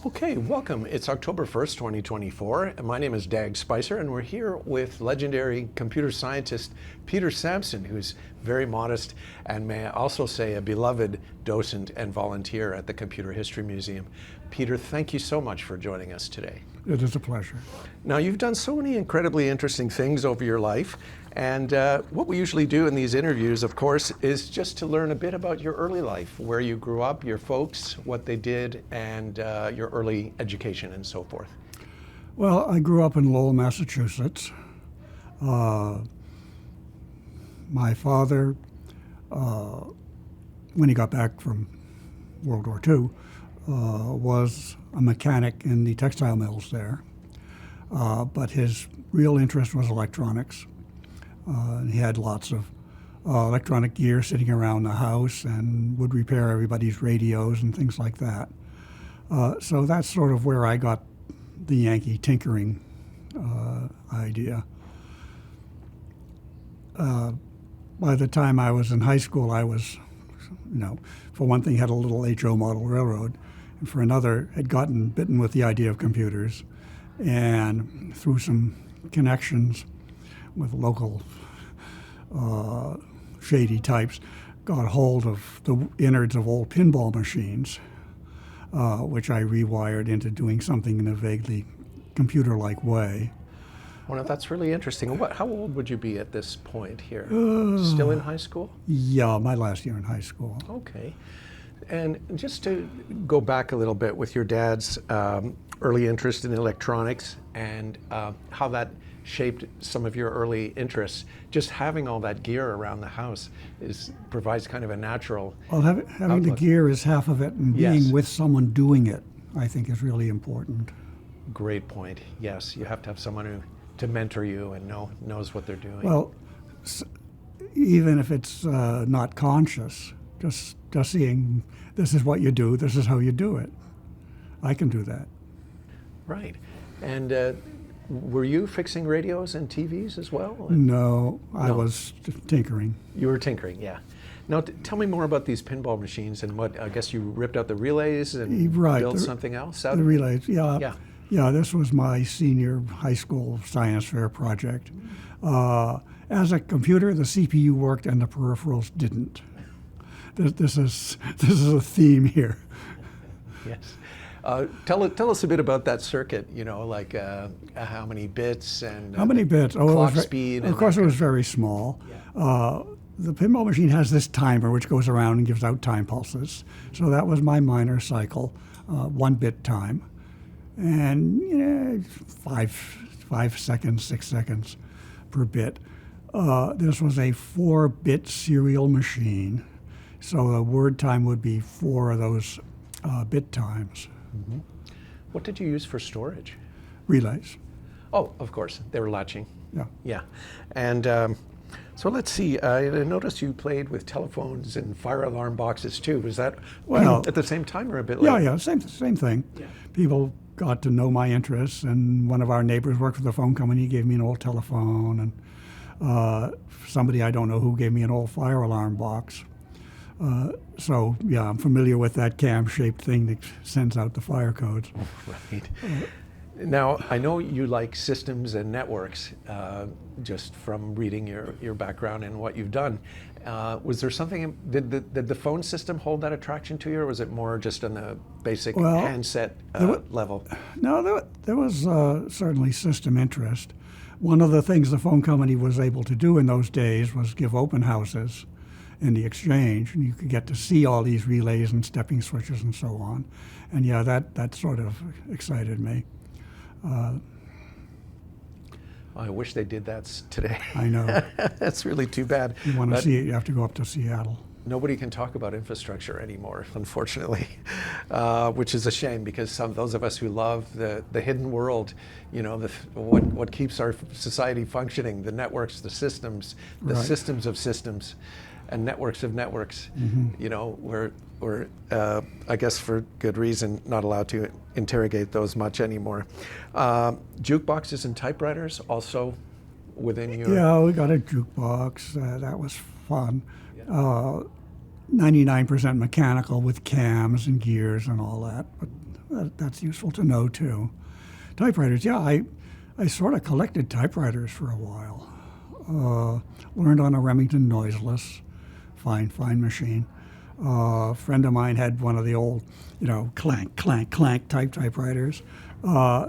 Okay, welcome. It's October 1st, 2024, and my name is Dag Spicer, and we're here with legendary computer scientist Peter Samson, who's very modest and, may I also say, a beloved docent and volunteer at the Computer History Museum. Peter, thank you so much for joining us today. It is a pleasure. Now, you've done so many incredibly interesting things over your life, and what we usually do in these interviews, of course, is just to learn a bit about your early life, where you grew up, your folks, what they did, and your early education and so forth. Well, I grew up in Lowell, Massachusetts. My father, when he got back from World War II, was a mechanic in the textile mills there, but his real interest was electronics. He had lots of electronic gear sitting around the house and would repair everybody's radios and things like that. So that's sort of where I got the Yankee tinkering idea. By the time I was in high school, I was, for one thing, had a little HO model railroad, and for another, had gotten bitten with the idea of computers, and through some connections with local shady types, got hold of the innards of old pinball machines, which I rewired into doing something in a vaguely computer-like way. Well, that's really interesting. How old would you be at this point here? Still in high school? Yeah, my last year in high school. Okay. And just to go back a little bit with your dad's early interest in electronics and how that shaped some of your early interests, just having all that gear around the house provides kind of a natural Well, having the gear is half of it, and being with someone doing it, I think, is really important. Great point. Yes, you have to have someone to mentor you and knows what they're doing. Well, even if it's not conscious, just seeing this is what you do, this is how you do it. I can do that. Right. And were you fixing radios and TVs as well? No, I was tinkering. You were tinkering, yeah. Now, tell me more about these pinball machines and what, I guess you ripped out the relays and built something else out of it? The relays, yeah. Yeah, this was my senior high school science fair project. As a computer, the CPU worked and the peripherals didn't. This is a theme here. Yes. Tell us a bit about that circuit, like how many bits and how many bits? Clock speed. Of course, it was very small. Yeah. The pinball machine has this timer which goes around and gives out time pulses. So that was my minor cycle, 1-bit time, and 5 seconds, 6 seconds per bit. This was a 4-bit serial machine, so the word time would be 4 of those bit times. Mm-hmm. What did you use for storage? Relays. Oh, of course, they were latching. Yeah. Yeah, and so let's see. I noticed you played with telephones and fire alarm boxes too. Was that at the same time or a bit later? Yeah, same thing. Yeah. People got to know my interests, and one of our neighbors worked for the phone company. He gave me an old telephone, and somebody I don't know who gave me an old fire alarm box. So, yeah, I'm familiar with that cam-shaped thing that sends out the fire codes. Right. Now, I know you like systems and networks, just from reading your background and what you've done. Was there something, did the phone system hold that attraction to you, or was it more just on the basic handset level? No, there was certainly system interest. One of the things the phone company was able to do in those days was give open houses in the exchange, and you could get to see all these relays and stepping switches and so on. And yeah, that sort of excited me. I wish they did that today. I know. That's really too bad. You want to see it, you have to go up to Seattle. Nobody can talk about infrastructure anymore, unfortunately, which is a shame, because those of us who love the hidden world, what keeps our society functioning, the networks, the systems, the systems of systems, and networks of networks, we're I guess for good reason, not allowed to interrogate those much anymore. Jukeboxes and typewriters also within your... Yeah, we got a jukebox. That was fun. 99% mechanical with cams and gears and all that. But that's useful to know too. Typewriters, yeah, I sort of collected typewriters for a while. Learned on a Remington noiseless, fine machine. A friend of mine had one of the old, clank, clank, clank typewriters.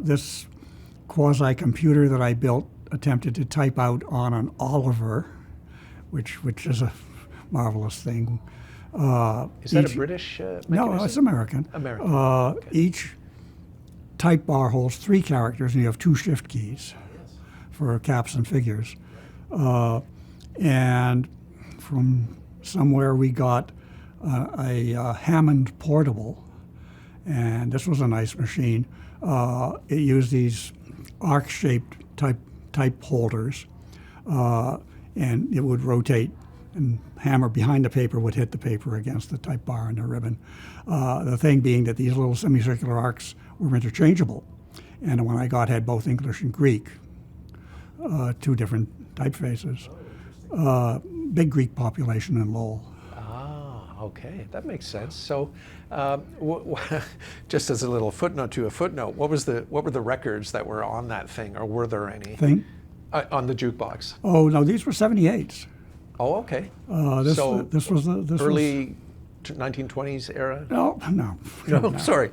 This quasi-computer that I built attempted to type out on an Oliver, which is a marvelous thing. Is that a British mechanism? No, it's American. American. Okay. Each type bar holds 3 characters, and you have 2 shift keys for caps and figures. And from somewhere we got a Hammond portable, and this was a nice machine. It used these arc-shaped type holders, and it would rotate, and hammer behind the paper would hit the paper against the type bar and the ribbon. The thing being that these little semicircular arcs were interchangeable, and the one I got had both English and Greek, 2 different typefaces. Big Greek population in Lowell. Okay, that makes sense. So, just as a little footnote to a footnote, what were the records that were on that thing, or were there any? Thing? On the jukebox. Oh no, these were 78s. Oh, okay. This was the early 1920s era. No. No, sorry.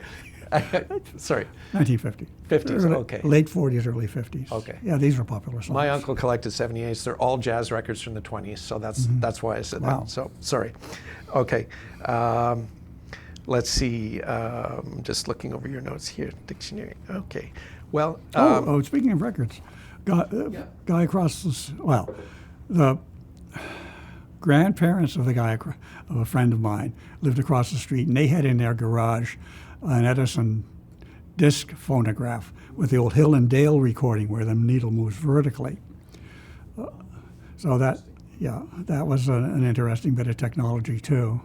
Sorry. 1950. 50s, okay. Late 40s, early 50s. Okay. Yeah, these were popular songs. My uncle collected 78s. They're all jazz records from the 20s, so that's why I said Wow. that. So, sorry. Okay. Let's see. Just looking over your notes here. Dictionary. Okay. Well. Speaking of records, guy across the grandparents of of a friend of mine lived across the street, and they had in their garage an Edison disc phonograph with the old Hill and Dale recording where the needle moves vertically. So that was an interesting bit of technology too.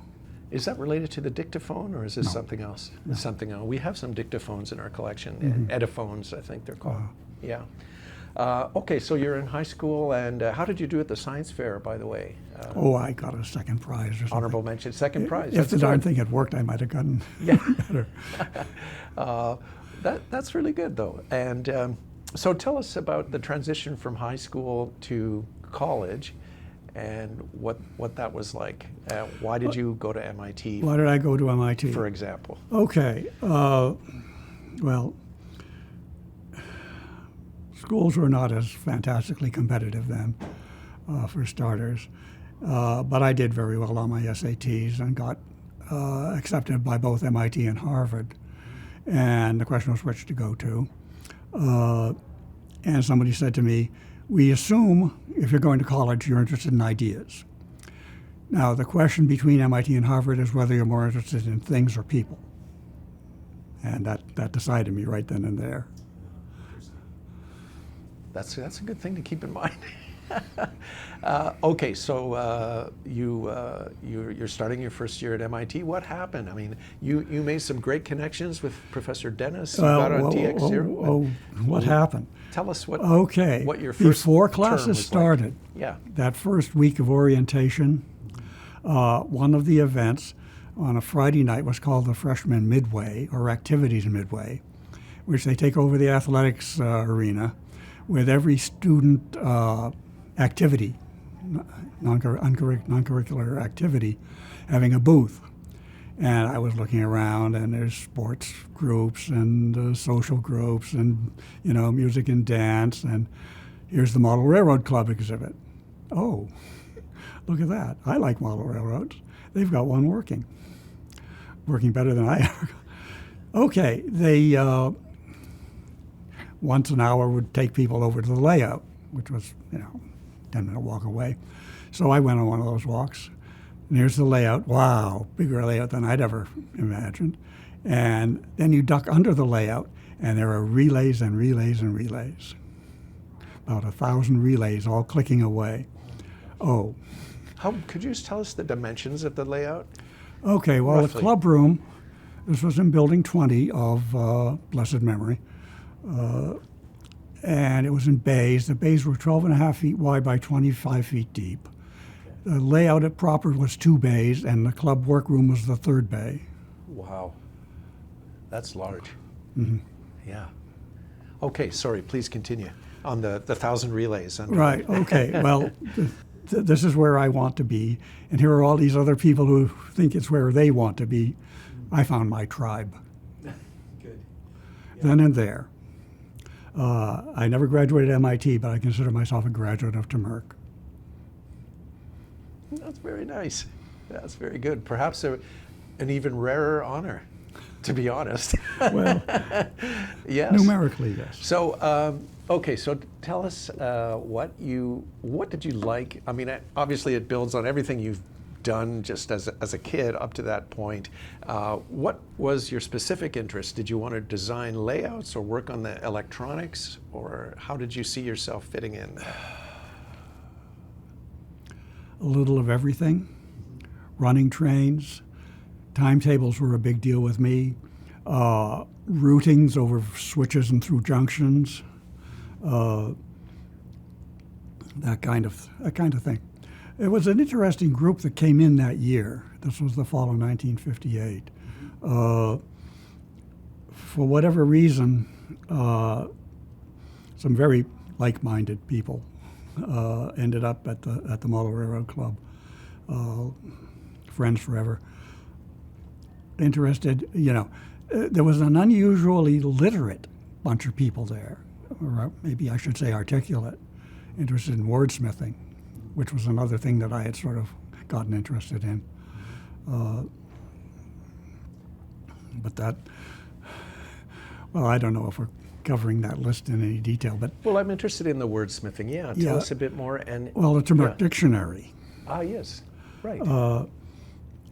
Is that related to the dictaphone, or is this something else? No. Something else. We have some dictaphones in our collection, Ediphones, I think they're called. Yeah. Okay, so you're in high school, and how did you do at the science fair, by the way? I got a second prize or something. Honorable mention, second prize. If the darn thing had worked, I might have gotten better. That's really good, though. And so tell us about the transition from high school to college, and what that was like. Why did you go to MIT? Why did I go to MIT? For example. Okay. Well, schools were not as fantastically competitive then, for starters. But I did very well on my SATs and got accepted by both MIT and Harvard. And the question was which to go to. And somebody said to me, we assume if you're going to college, you're interested in ideas. Now, the question between MIT and Harvard is whether you're more interested in things or people. And that decided me right then and there. That's a good thing to keep in mind. Okay, so you're starting your first year at MIT. What happened? I mean, you made some great connections with Professor Dennis. You got on TX-0. What happened? Tell us what your first before term classes was started. Like. Yeah. That first week of orientation, one of the events on a Friday night was called the Freshman Midway, or Activities Midway, which they take over the athletics arena with every student activity, non-curricular activity, having a booth. And I was looking around, and there's sports groups and social groups and, music and dance, and here's the Model Railroad Club exhibit. Oh, look at that. I like model railroads. They've got one working better than I ever. Okay, they once an hour would take people over to the layout, which was, 10-minute walk away. So I went on one of those walks, and here's the layout. Wow, bigger layout than I'd ever imagined. And then you duck under the layout, and there are relays and relays and relays. About 1,000 relays all clicking away. Oh. Could you just tell us the dimensions of the layout? Okay, well, Roughly. The club room, this was in building 20 of blessed memory. And it was in bays. The bays were 12.5 feet wide by 25 feet deep. The layout at proper was 2 bays, and the club workroom was the 3rd bay. Wow. That's large. Mm-hmm. Yeah. Okay, sorry, please continue on the 1,000 relays. Right, okay. Well, this is where I want to be, and here are all these other people who think it's where they want to be. I found my tribe. Good. Then and there. I never graduated MIT, but I consider myself a graduate of TMERC. That's very nice. That's very good. Perhaps an even rarer honor, to be honest. Well, yes. numerically, yes. So, okay, so tell us what did you like? I mean, obviously it builds on everything you've done just as a kid up to that point. What was your specific interest? Did you want to design layouts or work on the electronics, or how did you see yourself fitting in? A little of everything. Running trains, timetables were a big deal with me. Routings over switches and through junctions, that kind of thing. It was an interesting group that came in that year. This was the fall of 1958. For whatever reason, some very like-minded people ended up at the Model Railroad Club. Friends forever. Interested, there was an unusually literate bunch of people there, or maybe I should say articulate, interested in wordsmithing, which was another thing that I had sort of gotten interested in. But that, well, I don't know if we're covering that list in any detail, but... Well, I'm interested in the wordsmithing, yeah. Tell us a bit more. Well, the TMERC dictionary. Ah, yes, right.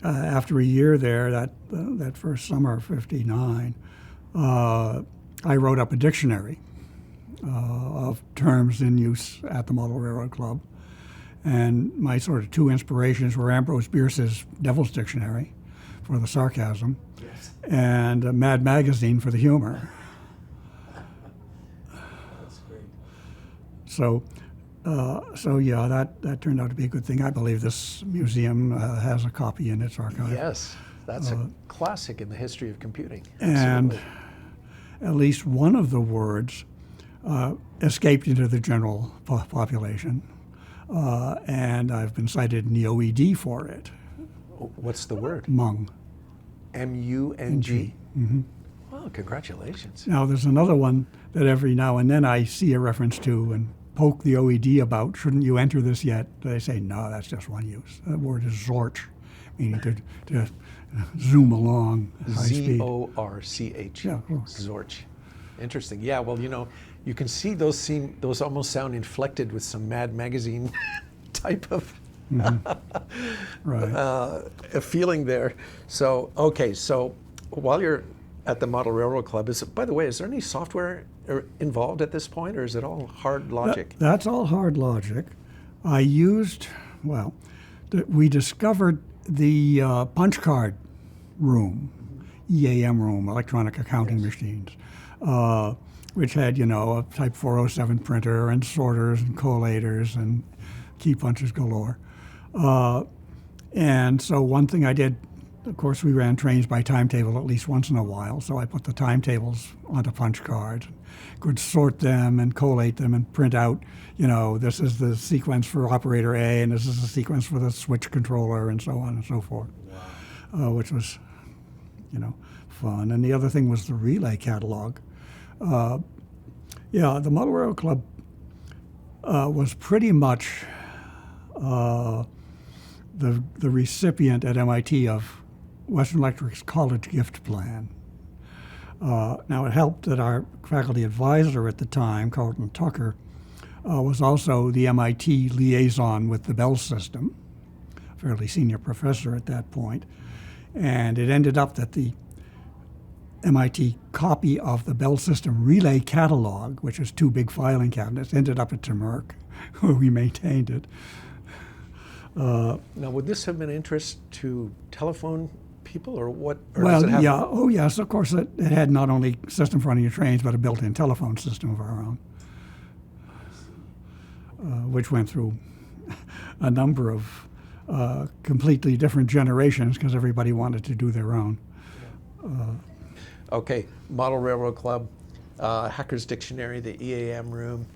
After a year there, that first summer of '59, I wrote up a dictionary of terms in use at the Model Railroad Club. And my sort of two inspirations were Ambrose Bierce's Devil's Dictionary for the sarcasm, yes, and Mad Magazine for the humor. That's great. So yeah, that turned out to be a good thing. I believe this museum has a copy in its archive. Yes, that's a classic in the history of computing. And Absolutely. at least one of the words escaped into the general population. And I've been cited in the OED for it. What's the word? Mung. M-U-N-G? Mm-hmm. Well, congratulations. Now, there's another one that every now and then I see a reference to and poke the OED about, shouldn't you enter this yet? They say, no, that's just one use. That word is Zorch, meaning to zoom along high speed. Z-O-R-C-H. Yeah, Zorch. Interesting. Yeah, well, you can see those almost sound inflected with some Mad Magazine type of right. A feeling there. So, okay, so while you're at the Model Railroad Club, by the way, is there any software involved at this point, or is it all hard logic? That's all hard logic. I used, we discovered the punch card room, EAM room, electronic accounting machines, which had, a Type 407 printer and sorters and collators and key punches galore. And so one thing I did, of course, we ran trains by timetable at least once in a while, so I put the timetables onto punch cards, could sort them and collate them and print out, this is the sequence for operator A and this is the sequence for the switch controller and so on and so forth, which was, fun. And the other thing was the relay catalog. The Model Railroad Club was pretty much the recipient at MIT of Western Electric's college gift plan. Now, it helped that our faculty advisor at the time, Carlton Tucker, was also the MIT liaison with the Bell system, fairly senior professor at that point. And it ended up that the MIT copy of the Bell System relay catalog, which is 2 big filing cabinets, ended up at TMERC, where we maintained it. Now, would this have been of interest to telephone people, or what? Or Oh yes, of course, it had not only system for running your trains, but a built-in telephone system of our own, which went through a number of completely different generations because everybody wanted to do their own. Okay, Model Railroad Club, Hacker's Dictionary, the EAM room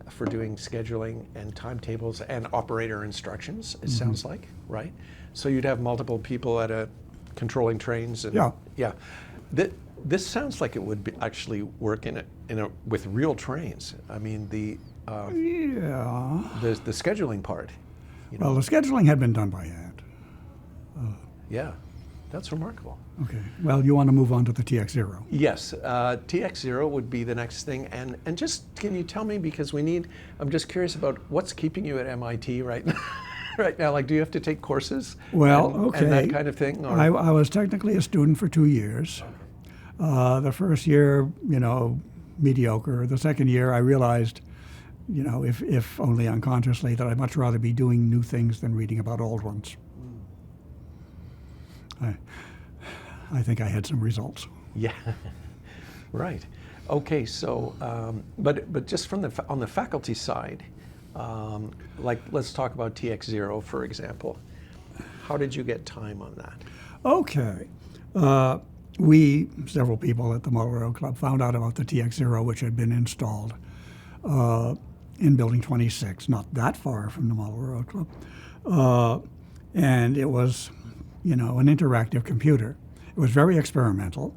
for doing scheduling and timetables and operator instructions, it sounds like, right? So you'd have multiple people at a controlling trains. And, Yeah. This sounds like it would actually work with real trains. I mean, the scheduling part. Well, the scheduling had been done by hand. Yeah, that's remarkable. Okay. Well, you want to move on to the TX-0? Yes, TX-0 would be the next thing. And just can you tell me, because I'm just curious about what's keeping you at MIT right now? Right now, like, do you have to take courses? Well, and that kind of thing? Or? I was technically a student for 2 years. The first year, mediocre. The second year, I realized, if only unconsciously, that I'd much rather be doing new things than reading about old ones. I think I had some results. Yeah, right. Okay, so, but just on the faculty side, let's talk about TX-0, for example. How did you get time on that? Okay. Several people at the Model Railroad Club, found out about the TX-0, which had been installed in Building 26, not that far from the Model Railroad Club. And it was, an interactive computer. It was very experimental.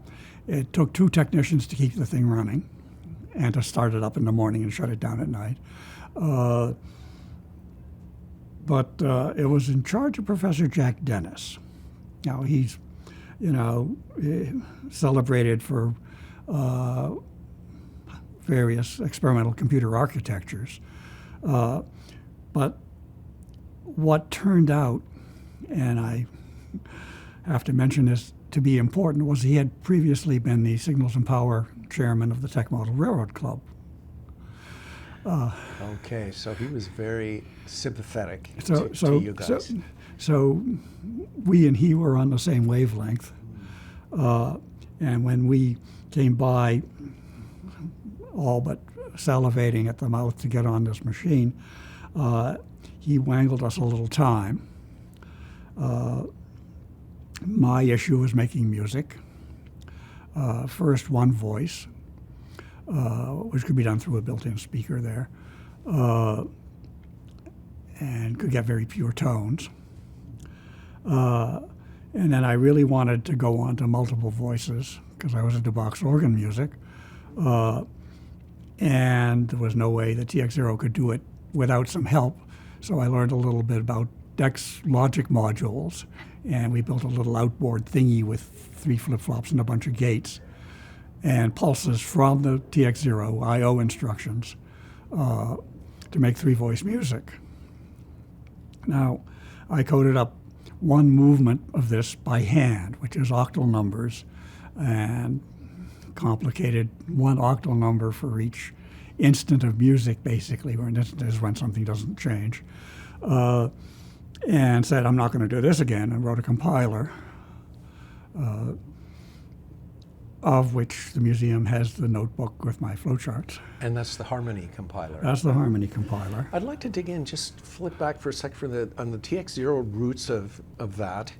It took 2 technicians to keep the thing running and to start it up in the morning and shut it down at night. But it was in charge of Professor Jack Dennis. Now, he's, celebrated for various experimental computer architectures. But what turned out, and I have to mention this to be important, was he had previously been the Signals and Power chairman of the Tech Model Railroad Club. Okay, so he was very sympathetic to you guys. So we and he were on the same wavelength. And when we came by, all but salivating at the mouth to get on this machine, he wangled us a little time. My issue was making music. First, one voice, which could be done through a built-in speaker there, and could get very pure tones. And then I really wanted to go on to multiple voices because I was into box organ music. And there was no way the TX-0 could do it without some help. So I learned a little bit about DEX logic modules, and we built a little outboard thingy with 3 flip-flops and a bunch of gates and pulses from the TX-0 I/O instructions to make 3-voice music. Now, I coded up one movement of this by hand, which is octal numbers, and complicated one octal number for each instant of music, basically, where an instant is when something doesn't change. And said, I'm not going to do this again, and wrote a compiler, of which the museum has the notebook with my flowcharts. And that's the Harmony compiler. That's the Harmony compiler. I'd like to dig in, just flip back for a sec on the TX-0 roots of that.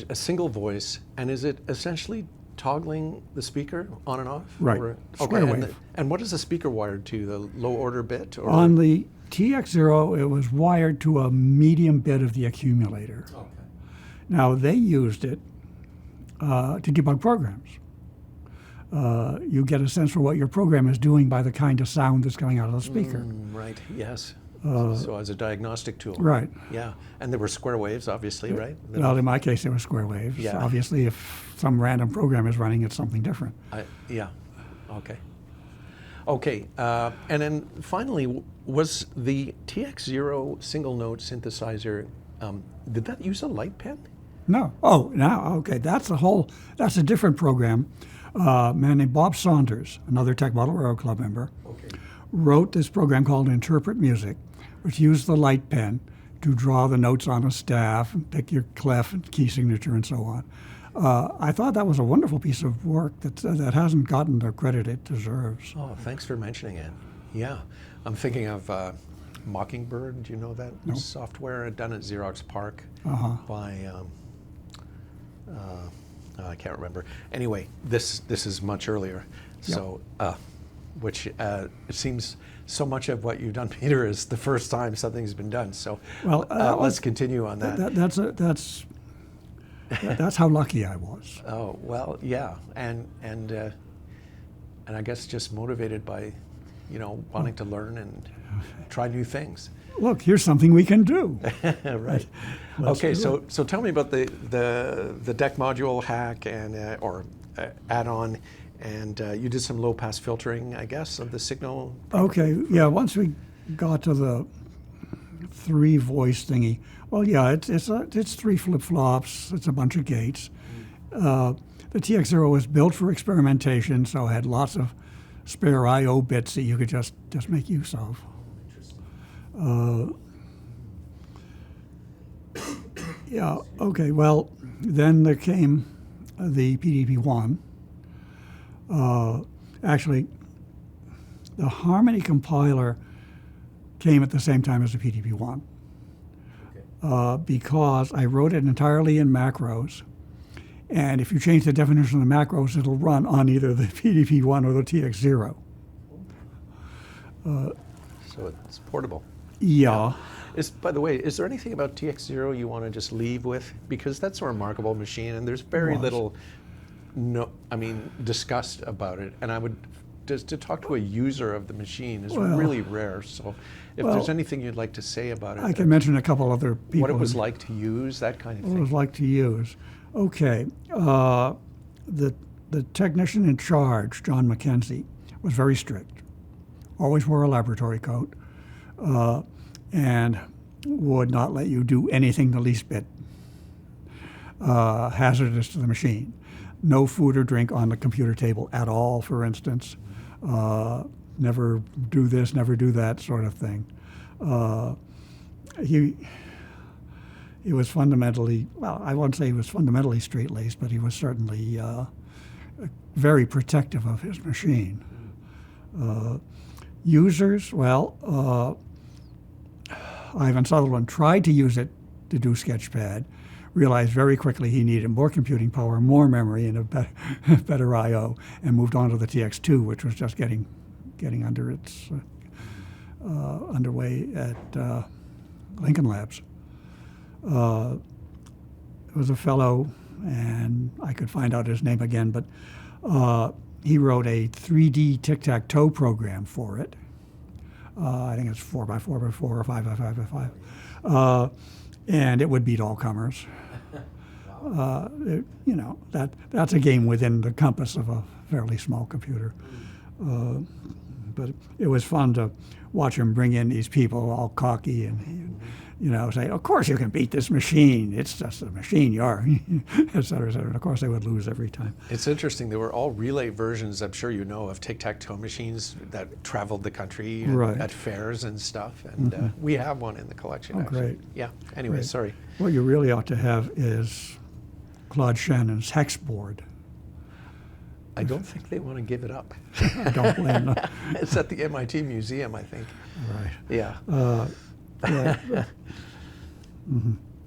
A single voice, and is it essentially toggling the speaker on and off? Right. Square wave. And what is the speaker wired to, the low order bit? Or? On the TX-0, it was wired to a medium bit of the accumulator. Okay. Now, they used it to debug programs. You get a sense for what your program is doing by the kind of sound that's coming out of the speaker. Right, yes. So as a diagnostic tool. Right. Yeah, and there were square waves, obviously, right? Well, in my case, it was square waves. Yeah. Obviously, if some random program is running, it's something different. Yeah, okay. Okay, and then finally, was the TX-0 single note synthesizer, did that use a light pen? No. Oh, now, okay, that's a different program. A man named Bob Saunders, another Tech Model Railroad Club member, wrote this program called Interpret Music, which used the light pen to draw the notes on a staff and pick your clef and key signature and so on. I thought that was a wonderful piece of work that hasn't gotten the credit it deserves. Oh, thanks for mentioning it. Yeah, I'm thinking of Mockingbird. Do you know that software done at Xerox PARC by I can't remember. Anyway, this is much earlier. So, which it seems so much of what you've done, Peter, is the first time something's been done. So, Well, let's continue on that. That's how lucky I was. Oh well, yeah, and I guess just motivated by, wanting to learn and try new things. Look, here's something we can do. Right. Okay, so tell me about the deck module hack and or add-on, and you did some low-pass filtering, I guess, of the signal. Okay, yeah. Once we got to the 3-voice thingy, well, yeah, it's 3 flip-flops. It's a bunch of gates. The TX-0 was built for experimentation, so it had lots of spare I/O bits that you could just make use of. Yeah, okay, well, then there came the PDP-1. Actually, the Harmony compiler came at the same time as the PDP-1 because I wrote it entirely in macros. And if you change the definition of the macros, it'll run on either the PDP-1 or the TX-0. So it's portable. Yeah. By the way, is there anything about TX-0 you want to just leave with? Because that's a remarkable machine, and there's very little, discussed about it. And I would, just to talk to a user of the machine is really rare. So if there's anything you'd like to say about it. I can mention a couple other people. What it was like to use, that kind of thing. What it was like to use. Okay. The technician in charge, John McKenzie, was very strict. Always wore a laboratory coat. And would not let you do anything the least bit hazardous to the machine. No food or drink on the computer table at all, for instance. Never do this, never do that sort of thing. He was fundamentally, well, I won't say he was fundamentally straight-laced, but he was certainly very protective of his machine. Users, well, Ivan Sutherland tried to use it to do Sketchpad, realized very quickly he needed more computing power, more memory, and a better I/O, and moved on to the TX2, which was just getting under its underway at Lincoln Labs. There was a fellow, and I could find out his name again, but he wrote a 3D tic-tac-toe program for it. I think it's 4x4x4 or 5x5x5, and it would beat all comers. That's a game within the compass of a fairly small computer. But it was fun to watch him bring in these people all cocky and say, "Of course you can beat this machine. It's just a machine, you are," et cetera, et cetera. And of course, they would lose every time. It's interesting. They were all relay versions, I'm sure you know, of tic-tac-toe machines that traveled the country at fairs and stuff. And we have one in the collection, actually. Great. Yeah. Anyway, Great. Sorry. What you really ought to have is Claude Shannon's hex board. I don't think they want to give it up. I don't blame them. It's at the MIT Museum, I think. Right. Yeah. Yeah.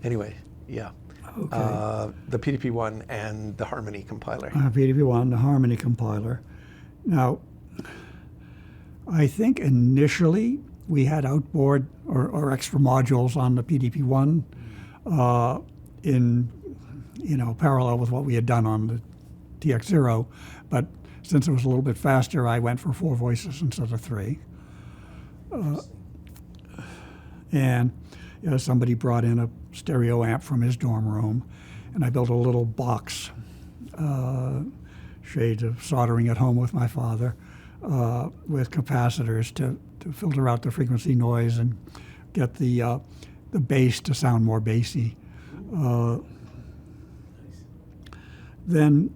Anyway, yeah. Okay. The PDP-1 and the Harmony compiler. PDP-1, the Harmony compiler. Now, I think initially we had outboard or extra modules on the PDP-1 in parallel with what we had done on the TX-0, but since it was a little bit faster, I went for 4 voices instead of 3. And somebody brought in a stereo amp from his dorm room, and I built a little box, shades of soldering at home with my father, with capacitors to filter out the frequency noise and get the bass to sound more bassy. Then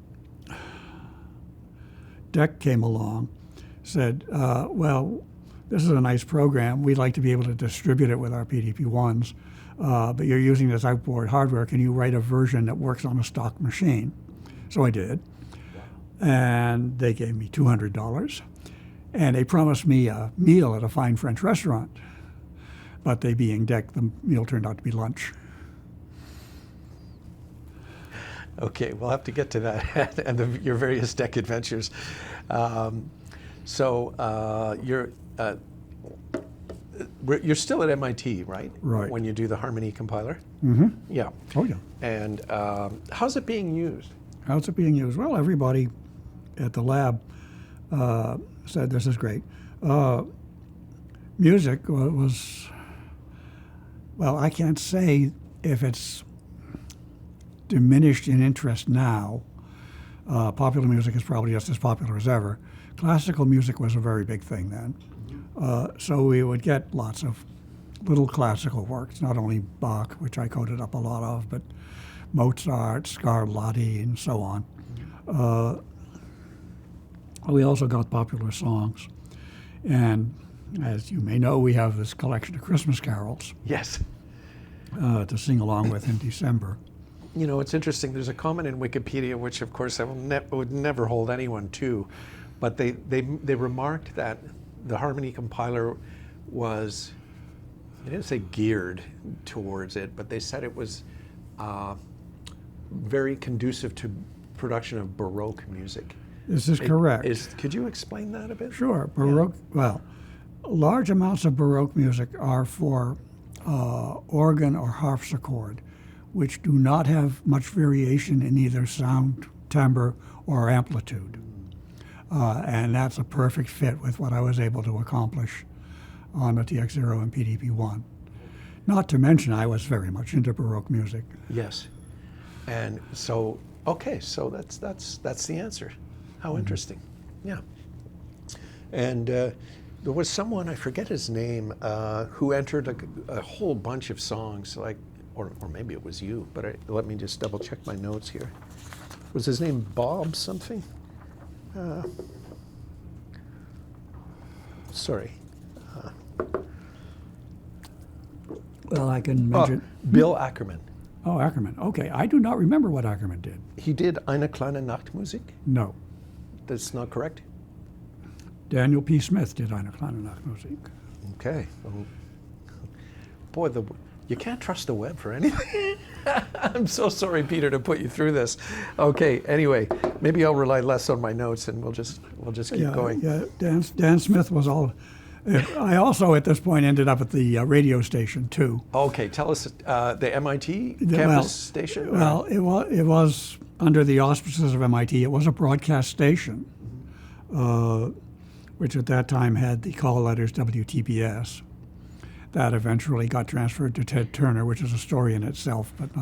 DEC came along, said, well, this is a nice program. We'd like to be able to distribute it with our PDP-1s, but you're using this outboard hardware. Can you write a version that works on a stock machine? So I did, and they gave me $200, and they promised me a meal at a fine French restaurant. But they being DEC, the meal turned out to be lunch. Okay, we'll have to get to that and your various deck adventures. You're still at MIT, right? Right. When you do the Harmony compiler? Mm-hmm. Yeah. Oh, yeah. And how's it being used? How's it being used? Well, everybody at the lab said this is great. Music was, well, I can't say if it's diminished in interest now. Popular music is probably just as popular as ever. Classical music was a very big thing then. So we would get lots of little classical works, not only Bach, which I coded up a lot of, but Mozart, Scarlatti, and so on. We also got popular songs. And as you may know, we have this collection of Christmas carols. Yes. To sing along with in December. You know, it's interesting. There's a comment in Wikipedia, which of course I would never hold anyone to, but they remarked that the Harmony compiler was, they didn't say geared towards it, but they said it was very conducive to production of Baroque music. This is correct. Could you explain that a bit? Sure. Baroque, well, large amounts of Baroque music are for organ or harpsichord, which do not have much variation in either sound, timbre, or amplitude. And that's a perfect fit with what I was able to accomplish on the TX-0 and PDP-1. Not to mention, I was very much into Baroque music. Yes. And so, okay, so that's the answer. How interesting. Yeah. And there was someone, I forget his name, who entered a whole bunch of songs, like, or maybe it was you, but let me just double check my notes here. Was his name Bob something? Sorry. Well, I can mention. Bill Ackerman. Oh, Ackerman. Okay, I do not remember what Ackerman did. He did Eine kleine Nachtmusik. No. That's not correct? Daniel P. Smith did Eine kleine Nachtmusik. Okay. Well, boy, you can't trust the web for anything. I'm so sorry, Peter, to put you through this. Okay. Anyway, maybe I'll rely less on my notes, and we'll just keep going. Yeah. Dan Smith was all. I also at this point ended up at the radio station too. Okay. Tell us the MIT campus station. Well, it was under the auspices of MIT. It was a broadcast station, which at that time had the call letters WTBS. That eventually got transferred to Ted Turner, which is a story in itself, but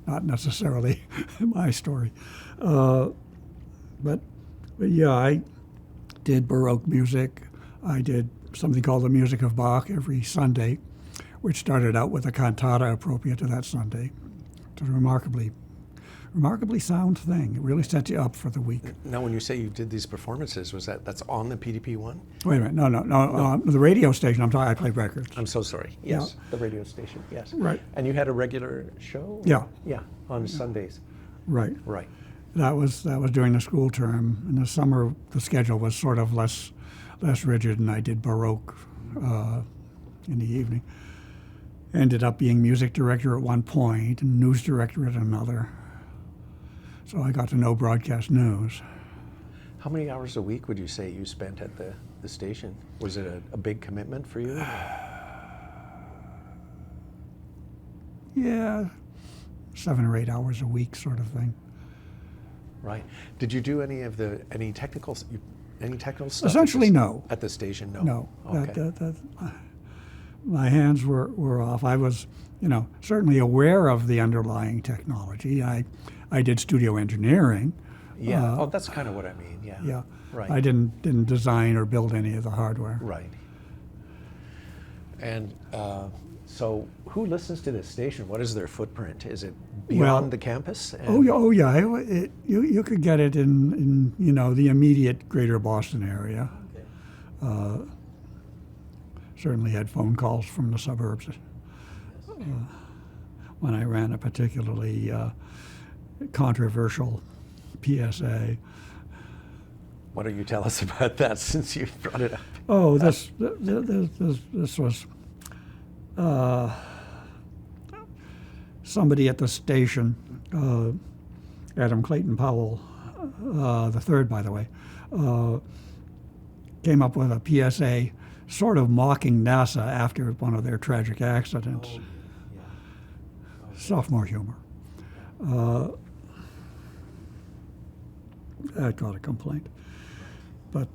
not necessarily my story. But yeah, I did Baroque music. I did something called the Music of Bach every Sunday, which started out with a cantata appropriate to that Sunday. It's a remarkably sound thing. It really sets you up for the week. Now, when you say you did these performances, that's on the PDP-1? Wait a minute, no. The radio station, I played records. I'm so sorry. Yes, the radio station, yes. Right. And you had a regular show? Yeah. Yeah, on Sundays. Right. Right. That was during the school term. In the summer, the schedule was sort of less rigid, and I did Baroque in the evening. Ended up being music director at one point and news director at another. So I got to know broadcast news. How many hours a week would you say you spent at the station? Was it a big commitment for you? Yeah, 7 or 8 hours a week sort of thing. Right. Did you do any technical stuff? Essentially, no. At the station, no. No. Okay. My hands were off. I was, certainly aware of the underlying technology. I did studio engineering. Yeah. That's kind of what I mean. Yeah. Yeah. Right. I didn't design or build any of the hardware. Right. And so, who listens to this station? What is their footprint? Is it beyond the campus? Oh yeah. You could get it in the immediate greater Boston area. Okay. Certainly had phone calls from the suburbs when I ran a particularly controversial PSA. Why don't you tell us about that since you brought it up? Oh, this was somebody at the station Adam Clayton Powell, the third, by the way, came up with a PSA sort of mocking NASA after one of their tragic accidents. Oh, yeah. Okay. Sophomore humor. That got a complaint. But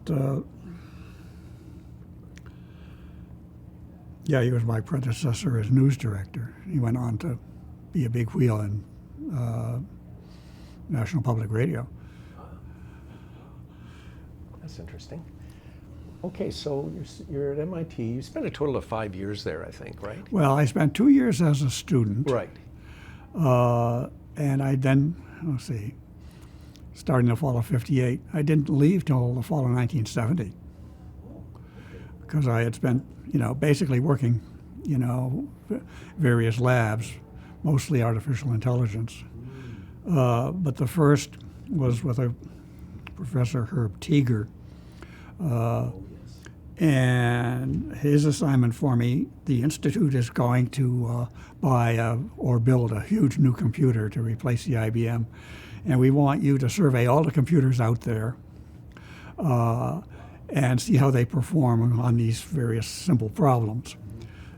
yeah, he was my predecessor as news director. He went on to be a big wheel in National Public Radio. That's interesting. Okay, so you're at MIT. You spent a total of 5 years there, I think, right? Well, I spent 2 years as a student. Right. And I then, let's see, starting the fall of '58. I didn't leave till the fall of 1970 because I had spent, basically working, various labs, mostly artificial intelligence. But the first was with a Professor Herb Teeger. And his assignment for me, the Institute is going to buy or build a huge new computer to replace the IBM. And we want you to survey all the computers out there and see how they perform on these various simple problems.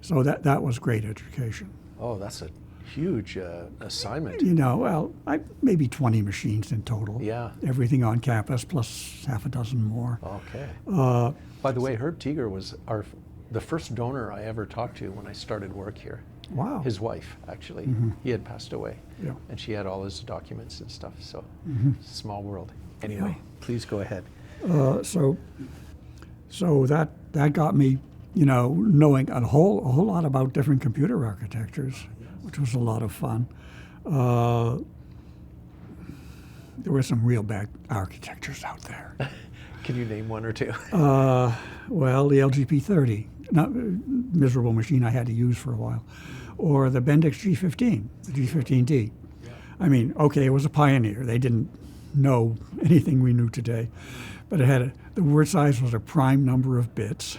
So that was great education. Oh, that's a huge assignment. Maybe 20 machines in total. Yeah. Everything on campus plus half a dozen more. Okay. By the way, Herb Teeger was the first donor I ever talked to when I started work here. Wow. His wife, actually. Mm-hmm. He had passed away. Yeah. And she had all his documents and stuff. So, small world. Anyway, Yeah. please go ahead. So that got me, knowing a whole lot about different computer architectures, which was a lot of fun. There were some real bad architectures out there. Can you name one or two? Well, the LGP30, not miserable machine I had to use for a while, or the Bendix G15, the G15D. I mean, okay, it was a pioneer. They didn't know anything we knew today, but it had the word size was a prime number of bits.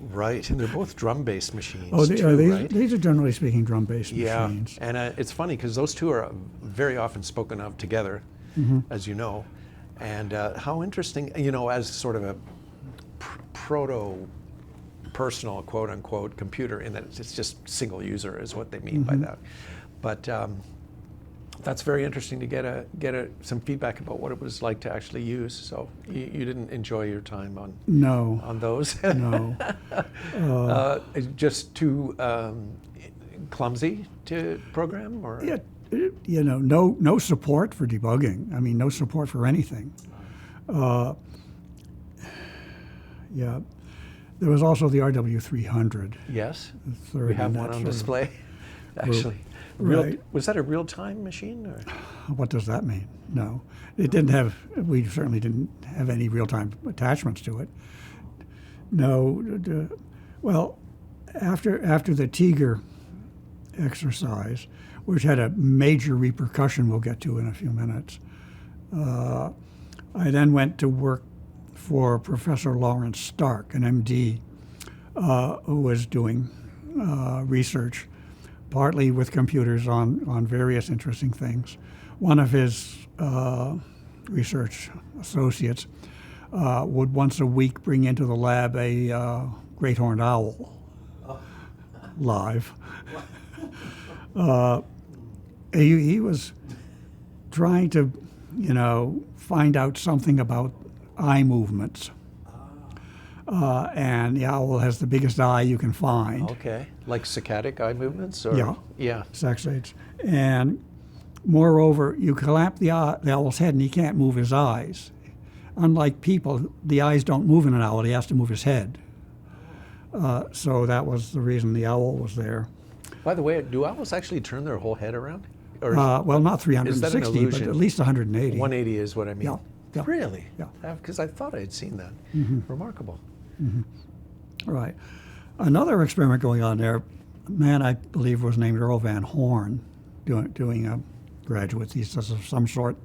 Right, and they're both drum-based machines. These are generally speaking drum-based machines. And it's funny because those two are very often spoken of together, as you know. And how interesting, as sort of a proto-personal, quote-unquote, computer, in that it's just single user is what they mean by that. But that's very interesting to get some feedback about what it was like to actually use. So you didn't enjoy your time on those. No. Just too clumsy to program, or Yeah, no support for debugging. I mean, no support for anything. Yeah, there was also the RW300. yes, third we have in one that on sort of display. Actually, Right. Was that a real-time machine? Or? What does that mean? No, it didn't have. We certainly didn't have any real-time attachments to it. No. Well, after the Teeger exercise, which had a major repercussion we'll get to in a few minutes, I then went to work for Professor Lawrence Stark, an MD, who was doing research, partly with computers on various interesting things. One of his research associates would once a week bring into the lab a great horned owl live. He was trying to, find out something about eye movements. And the owl has the biggest eye you can find. Okay, like saccadic eye movements? Or? Yeah. Saxades. And moreover, you clamp the owl's head and he can't move his eyes. Unlike people, the eyes don't move in an owl, he has to move his head. So that was the reason the owl was there. By the way, do owls actually turn their whole head around? Or Well, not is that an 360, but illusion? at least 180. 180 is what I mean. Yeah. Really? Yeah. Because I thought I had seen that. Remarkable. Right. Another experiment going on there, a man I believe was named Earl Van Horn, doing a graduate thesis of some sort.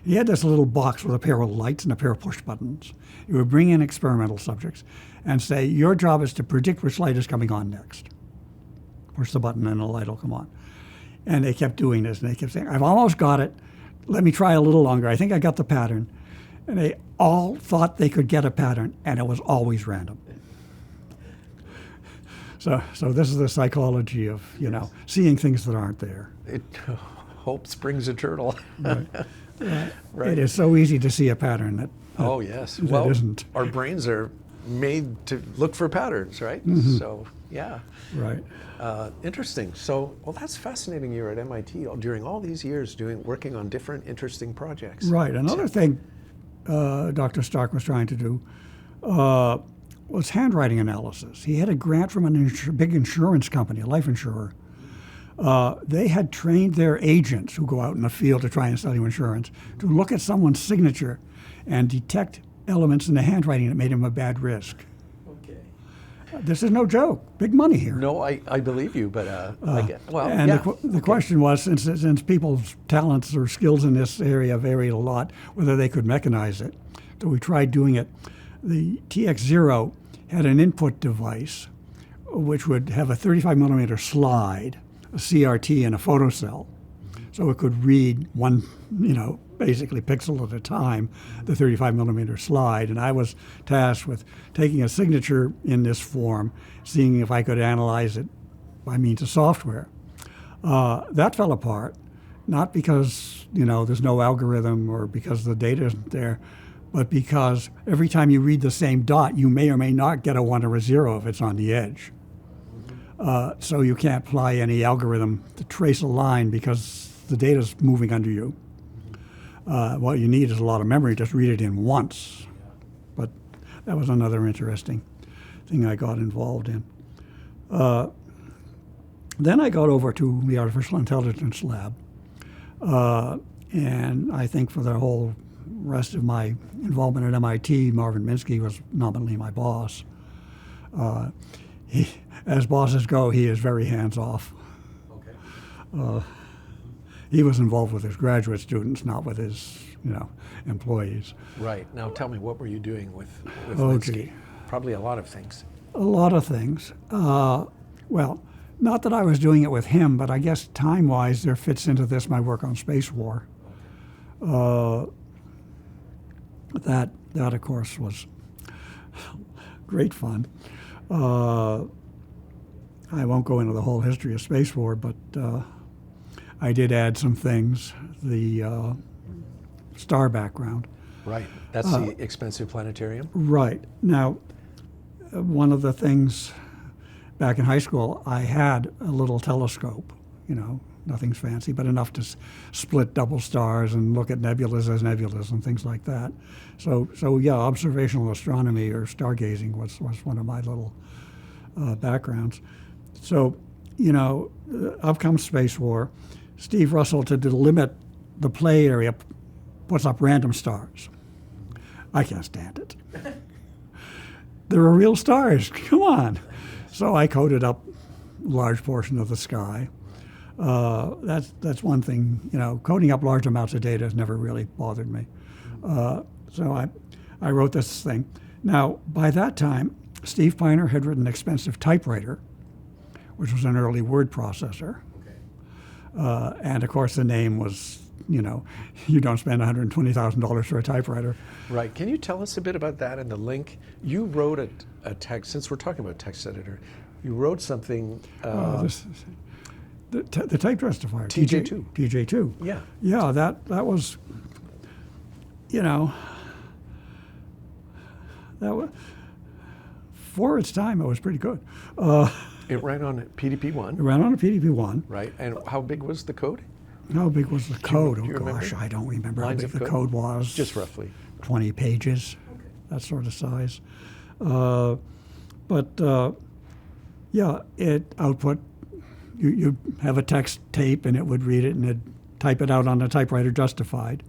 He had this little box with a pair of lights and a pair of push buttons. He would bring in experimental subjects and say, your job is to predict which light is coming on next. Push the button and the light will come on. And they kept doing this, and they kept saying, I've almost got it. Let me try a little longer. I think I got the pattern. And they all thought they could get a pattern, and it was always random. So this is the psychology of, seeing things that aren't there. Hope springs eternal. Right. Right. It is so easy to see a pattern that Oh, yes. that Well, isn't. our brains are made to look for patterns, right? So, yeah. Right. Interesting. So, well, that's fascinating. You're at MIT during all these years working on different interesting projects. Right. Another thing Dr. Stark was trying to do was handwriting analysis. He had a grant from a big insurance company, a life insurer. They had trained their agents who go out in the field to try and sell you insurance to look at someone's signature and detect elements in the handwriting that made him a bad risk. Okay. This is no joke. Big money here. No, I believe you, but I get, well, and yeah. the question was, since people's talents or skills in this area varied a lot, whether they could mechanize it. So we tried doing it. The TX-0 had an input device which would have a 35 millimeter slide, a CRT, and a photocell. So it could read one, basically pixel at a time, the 35 millimeter slide. And I was tasked with taking a signature in this form, seeing if I could analyze it by means of software. That fell apart, not because, there's no algorithm or because the data isn't there, but because every time you read the same dot, you may or may not get a 1 or a 0 if it's on the edge. So you can't apply any algorithm to trace a line because the data's moving under you. What you need is a lot of memory. Just read it in once. But that was another interesting thing I got involved in. Then I got over to the Artificial Intelligence Lab. And I think for the whole rest of my involvement at MIT, Marvin Minsky was nominally my boss. As bosses go, he is very hands-off. Okay. He was involved with his graduate students, not with his, employees. Right. Now tell me, what were you doing with Okay. Minsky? Probably a lot of things. A lot of things. Well, not that I was doing it with him, but I guess time-wise there fits into this my work on Spacewar. That of course, was great fun. I won't go into the whole history of Spacewar, but I did add some things. The star background. Right. That's the Expensive Planetarium. Right. Now, one of the things back in high school, I had a little telescope, nothing's fancy, but enough to split double stars and look at nebulas as nebulas and things like that. So yeah, observational astronomy or stargazing was one of my little backgrounds. So, up comes Spacewar. Steve Russell, to delimit the play area, puts up random stars. I can't stand it. There are real stars, come on. So I coded up a large portion of the sky. That's one thing, coding up large amounts of data has never really bothered me. So I wrote this thing. Now, by that time, Steve Piner had written Expensive Typewriter, which was an early word processor. Okay. And of course the name was, you don't spend $120,000 for a typewriter. Right. Can you tell us a bit about that and the link? You wrote a text, since we're talking about text editor, you wrote something. The type justifier. TJ2. TJ2. Yeah. Yeah, that was, that was, for its time, it was pretty good. It ran on PDP-1. It ran on a PDP-1. Right. And how big was the code? How big was the code? Do you remember? Gosh, I don't remember Lines how big of the code was. Just roughly. 20 pages, that sort of size. Yeah, it output, you have a text tape and it would read it and it'd type it out on the typewriter justified,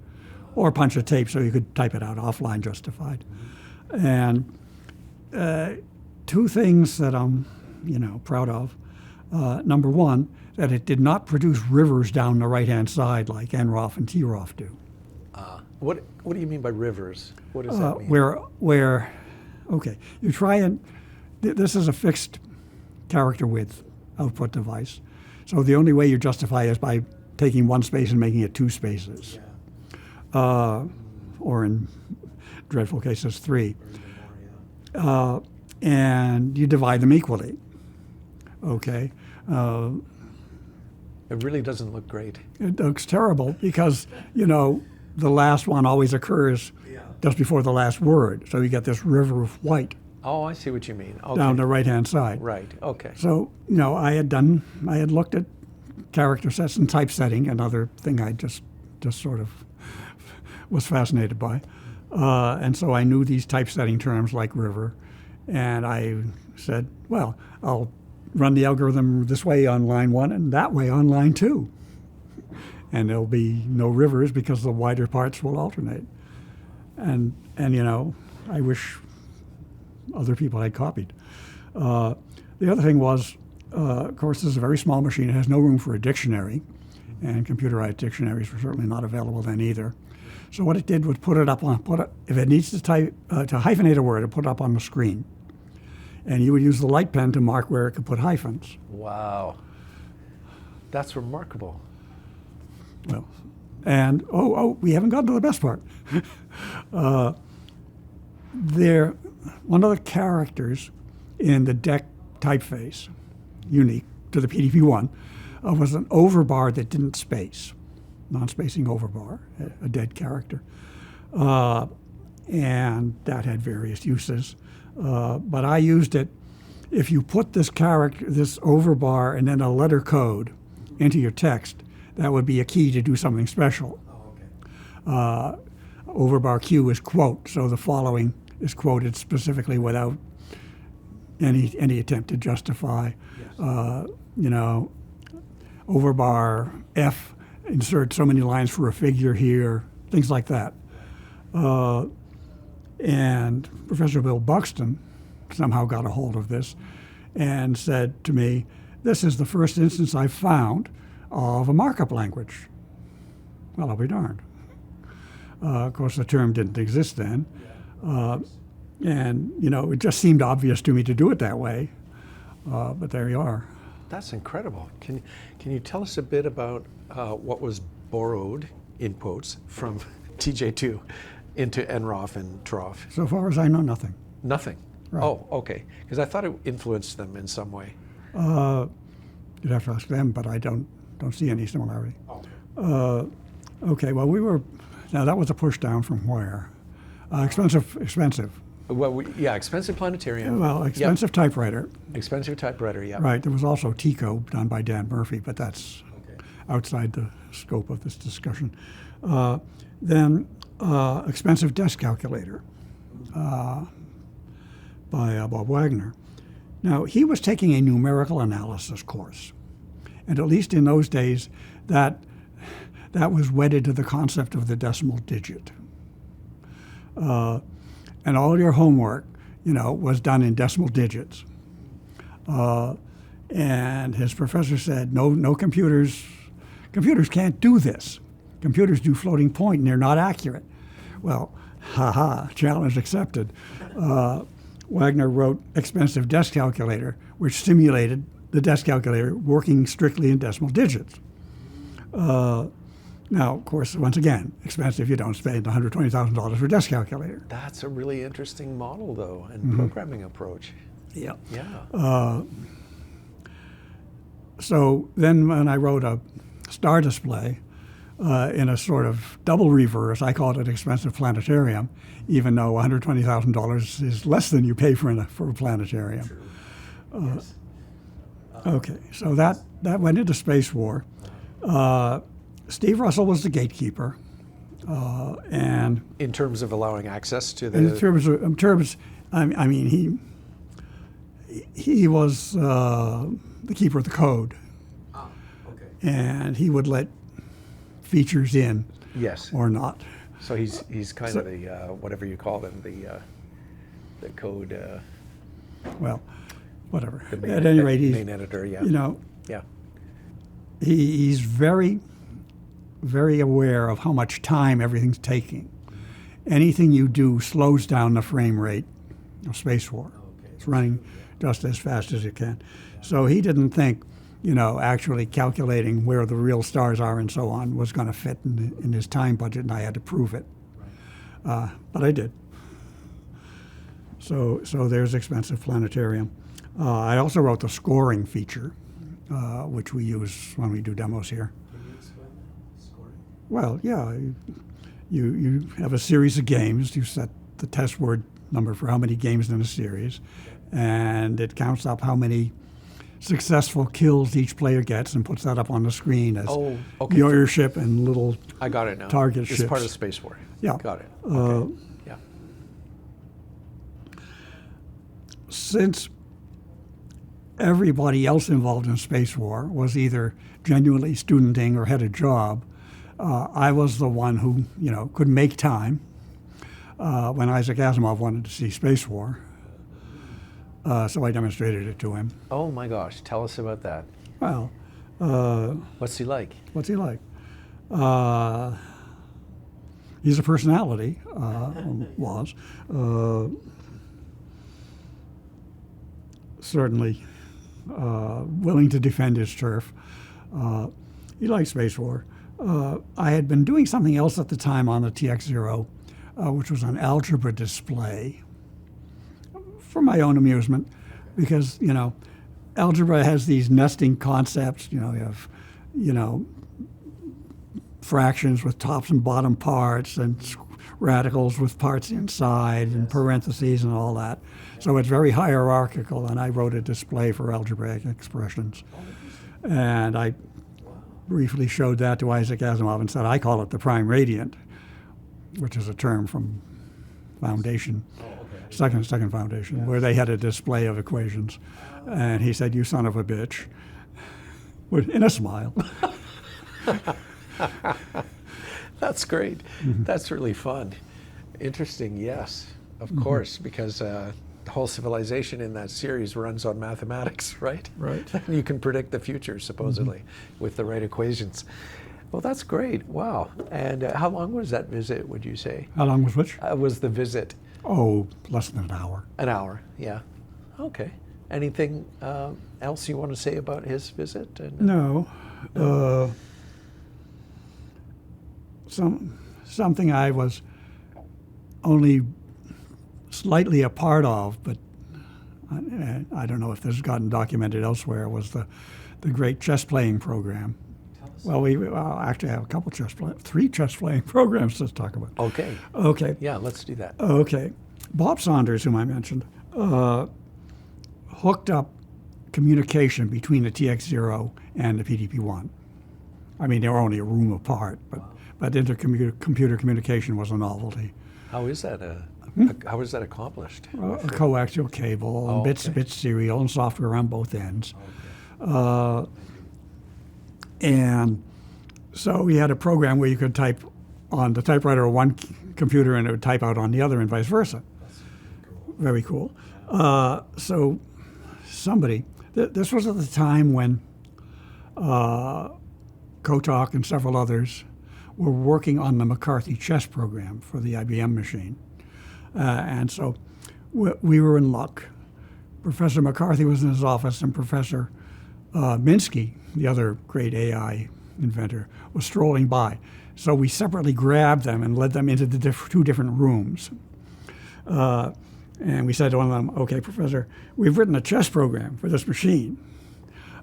or punch a tape so you could type it out offline justified. And two things that I'm, proud of. Number one, that it did not produce rivers down the right-hand side like NROF and TROF do. What do you mean by rivers? What does that mean? Where, okay, you try and, this is a fixed character width output device. So the only way you justify is by taking one space and making it two spaces, or in dreadful cases, three. And you divide them equally. Okay. It really doesn't look great. It looks terrible because, the last one always occurs just before the last word. So you get this river of white Oh, I see what you mean. Okay. down the right-hand side. Right, okay. So, I had looked at character sets and typesetting, another thing I just sort of was fascinated by. And so I knew these typesetting terms like river. And I said, well, I'll run the algorithm this way on line 1 and that way on line 2. And there'll be no rivers because the wider parts will alternate. And I wish other people had copied. The other thing was, of course, this is a very small machine. It has no room for a dictionary, and computerized dictionaries were certainly not available then either. So what it did was if it needs to hyphenate a word, it put it up on the screen. And you would use the light pen to mark where it could put hyphens. Wow. That's remarkable. Well, and we haven't gotten to the best part. One of the characters in the DEC typeface, unique to the PDP-1, was an overbar that didn't space, non-spacing overbar, a dead character, and that had various uses. But I used it. If you put this overbar and then a letter code into your text, that would be a key to do something special. Oh, okay. Overbar Q is quote, so the following is quoted specifically without any attempt to justify. Yes. Overbar F, insert so many lines for a figure here, things like that. And Professor Bill Buxton somehow got a hold of this and said to me, this is the first instance I've found of a markup language. Well, I'll be darned. Of course, the term didn't exist then. And, it just seemed obvious to me to do it that way. But there you are. That's incredible. Can you tell us a bit about what was borrowed, in quotes, from TJ2 into NROF and TROF? So far as I know, nothing. Nothing? Right. Oh, okay. Because I thought it influenced them in some way. You'd have to ask them, but I don't see any similarity. Oh. Okay, well, now that was a push down from where? Expensive. Well, Expensive Planetarium. Well, expensive typewriter. Expensive typewriter, yeah. Right, there was also TICO done by Dan Murphy, but that's outside the scope of this discussion. Then Expensive Desk Calculator by Bob Wagner. Now, he was taking a numerical analysis course. And at least in those days, that was wedded to the concept of the decimal digit. And all your homework, was done in decimal digits. And his professor said, no computers can't do this. Computers do floating point and they're not accurate. Well, challenge accepted. Wagner wrote Expensive Desk Calculator, which simulated the desk calculator working strictly in decimal digits. Now, of course, once again, expensive. You don't spend $120,000 for a desk calculator. That's a really interesting model, though, and programming approach. Yeah. Yeah. So then when I wrote a star display in a sort of double reverse, I called it Expensive Planetarium, even though $120,000 is less than you pay for a planetarium. True. Yes. Okay, so that went into Spacewar. Steve Russell was the gatekeeper, and In terms of allowing access to the... I mean, he was the keeper of the code, okay. and he would let features in Yes. or not. So he's kind of the, whatever you call them, the code... Well, whatever. the main, At any rate, main editor, yeah. Yeah. He's very, very aware of how much time everything's taking. Anything you do slows down the frame rate of Spacewar. Okay. It's running just as fast as it can. So he didn't think actually calculating where the real stars are and so on was going to fit in his time budget, and I had to prove it. But I did. So there's Expensive Planetarium. I also wrote the scoring feature, which we use when we do demos here. Can you explain that? Scoring? Well, yeah, you have a series of games. You set the test word number for how many games in a series, and it counts up how many successful kills each player gets and puts that up on the screen as your ship and little I got it now. target It's ships. part of Spacewar. Yeah. Got it. Okay. Yeah. Since everybody else involved in Spacewar was either genuinely studenting or had a job, I was the one who, could make time when Isaac Asimov wanted to see Spacewar. So I demonstrated it to him. Oh my gosh, tell us about that. Well, What's he like? what's he like? He's a personality, was. Certainly willing to defend his turf. He liked Spacewar. I had been doing something else at the time on the TX-0, which was an algebra display for my own amusement, because, algebra has these nesting concepts. You have, fractions with tops and bottom parts, and radicals with parts inside, and parentheses and all that. So it's very hierarchical, and I wrote a display for algebraic expressions. And I briefly showed that to Isaac Asimov and said, I call it the prime radiant, which is a term from Foundation, second Foundation, where they had a display of equations. And he said, you son of a bitch, in a smile. That's great. That's really fun. Interesting, yes, of course, because the whole civilization in that series runs on mathematics, right? Right. You can predict the future, supposedly, with the right equations. Well, that's great. Wow. And how long was that visit, would you say? How long was which? Was the visit? Oh, less than an hour. An hour, yeah. Okay. Anything else you want to say about his visit? And, No. Something I was only slightly a part of, but I don't know if this has gotten documented elsewhere, was the great chess playing program. Well, we actually have three chess playing programs to talk about. Okay. Okay. Yeah, let's do that. Okay. Bob Saunders, whom I mentioned, hooked up communication between the TX-0 and the PDP-1. I mean, they were only a room apart, but inter-computer communication was a novelty. How is that? How is that accomplished? A coaxial cable, and bit serial, and software on both ends. And so we had a program where you could type on the typewriter of one computer and it would type out on the other and vice versa. That's cool. Very cool. So somebody, this was at the time when Kotok and several others were working on the McCarthy chess program for the IBM machine. And so we were in luck. Professor McCarthy was in his office, and Professor Minsky, the other great AI inventor, was strolling by. So we separately grabbed them and led them into the two different rooms. And we said to one of them, okay, Professor, we've written a chess program for this machine.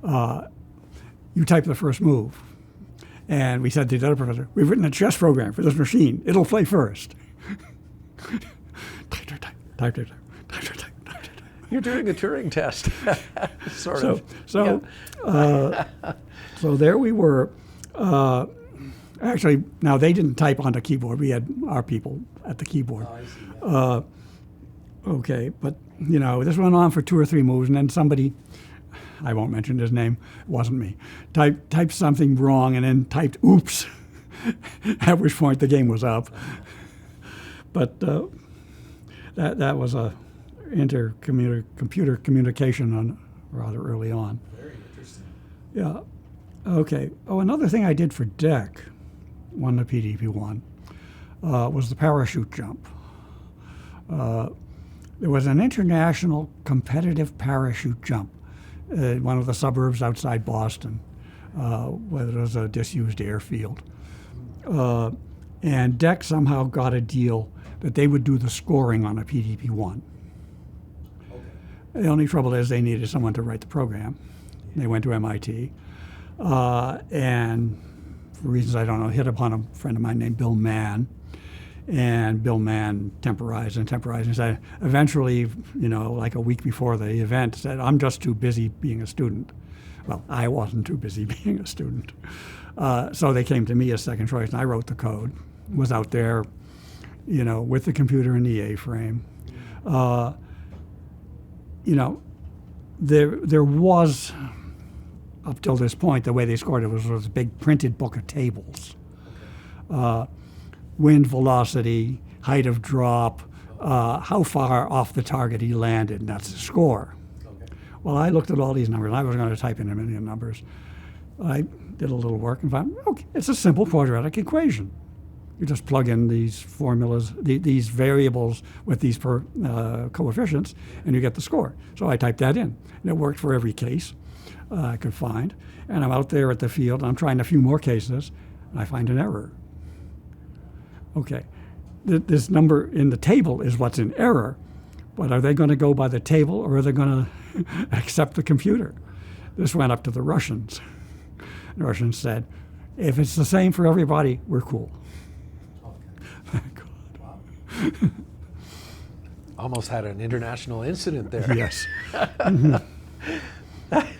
You type the first move. And we said to the other professor, we've written a chess program for this machine. It'll play first. Type. You're doing a Turing test, sort of. So there we were. Actually, now they didn't type on the keyboard. We had our people at the keyboard. Oh, I see. Okay, but this went on for 2 or 3 moves, and then somebody, I won't mention his name, it wasn't me, typed something wrong and then typed oops, at which point the game was up. But that was a inter-computer communication on rather early on. Very interesting. Yeah. Okay. Oh, another thing I did for DEC, on the PDP-1, was the parachute jump. There was an international competitive parachute jump one of the suburbs outside Boston, where there was a disused airfield. And DEC somehow got a deal that they would do the scoring on a PDP-1. The only trouble is they needed someone to write the program. They went to MIT, and for reasons I don't know, hit upon a friend of mine named Bill Mann, and Bill Mann temporized and said, eventually, like a week before the event, said, I'm just too busy being a student. Well, I wasn't too busy being a student. So they came to me as second choice, and I wrote the code, was out there, with the computer in the A-frame. There was, up till this point, the way they scored it was a big printed book of tables. Wind velocity, height of drop, how far off the target he landed, and that's the score. Okay. Well, I looked at all these numbers, and I was going to type in a million numbers. I did a little work and found, okay, it's a simple quadratic equation. You just plug in these formulas, these variables with these coefficients, and you get the score. So I typed that in, and it worked for every case I could find. And I'm out there at the field, and I'm trying a few more cases, and I find an error. Okay, this number in the table is what's in error, but are they going to go by the table, or are they going to accept the computer? This went up to the Russians. The Russians said, if it's the same for everybody, we're cool. Thank God. Wow. Almost had an international incident there. Yes.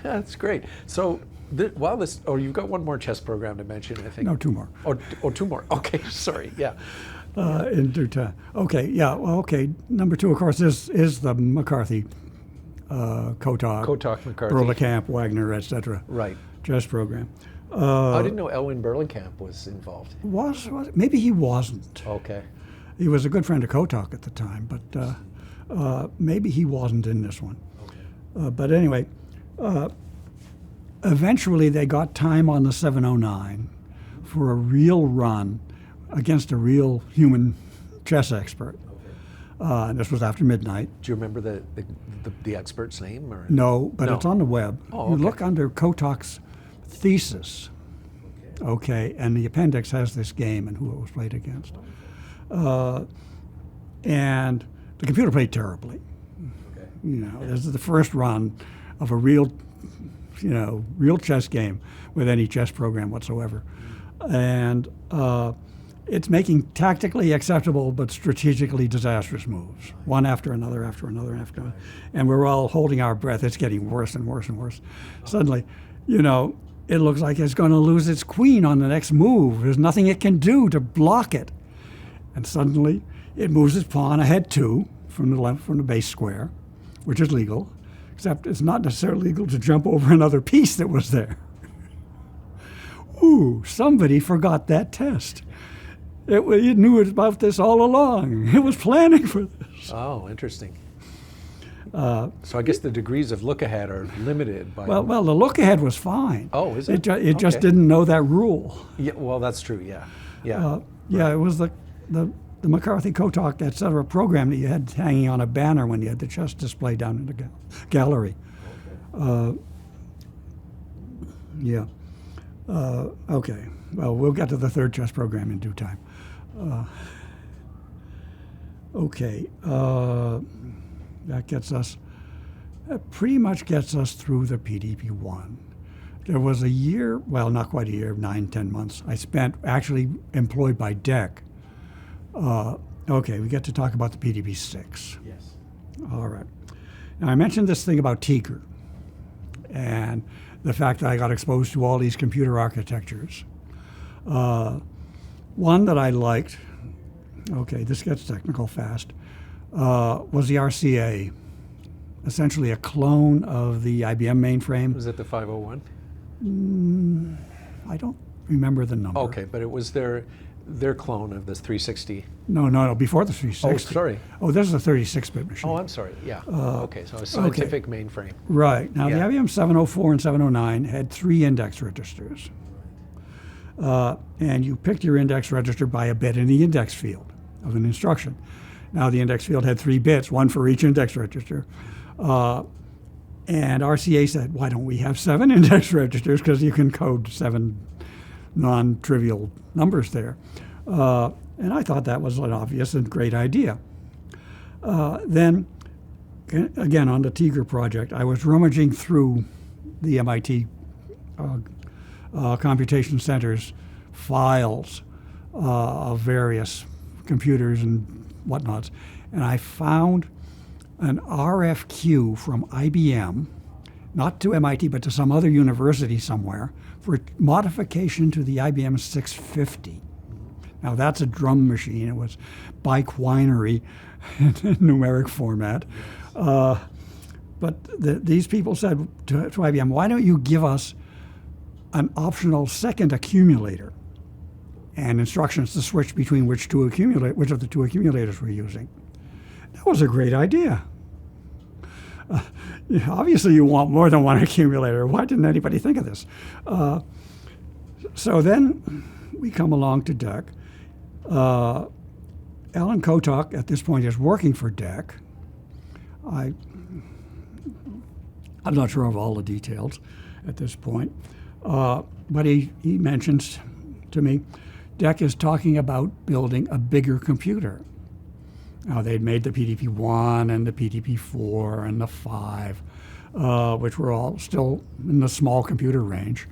That's great. So, you've got one more chess program to mention, I think. No, two more. Oh, two more. Okay, sorry. Yeah. In due time. Okay, yeah. Well, okay. Number two, of course, is the McCarthy, Kotok, McCarthy, Berlekamp, Wagner, etc. Right. Chess program. I didn't know Elwin Berlekamp was involved. Was maybe he wasn't. Okay. He was a good friend of Kotok at the time, but maybe he wasn't in this one. Okay. But anyway, eventually they got time on the 709 for a real run against a real human chess expert. Okay. This was after midnight. Do you remember the expert's name? Or? No, but it's on the web. Oh, okay. You look under Kotok's thesis. Okay, and the appendix has this game and who it was played against. And the computer played terribly. Okay. This is the first run of a real chess game with any chess program whatsoever. And it's making tactically acceptable but strategically disastrous moves, one after another, after another, after another. And we're all holding our breath. It's getting worse and worse and worse. Suddenly, it looks like it's going to lose its queen on the next move. There's nothing it can do to block it. And suddenly, it moves its pawn ahead 2 from the base square, which is legal, except it's not necessarily legal to jump over another piece that was there. Ooh, somebody forgot that test. It knew about this all along. It was planning for this. Oh, interesting. So I guess the degrees of look ahead are limited by. Well, the look ahead was fine. Oh, is it? It just didn't know that rule. Yeah, well, that's true. Yeah, yeah. Yeah, it was the McCarthy, Kotok, etc. program that you had hanging on a banner when you had the chess display down in the gallery. Okay. Yeah. Okay. Well, we'll get to the third chess program in due time. Okay. That pretty much gets us through the PDP-1. There was a year, well, not quite a year, 9-10 months, I spent actually employed by DEC. Okay, we get to talk about the PDP-6. Yes. All right. Now, I mentioned this thing about Teacher and the fact that I got exposed to all these computer architectures. One that I liked, okay, this gets technical fast, was the RCA, essentially a clone of the IBM mainframe. Was it the 501? I don't remember the number. Okay, but it was their clone of this 360. No, before the 360. Oh, sorry. Oh, this is a 36-bit machine. Oh, I'm sorry. Yeah. Okay, so a scientific mainframe. Right. Now, Yeah. the IBM 704 and 709 had 3 index registers. And you picked your index register by a bit in the index field of an instruction. Now, the index field had 3 bits, one for each index register. And RCA said, why don't we have 7 index registers, because you can code 7 non-trivial numbers there. And I thought that was an obvious and great idea. Then, again, on the Tiger project, I was rummaging through the MIT Computation Center's files of various computers and whatnots, and I found an RFQ from IBM, not to MIT, but to some other university somewhere, for modification to the IBM 650. Now, that's a drum machine. It was biquinary in numeric format. But these people said to IBM, why don't you give us an optional second accumulator and instructions to switch between which of the 2 accumulators we're using? That was a great idea. Obviously, you want more than 1 accumulator. Why didn't anybody think of this? So then we come along to DEC. Alan Kotok, at this point, is working for DEC. I'm not sure of all the details at this point, but he mentions to me, DEC is talking about building a bigger computer. Now, they'd made the PDP-1 and the PDP-4 and the 5, which were all still in the small computer range.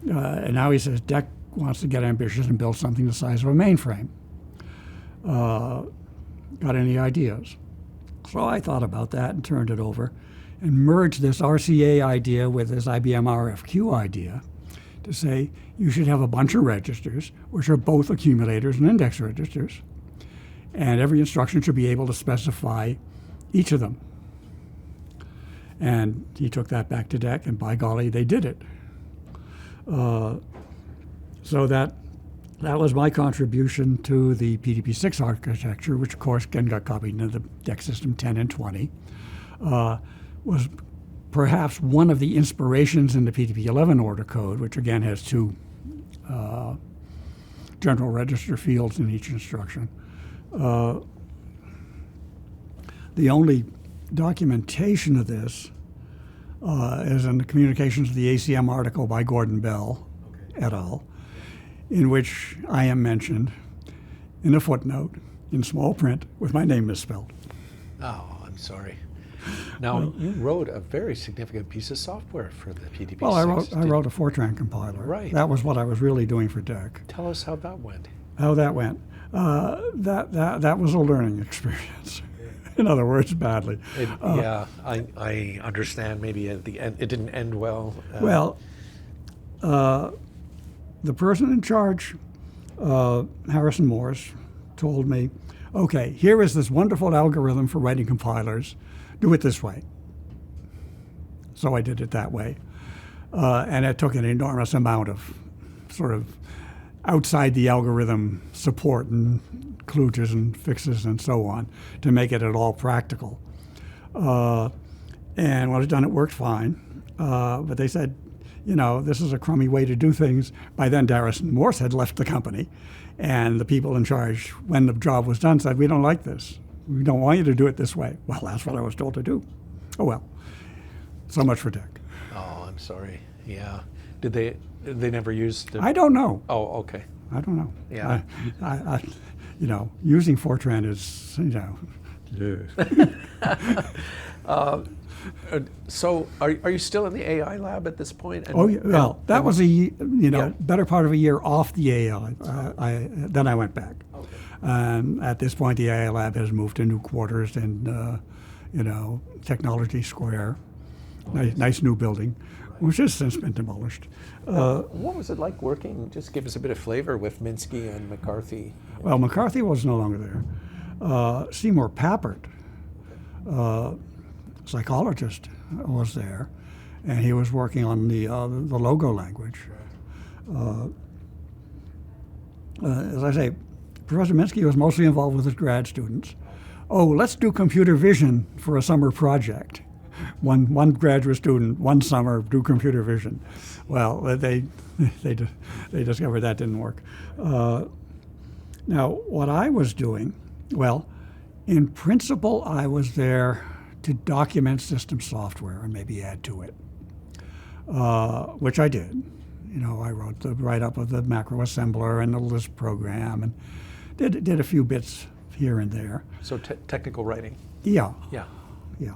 And now he says DEC wants to get ambitious and build something the size of a mainframe. Got any ideas? So I thought about that and turned it over and merged this RCA idea with this IBM RFQ idea to say you should have a bunch of registers, which are both accumulators and index registers, and every instruction should be able to specify each of them. And he took that back to DEC, and by golly, they did it. So that was my contribution to the PDP-6 architecture, which of course again got copied into the DEC system 10 and 20. Was perhaps one of the inspirations in the PDP-11 order code, which again has 2 general register fields in each instruction. The only documentation of this is in the Communications of the ACM article by Gordon Bell et al., in which I am mentioned in a footnote in small print with my name misspelled. Oh, I'm sorry. Now, you wrote a very significant piece of software for the PDP-6. Well, I wrote a Fortran compiler. Right. That was what I was really doing for DEC. Tell us how that went. How that went. That was a learning experience. In other words, badly. Yeah, I understand. Maybe at the end, it didn't end well. The person in charge, Harrison Morris, told me, okay, here is this wonderful algorithm for writing compilers. Do it this way. So I did it that way. And it took an enormous amount of sort of outside the algorithm support and kludges and fixes and so on to make it at all practical. And when I was done, it worked fine. But they said, you know, this is a crummy way to do things. By then, Harrison Morse had left the company. And the people in charge, when the job was done, said, we don't like this. We don't want you to do it this way. Well, that's what I was told to do. Oh, well. So much for DEC. Oh, I'm sorry. Yeah. Did they never use the... I don't know. Oh, okay. I don't know. Yeah. I you know, using Fortran is, you know... So are you still in the AI lab at this point? Oh, yeah, well, that was better part of a year off the AI. Then I went back. Okay. At this point, the AI lab has moved to new quarters in, Technology Square. Nice new building, which has since been demolished. What was it like working? Just give us a bit of flavor with Minsky and McCarthy. Well, McCarthy was no longer there. Seymour Papert, psychologist, was there, and he was working on the logo language. As I say, Professor Minsky was mostly involved with his grad students. Oh, let's do computer vision for a summer project. One graduate student, one summer, do computer vision. Well, they discovered that didn't work. Now, what I was doing, well, in principle, I was there to document system software and maybe add to it, which I did. I wrote the write-up of the macro assembler and the Lisp program, and did a few bits here and there. So technical writing. Yeah. Yeah. Yeah.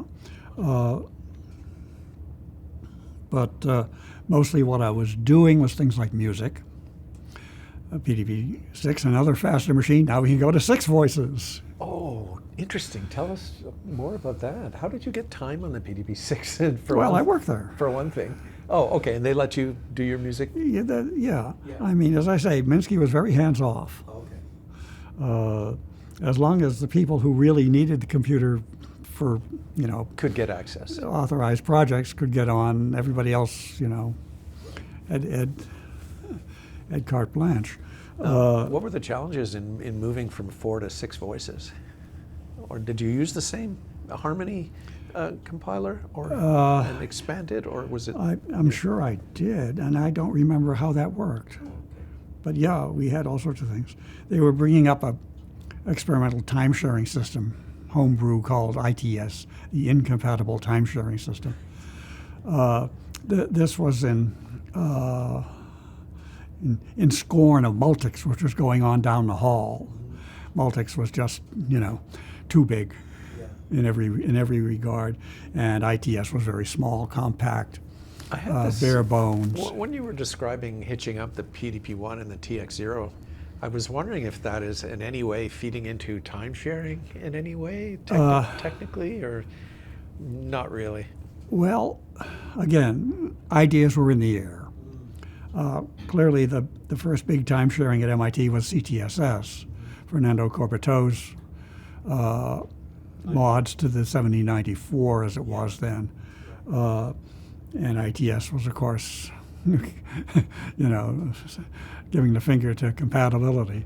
But mostly what I was doing was things like music. PDP-6, another faster machine. Now we can go to 6 voices. Oh, interesting. Tell us more about that. How did you get time on the PDP-6? I worked there. For one thing. Oh, okay. And they let you do your music? Yeah. I mean, as I say, Minsky was very hands-off. Okay. As long as the people who really needed the computer for, could get access. Authorized projects could get on. Everybody else, had carte blanche. What were the challenges in moving from 4 to 6 voices? Or did you use the same Harmony compiler and expand it, or was it? I'm sure I did, and I don't remember how that worked. But yeah, we had all sorts of things. They were bringing up a experimental time-sharing system, homebrew, called ITS, the Incompatible Time-Sharing System. This was in scorn of Multics, which was going on down the hall. Multics was just, too big in every regard, and ITS was very small, compact, bare bones. When you were describing hitching up the PDP-1 and the TX-0, I was wondering if that is in any way feeding into time sharing in any way, technically, or not really? Well, again, ideas were in the air. Clearly, the first big time sharing at MIT was CTSS, Fernando Corbatow's mods to the 7094 as it was then. And ITS was, of course, giving the finger to compatibility.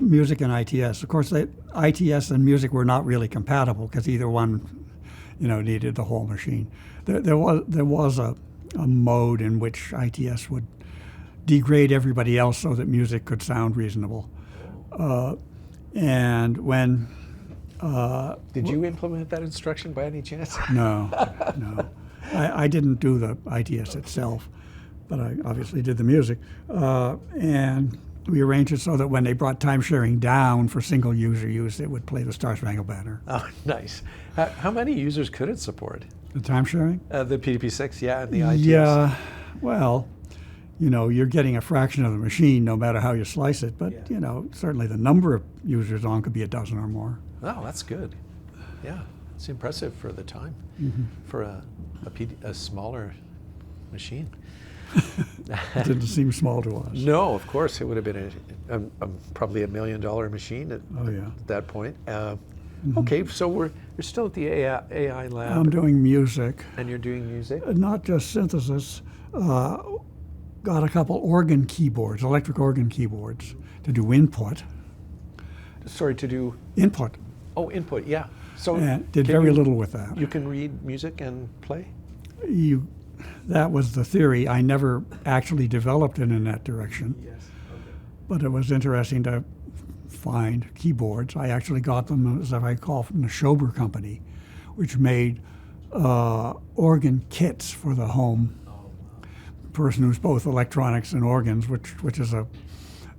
Music and ITS. Of course, ITS and music were not really compatible because either one, needed the whole machine. There was a mode in which ITS would degrade everybody else so that music could sound reasonable. And when did you implement that instruction by any chance? No. I didn't do the ITS itself, but I obviously did the music. And we arranged it so that when they brought time sharing down for single user use, it would play the Star Spangled Banner. Oh, nice. How many users could it support? The time sharing? The PDP-6, yeah, and the ITS. Yeah, well, you're getting a fraction of the machine no matter how you slice it, but, certainly the number of users on could be a dozen or more. Oh, that's good. Yeah, it's impressive for the time, for a smaller machine. It didn't seem small to us. No, of course, it would have been probably $1 million machine at that point. Okay, so we're still at the AI lab. I'm doing music. And you're doing music? Not just synthesis. Got a couple organ keyboards, electric organ keyboards, to do input. Sorry, to do? Input. Oh, input, yeah. So did very little with that. You can read music and play? That was the theory. I never actually developed it in that direction. Yes. Okay. But it was interesting to find keyboards. I actually got them, as I recall, from the Schober Company, which made organ kits for the home person who's both electronics and organs, which is a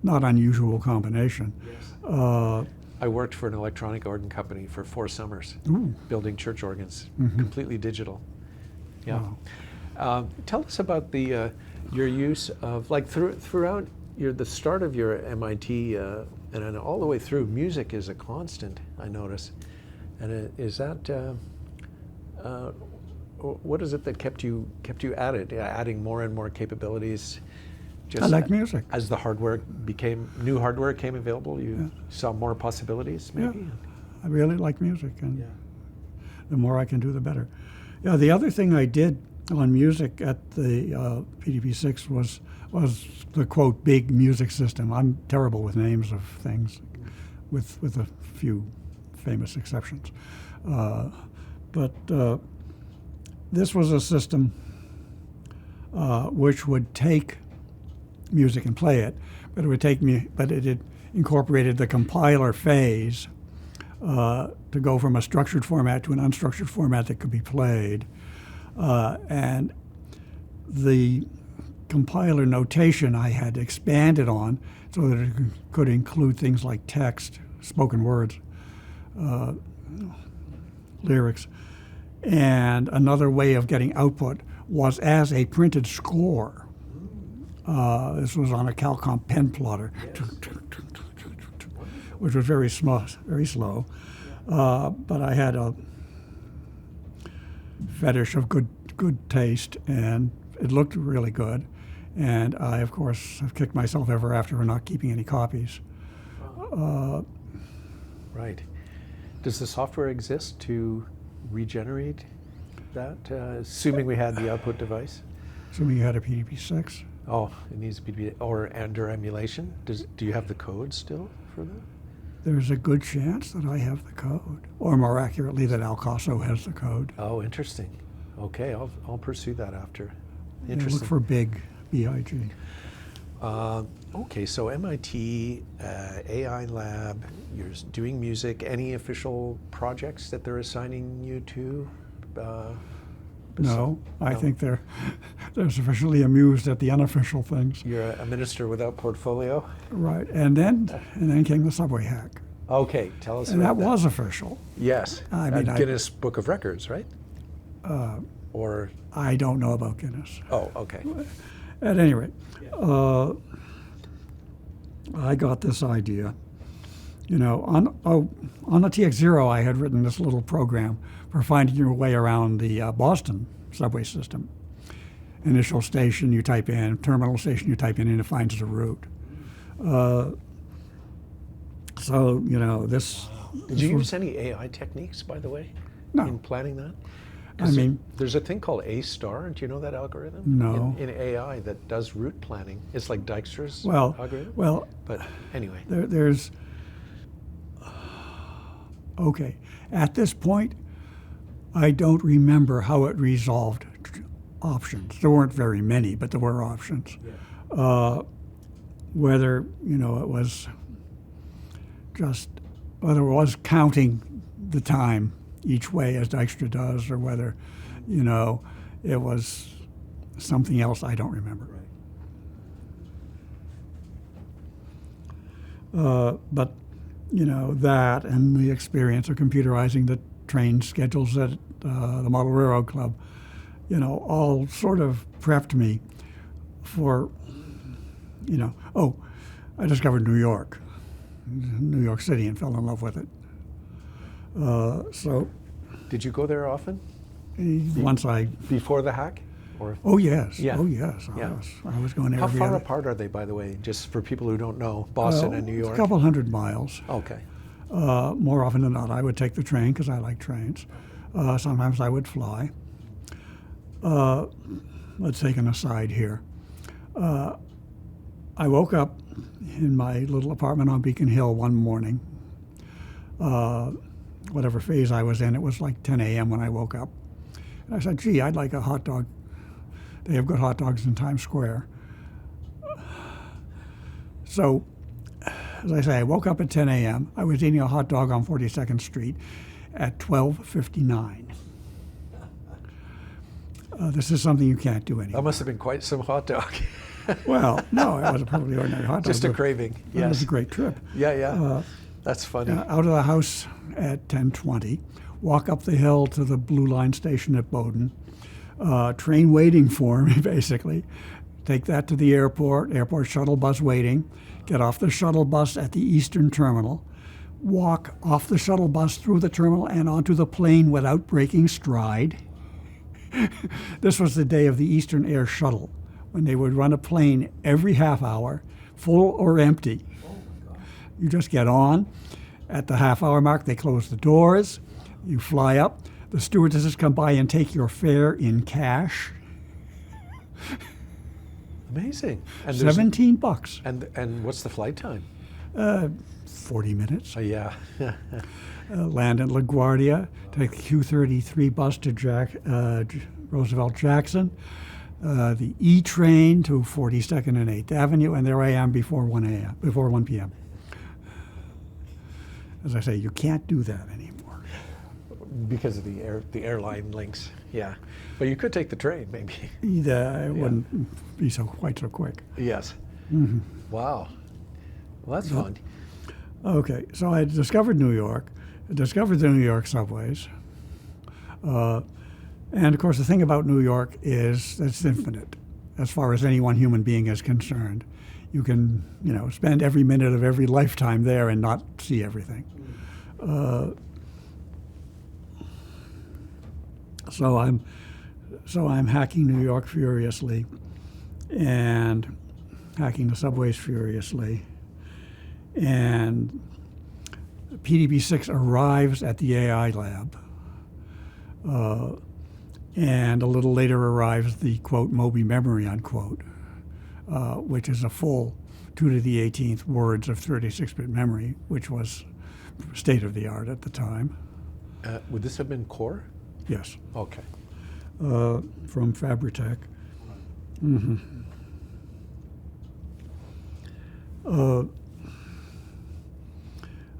not unusual combination. Yes. I worked for an electronic organ company for 4 summers, building church organs, completely digital. Yeah. Wow. Tell us about your use of, like, throughout the start of your MIT and then all the way through, music is a constant, I notice. And is that what is it that kept you at it, adding more and more capabilities? I like music. As the new hardware came available, you saw more possibilities, maybe? Yeah. I really like music, and the more I can do, the better. Yeah, the other thing I did on music at the PDP-6 was the, quote, big music system. I'm terrible with names of things, with a few famous exceptions. But this was a system which would take music and play it, but it incorporated the compiler phase to go from a structured format to an unstructured format that could be played. And the compiler notation I had expanded on so that it could include things like text, spoken words, lyrics. And another way of getting output was as a printed score. This was on a Calcom pen plotter, which was very slow. But I had a fetish of good taste, and it looked really good. And I, of course, have kicked myself ever after for not keeping any copies. Right. Does the software exist to regenerate that, assuming we had the output device? Assuming you had a PDP-6. Oh, it needs to be, or under emulation? Do you have the code still for that? There's a good chance that I have the code, or more accurately, that Alcaso has the code. Oh, interesting. Okay, I'll pursue that after. You Interesting. look for big, B-I-G. Okay, so MIT, AI lab, you're doing music. Any official projects that they're assigning you to? No, I No. think they're sufficiently amused at the unofficial things. You're a minister without portfolio? Right, and then came the subway hack, Okay, tell us and about that was official. Yes, I mean, Guinness Book of Records, right? Or, I don't know about Guinness. oh, okay. At any rate, I got this idea. You know, on the TX-0, I had written this little program for finding your way around the Boston subway system. Initial station you type in, terminal station you type in, and it finds the route. So, you know, this... Did you use any AI techniques, by the way, No. in planning that? I mean... There's a thing called A-star. Do you know that algorithm? No. In AI that does route planning. It's like Dijkstra's algorithm. Well, But anyway. there's... Okay, at this point, I don't remember how it resolved options. There weren't very many, but there were options. Whether, you know, it was just, whether it was counting the time each way as Dijkstra does, or whether, you know, it was something else, I don't remember. But, you know, that and the experience of computerizing the train schedules at the Model Railroad Club, you know, all sort of prepped me for, you know, oh, I discovered New York City, and fell in love with it. So Did you go there often? once I, Before the hack? Or oh yes, Yeah. oh yes, Yeah. I was going there how every far other, apart are they, by the way, just for people who don't know, Boston and New it's York? a couple 100 miles. Okay. More often than not, I would take the train because I like trains. Sometimes I would fly. Let's take an aside here. I woke up in my little apartment on Beacon Hill one morning. Whatever phase I was in, it was like 10 a.m. when I woke up. And I said, gee, I'd like a hot dog. They have good hot dogs in Times Square. So, as I say, I woke up at 10 a.m. I was eating a hot dog on 42nd Street at 12:59. This is something you can't do anymore. That must have been quite some hot dog. Well, no, it was a perfectly ordinary hot dog. Just a but craving. It was Yes. a great trip. Yeah. That's funny. Out of the house at 10:20, walk up the hill to the Blue Line station at Bowdoin. Train waiting for me, basically. Take that to the airport shuttle bus waiting. Get off the shuttle bus at the Eastern Terminal. Walk off the shuttle bus through the terminal and onto the plane without breaking stride. This was the day of the Eastern Air Shuttle, when they would run a plane every half hour, full or empty. You just get on. At the half-hour mark, they close the doors. You fly up. The stewardesses come by and take your fare in cash. Amazing. And there's- $17. And what's the flight time? 40 minutes. Yeah. Land in LaGuardia. Take the Q33 bus to Roosevelt Jackson. The E train to 42nd and 8th Avenue, and there I am before 1 p.m. as I say, you can't do that anymore. Because of the airline links, yeah. But you could take the train, maybe. It wouldn't be quite so quick. Yes. Wow. Well, that's fun. Okay, so I discovered New York, discovered the New York subways. And of course, the thing about New York is it's infinite as far as any one human being is concerned. You can, spend every minute of every lifetime there and not see everything. So I'm hacking New York furiously and hacking the subways furiously. And PDP-6 arrives at the AI lab. And a little later arrives the, quote, Moby memory, unquote, which is a full 2 to the 18th words of 36-bit memory, which was state of the art at the time. Would this have been Core? Yes. Okay. From Fabritech.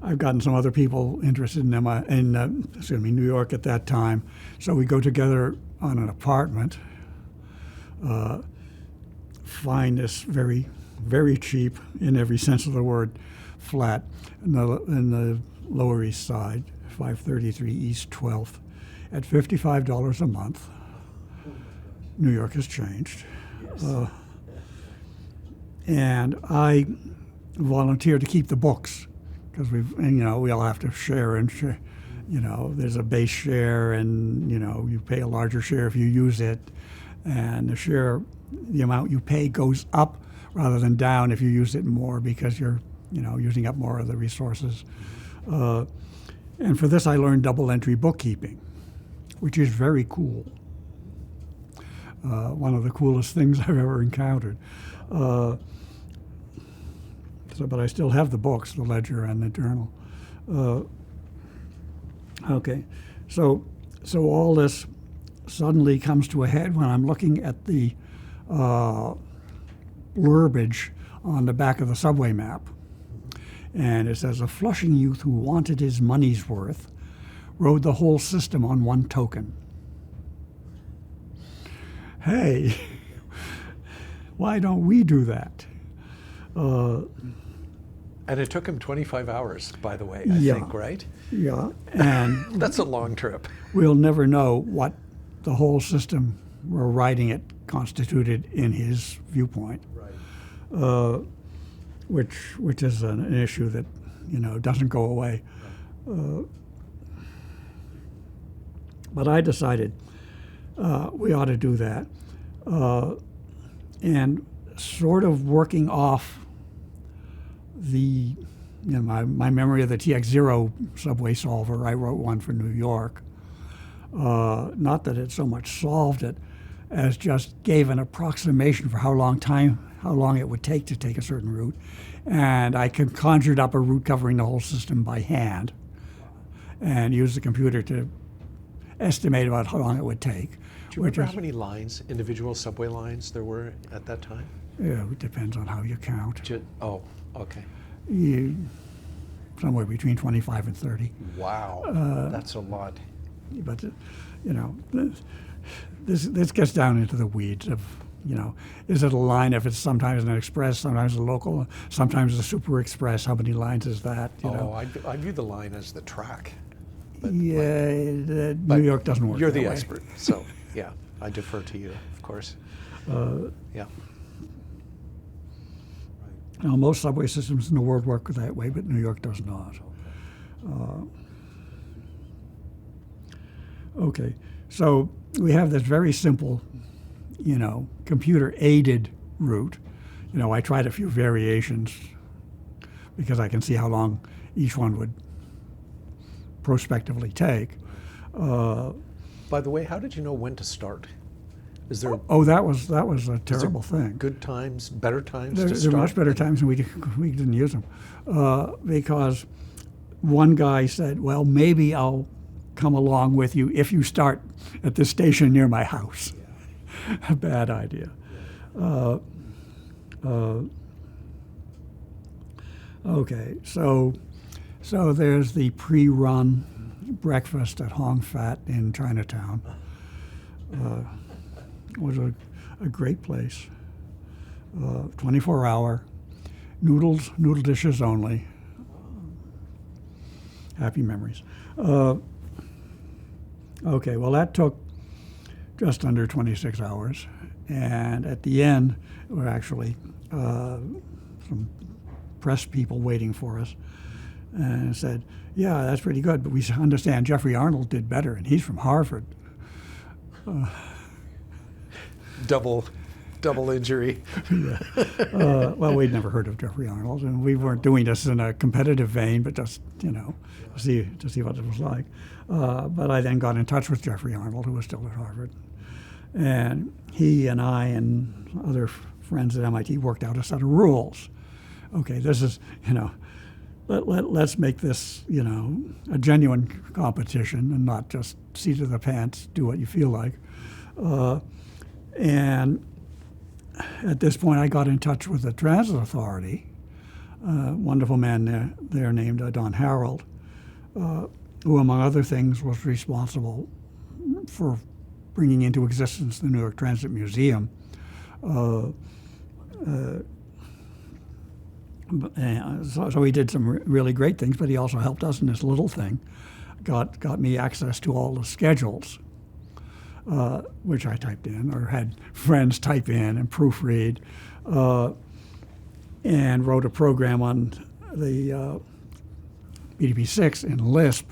I've gotten some other people interested in New York at that time. So we go together on an apartment, find this very, very cheap, in every sense of the word, flat in the Lower East Side, 533 East 12th, at $55 a month. New York has changed. Yes. And I volunteered to keep the books, because we all have to share and share. There's a base share, and you pay a larger share if you use it, and the amount you pay goes up rather than down if you use it more, because you're using up more of the resources. And for this I learned double entry bookkeeping, which is very cool. One of the coolest things I've ever encountered. But I still have the books, the ledger and the journal. Okay, so all this suddenly comes to a head when I'm looking at the blurbage on the back of the subway map. And it says, a Flushing youth who wanted his money's worth rode the whole system on one token. Hey, why don't we do that? And it took him 25 hours, by the way, I think, right? Yeah, and that's a long trip. We'll never know what the whole system we're riding it constituted in his viewpoint. Right. Which is an issue that doesn't go away. But I decided we ought to do that, and sort of working off my memory of the TX-0 subway solver. I wrote one for New York. Not that it so much solved it as just gave an approximation for how long it would take to take a certain route, and I conjured up a route covering the whole system by hand, and used the computer to estimate about how long it would take. Do you remember how many lines, individual subway lines, there were at that time? Yeah, it depends on how you count. Oh, okay. Somewhere between 25 and 30. Wow, that's a lot. But this gets down into the weeds of, is it a line if it's sometimes an express, sometimes a local, sometimes a super express? How many lines is that? I view the line as the track. But New York doesn't work. You're that the way. expert, so yeah, I defer to you, of course. Yeah. Now, most subway systems in the world work that way, but New York does not. Okay, so we have this very simple, computer-aided route. I tried a few variations because I can see how long each one would prospectively take. By the way, how did you know when to start? Is there? Oh, that was a terrible thing. Good times, better times to There start? were much better times, and we didn't use them because one guy said, "Well, maybe I'll come along with you if you start at this station near my house." Yeah. A bad idea. Yeah. Okay, so So there's the pre-run breakfast at Hong Fat in Chinatown. It was a great place. 24-hour, noodle dishes only. Happy memories. Okay, well that took just under 26 hours. And at the end, there were actually some press people waiting for us and said, yeah, that's pretty good, but we understand Jeffrey Arnold did better, and he's from Harvard. Double injury. Well, we'd never heard of Jeffrey Arnold, and we weren't doing this in a competitive vein, but just, to see what it was like. But I then got in touch with Jeffrey Arnold, who was still at Harvard. And he and I and other friends at MIT worked out a set of rules. Okay, this is, let's make this, a genuine competition and not just seat of the pants, do what you feel like. And at this point, I got in touch with the Transit Authority, a wonderful man there named Don Harold, who, among other things, was responsible for bringing into existence the New York Transit Museum. So he did some really great things, but he also helped us in this little thing. Got me access to all the schedules, which I typed in or had friends type in and proofread, and wrote a program on the PDP-6 in Lisp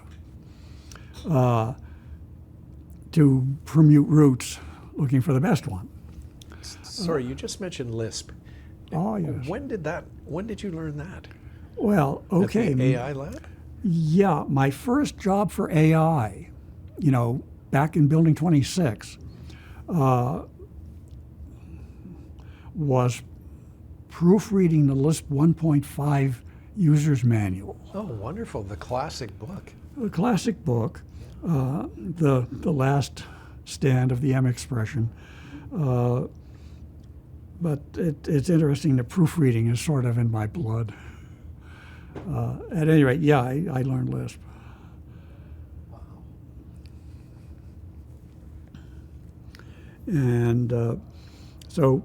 to permute routes looking for the best one. Sorry, you just mentioned Lisp. Oh, yes. When did you learn that? Well, okay. At the AI lab? Yeah, my first job for AI, back in Building 26, was proofreading the Lisp 1.5 user's manual. Oh, wonderful. The classic book. The classic book, the last stand of the M expression. But it's interesting that proofreading is sort of in my blood. At any rate, yeah, I learned Lisp. And so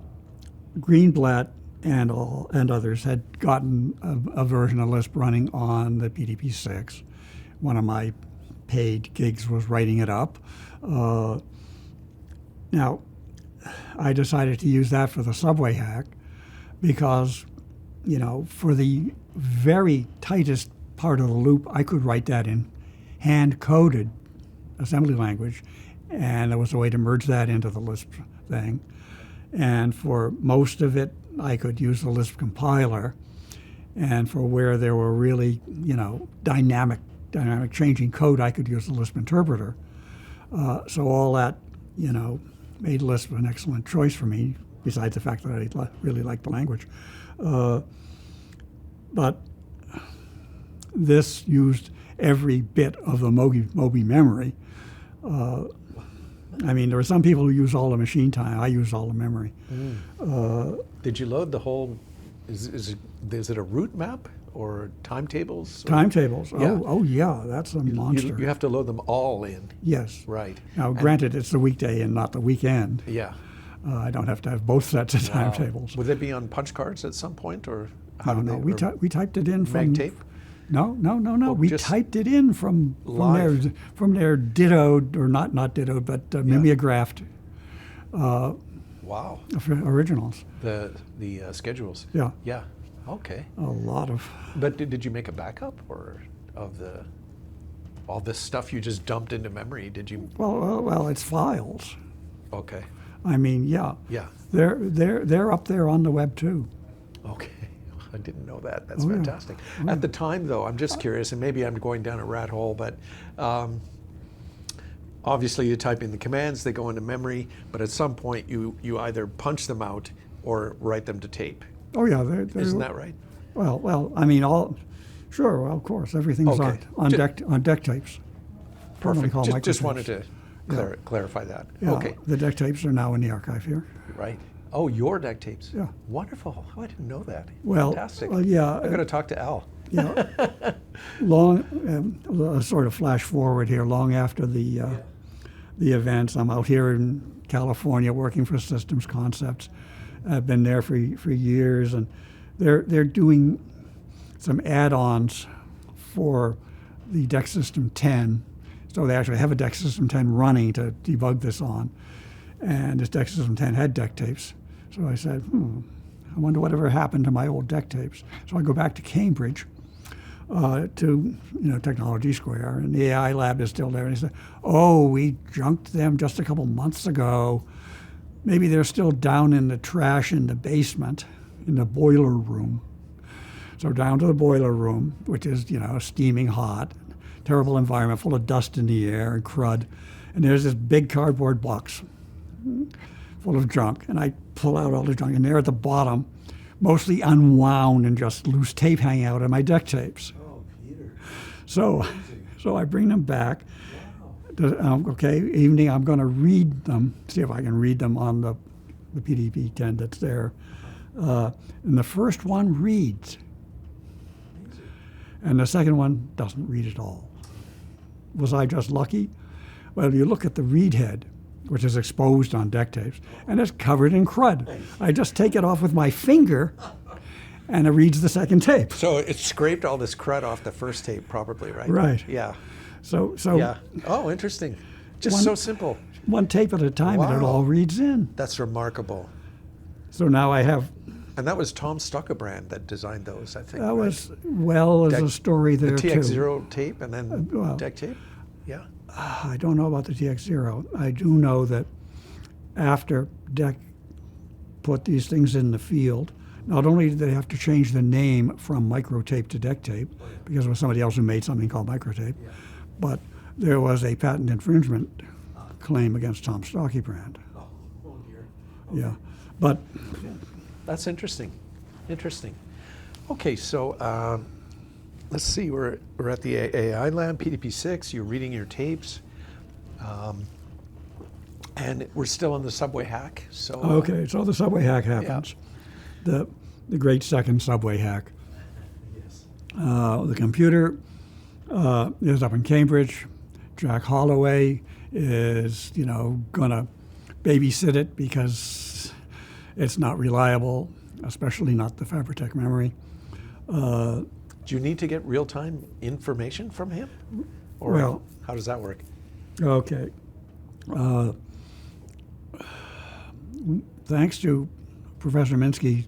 Greenblatt and others had gotten a version of Lisp running on the PDP-6. One of my paid gigs was writing it up. Now, I decided to use that for the subway hack because, for the very tightest part of the loop, I could write that in hand-coded assembly language, and there was a way to merge that into the Lisp thing. And for most of it, I could use the Lisp compiler. And for where there were really, dynamic changing code, I could use the Lisp interpreter. So all that, made Lisp an excellent choice for me, besides the fact that I really liked the language. But this used every bit of the Moby memory. There were some people who use all the machine time. I used all the memory. Did you load the whole, is it a route map or timetables? Timetables. Yeah. Oh yeah, that's a monster. You have to load them all in. Yes. Right. Now, granted, it's the weekday and not the weekend. Yeah. I don't have to have both sets of timetables. Would they be on punch cards at some point, or No. We typed it in from tape? No. Oh, We typed it in from their dittoed or not dittoed, but mimeographed Wow. originals. The schedules. Yeah. Yeah. Okay. A lot of. But did you make a backup of all this stuff you just dumped into memory? Did you? Well, it's files. Okay. Yeah. Yeah. They're up there on the web too. Okay. I didn't know that. That's fantastic. Yeah. At the time, though, I'm just curious, and maybe I'm going down a rat hole, but obviously you type in the commands, they go into memory, but at some point you either punch them out or write them to tape. Oh yeah, Isn't that right? Well, sure. Well, of course, everything's Okay. on deck tapes. Perfect. Called Just microtapes. wanted to clarify that. Yeah, Okay. the deck tapes are now in the archive here. Right. Oh, your deck tapes. Yeah. Wonderful. Oh, I didn't know that. Well, Fantastic. yeah. I'm going to talk to Al. Sort of flash forward here, long after the events. I'm out here in California working for Systems Concepts. I've been there for years, and they're doing some add-ons for the DEC System 10. So they actually have a DEC System 10 running to debug this on. And this DEC System 10 had DEC tapes. So I said, I wonder whatever happened to my old DEC tapes. So I go back to Cambridge to Technology Square, and the AI lab is still there. And he said, oh, we junked them just a couple months ago. Maybe they're still down in the trash in the basement, in the boiler room. So down to the boiler room, which is, steaming hot, terrible environment, full of dust in the air and crud. And there's this big cardboard box full of junk. And I pull out all the junk, and there at the bottom, mostly unwound and just loose tape hanging out of my DEC tapes. Oh, Peter. So I bring them back. Okay, evening, I'm going to read them, see if I can read them on the PDP-10 that's there. And the first one reads, and the second one doesn't read at all. Was I just lucky? Well, you look at the read head, which is exposed on DEC tapes, and it's covered in crud. I just take it off with my finger, and it reads the second tape. So it scraped all this crud off the first tape, probably, right? Right. Yeah. So Yeah. Oh, interesting. Just so simple. One tape at a time, and it all reads in. That's remarkable. So now I have. And that was Tom Stuckebrand that designed those, I think. That right? was, there's a story there the too. TX-0 tape and then DEC tape? Yeah. I don't know about the TX-0. I do know that after DEC put these things in the field, not only did they have to change the name from microtape to DEC tape, because it was somebody else who made something called microtape, but there was a patent infringement claim against Tom Stuckebrand. Oh dear. Yeah, but that's interesting. Interesting. Okay, so let's see. We're at the AI lab, PDP-6. You're reading your tapes, and we're still in the subway hack. So okay, so the subway hack happens. Yeah. The great second subway hack. Yes. The computer is up in Cambridge. Jack Holloway is, going to babysit it because it's not reliable, especially not the Fabritech memory. Do you need to get real-time information from him? Or how does that work? Okay. Thanks to Professor Minsky,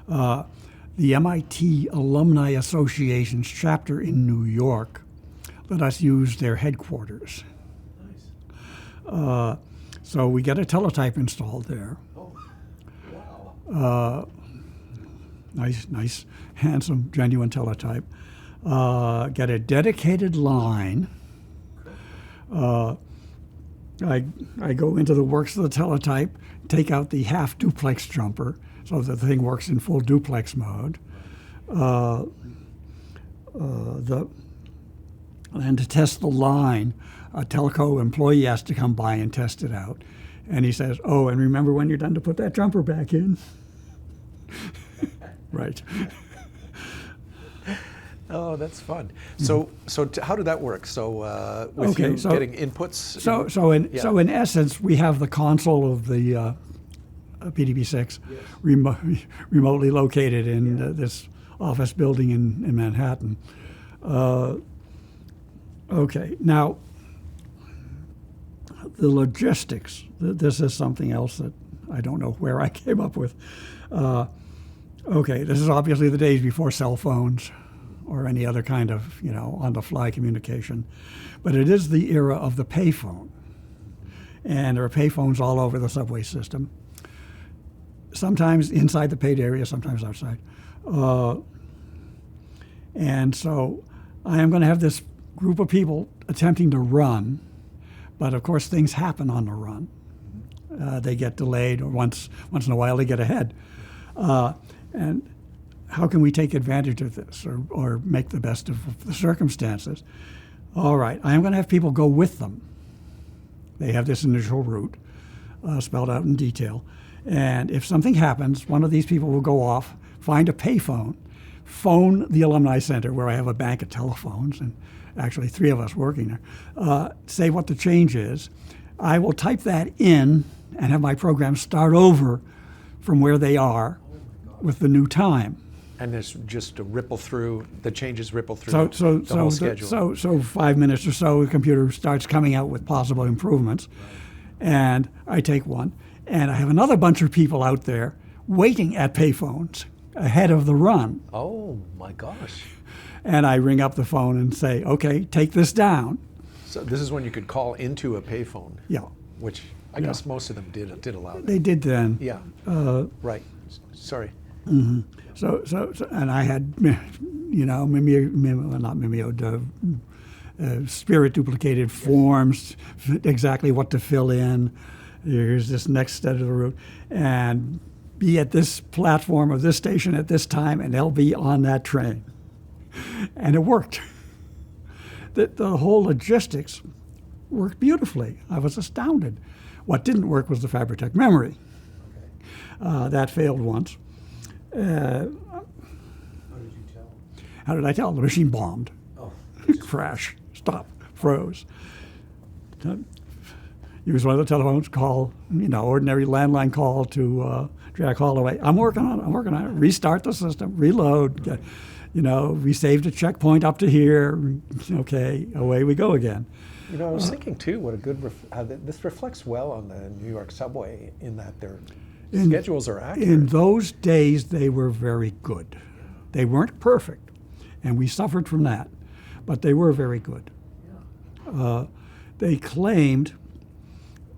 the MIT Alumni Association's chapter in New York let us use their headquarters. Nice. So we get a teletype installed there. Oh, wow. Nice, handsome, genuine teletype. Get a dedicated line. I go into the works of the teletype, take out the half duplex jumper so that the thing works in full duplex mode. And to test the line, a telco employee has to come by and test it out. And he says, oh, and remember when you're done to put that jumper back in? Right. Oh, that's fun. So how did that work? So with you getting inputs. So in essence, we have the console of the PDP-6 remotely located in this office building in Manhattan. Okay, now the logistics. This is something else that I don't know where I came up with. Okay, this is obviously the days before cell phones or any other kind of, on-the-fly communication. But it is the era of the payphone. And there are payphones all over the subway system, sometimes inside the paid area, sometimes outside. And so I am going to have this group of people attempting to run, but of course things happen on the run. They get delayed, or once in a while they get ahead. And how can we take advantage of this or make the best of the circumstances? All right, I am going to have people go with them. They have this initial route spelled out in detail. And if something happens, one of these people will go off, find a payphone, phone the Alumni Center, where I have a bank of telephones, and actually 3 of us working there, say what the change is. I will type that in and have my program start over from where they are with the new time. And there's just a ripple through, the changes ripple through the whole schedule. So 5 minutes or so, the computer starts coming out with possible improvements. And I take one. And I have another bunch of people out there waiting at payphones ahead of the run. Oh my gosh. And I ring up the phone and say, okay, take this down. So this is when you could call into a payphone. Yeah. Which I guess most of them did allow that. They did then. Yeah. Right. Sorry. Mm-hmm. So, and I had, spirit duplicated forms, exactly what to fill in. Here's this next step of the route, and be at this platform or this station at this time, and they'll be on that train. And it worked. The whole logistics worked beautifully. I was astounded. What didn't work was the Fabritech memory. That failed once. How did you tell? How did I tell? The machine bombed. Oh. Crash. Stop. Froze. Use one of the telephones, call, ordinary landline call to Jack Holloway. I'm working on it. Restart the system. Reload. We saved a checkpoint up to here. Okay, away we go again. I was thinking too, what a good, this reflects well on the New York subway in that their schedules are accurate. In those days, they were very good. They weren't perfect, and we suffered from that, but they were very good. They claimed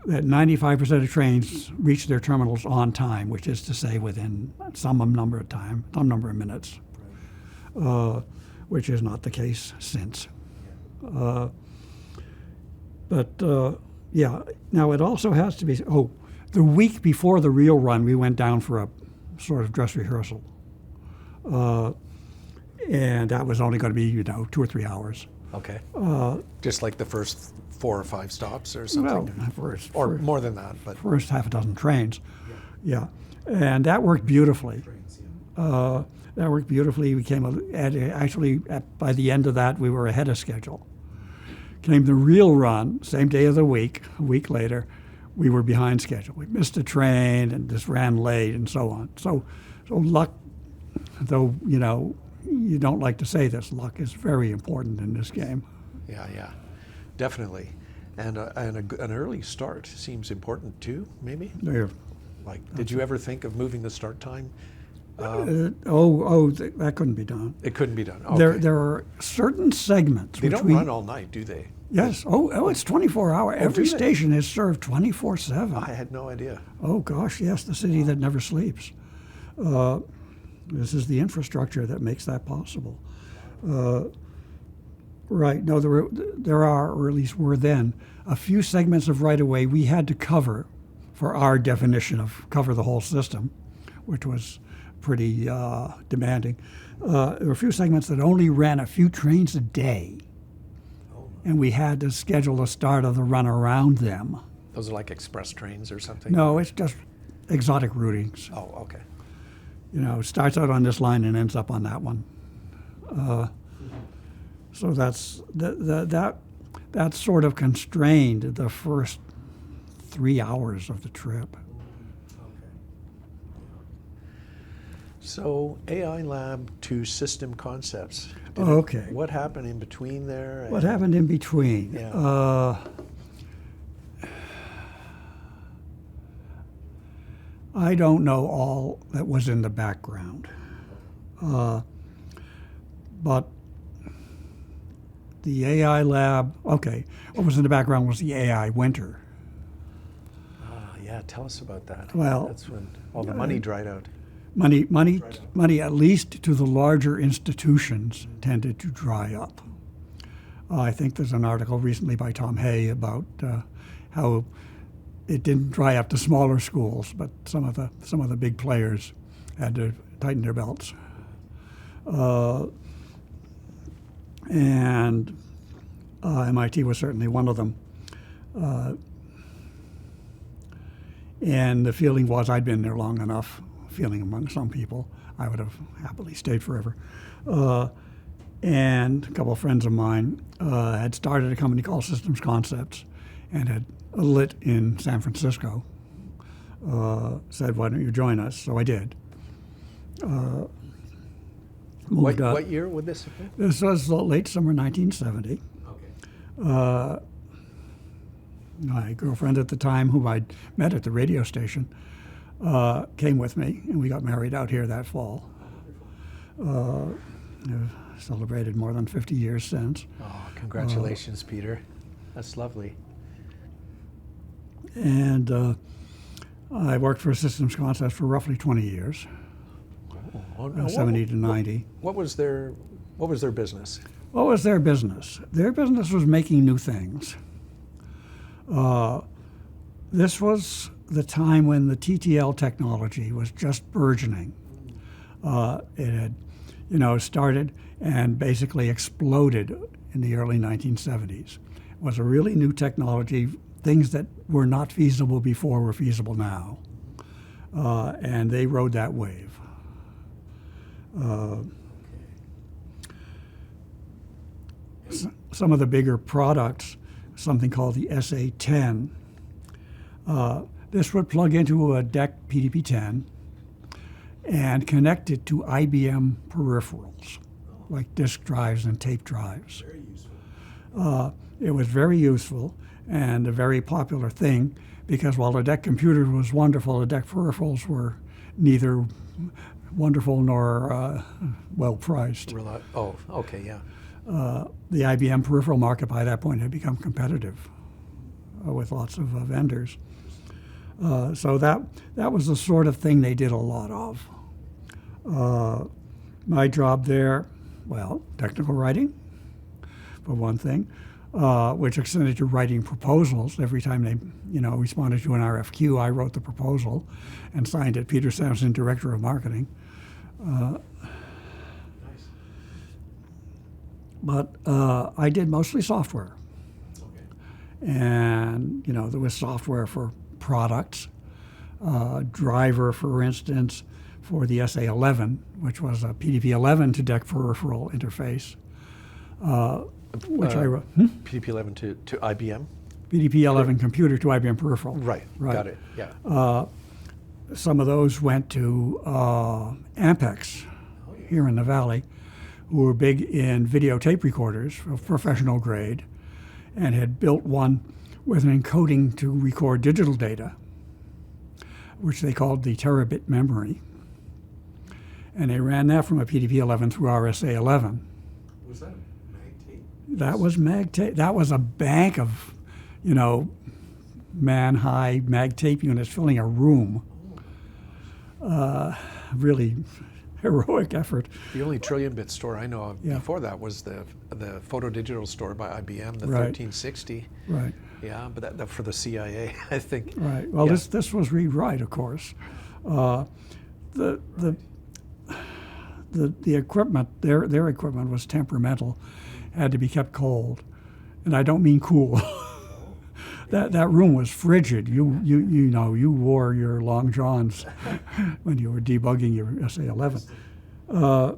that 95% of trains reach their terminals on time, which is to say within some number of minutes, which is not the case since. Now it also has to be, the week before the real run, we went down for a sort of dress rehearsal. And that was only going to be, 2 or 3 hours. Okay. Just like the first 4 or 5 stops or something? Well, more than that. But first half a dozen trains. Yeah. And that worked beautifully. That worked beautifully. We came, by the end of that, we were ahead of schedule. Came the real run, same day of the week, a week later, we were behind schedule. We missed a train and just ran late and so on. So luck, though, you don't like to say this, luck is very important in this game. Yeah, definitely. And an early start seems important too, maybe? Yeah. Did you ever think of moving the start time? That couldn't be done. It couldn't be done. Okay. There are certain segments. They don't run all night, do they? Yes. It's 24 hours. Every station is served 24/7. I had no idea. Oh gosh, yes, the city that never sleeps. This is the infrastructure that makes that possible. Right. No, there are, or at least were then, a few segments of right-of-way we had to cover for our definition of cover the whole system, which was pretty demanding. There were a few segments that only ran a few trains a day, and we had to schedule the start of the run around them. Those are like express trains or something? No, it's just exotic routings. Oh, okay. Starts out on this line and ends up on that one. So that sort of constrained the first 3 hours of the trip. So AI Lab to System Concepts. Okay. What happened in between there? What happened in between? Yeah. I don't know all that was in the background. But the AI Lab, what was in the background was the AI winter. Yeah, tell us about that. Well, that's when all the money dried out. Money, at least to the larger institutions, tended to dry up. I think there's an article recently by Tom Hay about how it didn't dry up to smaller schools, but some of the big players had to tighten their belts. And MIT was certainly one of them. And the feeling was I'd been there long enough, feeling among some people. I would have happily stayed forever. And a couple of friends of mine had started a company called Systems Concepts and had lit in San Francisco. Said, why don't you join us? So I did. What year would this have been? This was late summer 1970. Okay. My girlfriend at the time, whom I'd met at the radio station, came with me, and we got married out here that fall. Celebrated more than 50 years since. Oh, congratulations, Peter. That's lovely. And I worked for Systems Concepts for roughly 20 years, 70 to 90. What was their business? What was their business? Their business was making new things. This was the time when the TTL technology was just burgeoning. It had, started and basically exploded in the early 1970s. It was a really new technology. Things that were not feasible before were feasible now. And they rode that wave. Some of the bigger products, something called the SA-10. This would plug into a DEC PDP-10 and connect it to IBM peripherals, like disk drives and tape drives. Very useful. It was very useful and a very popular thing because while the DEC computer was wonderful, the DEC peripherals were neither wonderful nor well priced. Oh, okay, yeah. The IBM peripheral market by that point had become competitive with lots of vendors. So that was the sort of thing they did a lot of. My job there, well, technical writing, for one thing, which extended to writing proposals. Every time they, responded to an RFQ, I wrote the proposal and signed it, Peter Samson, Director of Marketing. Nice. But I did mostly software. Okay. And, there was software for products, driver, for instance, for the SA-11, which was a PDP-11 to DEC peripheral interface, which I wrote. PDP-11 to IBM? PDP-11 computer to IBM peripheral. Right, got it, yeah. Some of those went to Ampex here in the Valley, who were big in videotape recorders of professional grade and had built one with an encoding to record digital data, which they called the terabit memory. And they ran that from a PDP-11 through RSA-11. Was that mag tape? That was mag tape. That was a bank of, man-high mag tape units filling a room. Really heroic effort. The only trillion-bit store I know of before that was the photo-digital store by IBM, the 1360. Right. Yeah, but that for the CIA, I think. Right. Well, this was read-write, of course. The equipment, their equipment was temperamental, had to be kept cold, and I don't mean cool. That room was frigid. You wore your long johns when you were debugging your SA-11. I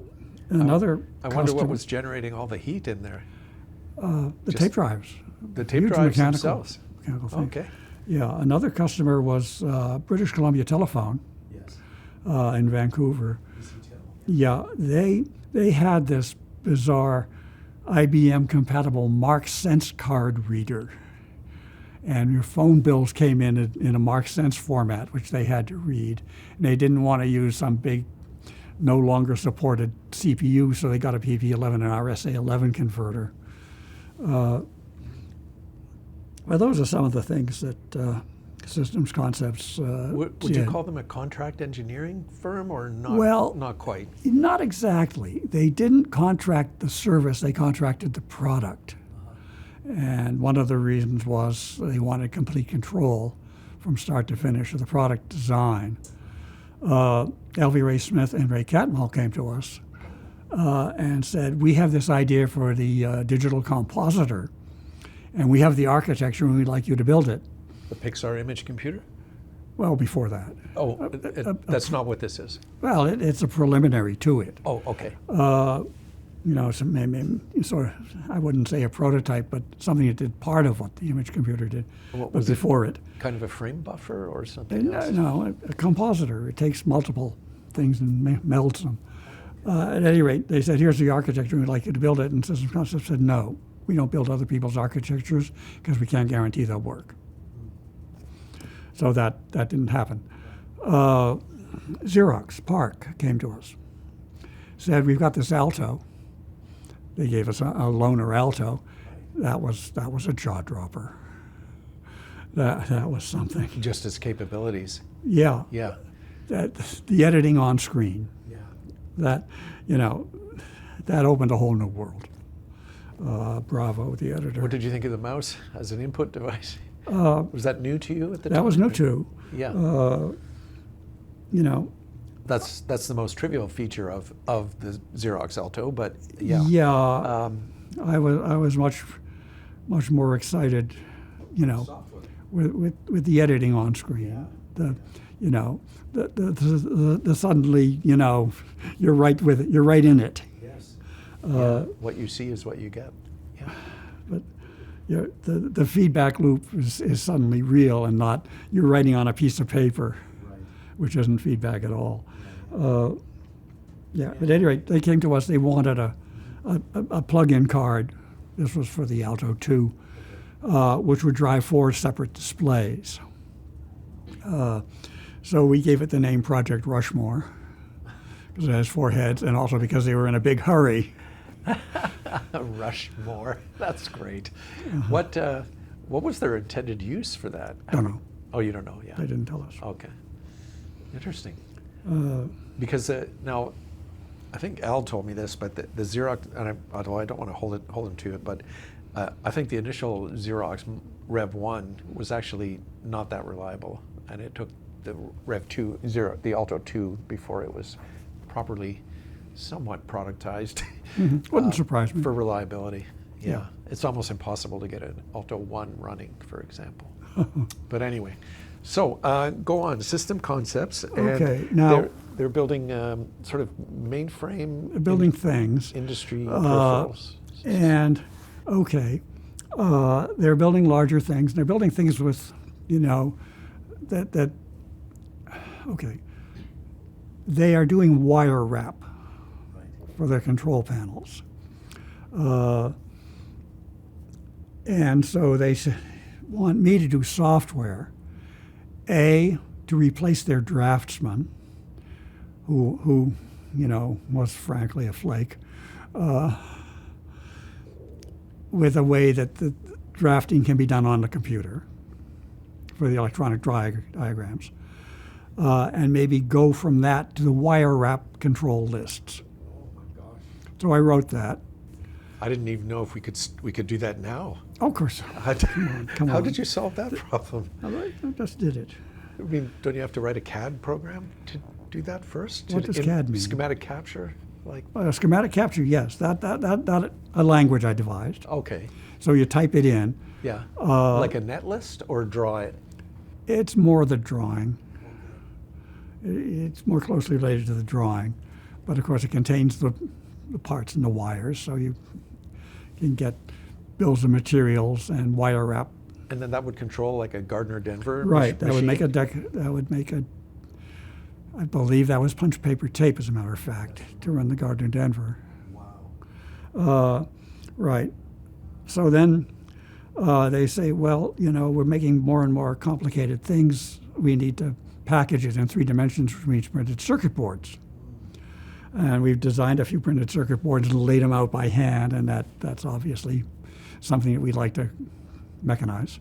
wonder what was generating all the heat in there. The tape drives. The tape Huge drives mechanical themselves. thing. Okay. Yeah. Another customer was British Columbia Telephone. Yes. In Vancouver. Yeah, they had this bizarre IBM compatible Mark Sense card reader, and your phone bills came in a Mark Sense format, which they had to read. And they didn't want to use some big, no longer supported CPU, so they got a PDP-11 and RSA-11 converter. Well, those are some of the things that Systems Concepts Would did. you call them a contract engineering firm or not? Well, not quite. Not exactly. They didn't contract the service, they contracted the product. And one of the reasons was they wanted complete control from start to finish of the product design. L.V. Ray Smith and Ray Catmull came to us and said, we have this idea for the digital compositor, and we have the architecture and we'd like you to build it. The Pixar image computer? Well, before that. Oh, that's not what this is. Well, it's a preliminary to it. Oh, okay. Sort of, I wouldn't say a prototype, but something that did part of what the image computer did, What but was before it. Kind of a frame buffer or something else? No, a compositor. It takes multiple things and melds them. At any rate, they said, here's the architecture, we'd like you to build it. And Systems Concepts said, no, we don't build other people's architectures because we can't guarantee they'll work. So that didn't happen. Xerox PARC came to us, said, we've got this Alto. They gave us a loaner Alto. That was a jaw dropper. That was something. Just as capabilities. Yeah. Yeah. The editing on screen. Yeah. That opened a whole new world. Bravo, the editor. What did you think of the mouse as an input device? Was that new to you at the time? That was new too. Yeah. That's the most trivial feature of the Xerox Alto, but yeah. Yeah. I was much more excited, with the editing on screen. Yeah. The suddenly, you're right with it. You're right in it. Yes. What you see is what you get. Yeah. But the feedback loop is suddenly real and not you're writing on a piece of paper, right, which isn't feedback at all. At any rate, they came to us. They wanted a plug-in card. This was for the Alto 2, which would drive 4 separate displays. So we gave it the name Project Rushmore because it has 4 heads, and also because they were in a big hurry. Rushmore, that's great. Uh-huh. What was their intended use for that? Don't know. Oh, you don't know? Yeah. They didn't tell us. Okay. Interesting. Because now, I think Al told me this, but the Xerox, and although I don't want to hold him to it, but I think the initial Xerox Rev 1 was actually not that reliable, and it took the Rev 2, the Alto 2, before it was properly somewhat productized. Mm-hmm. Wouldn't surprise me. For reliability. Yeah. It's almost impossible to get an Alto 1 running, for example. But anyway, so go on, System Concepts. And okay, now they're building sort of mainframe. Building things. Industry peripherals. And, they're building larger things. They're building things with, they are doing wire wrap for their control panels. And so they want me to do software, to replace their draftsman, who was frankly a flake, with a way that the drafting can be done on the computer for the electronic diagrams, and maybe go from that to the wire wrap control lists. Oh my gosh! So I wrote that. I didn't even know if we could do that now. Oh, of course. Come on. How did you solve that problem? I just did it. I mean, don't you have to write a CAD program to do that first? What does CAD mean? Schematic capture, schematic capture, yes. That a language I devised. Okay. So you type it in. Yeah. Like a net list or draw it? It's more the drawing. It's more closely related to the drawing, but of course it contains the parts and the wires, so you can get bills of materials and wire wrap. And then that would control like a Gardner Denver right. machine? That would make a. I believe that was punch paper tape, as a matter of fact, to run the Gardner Denver. Wow. Right. So then they say, well, we're making more and more complicated things. We need to package it in 3 dimensions, which means printed circuit boards. And we've designed a few printed circuit boards and laid them out by hand, and that's obviously something that we'd like to mechanize.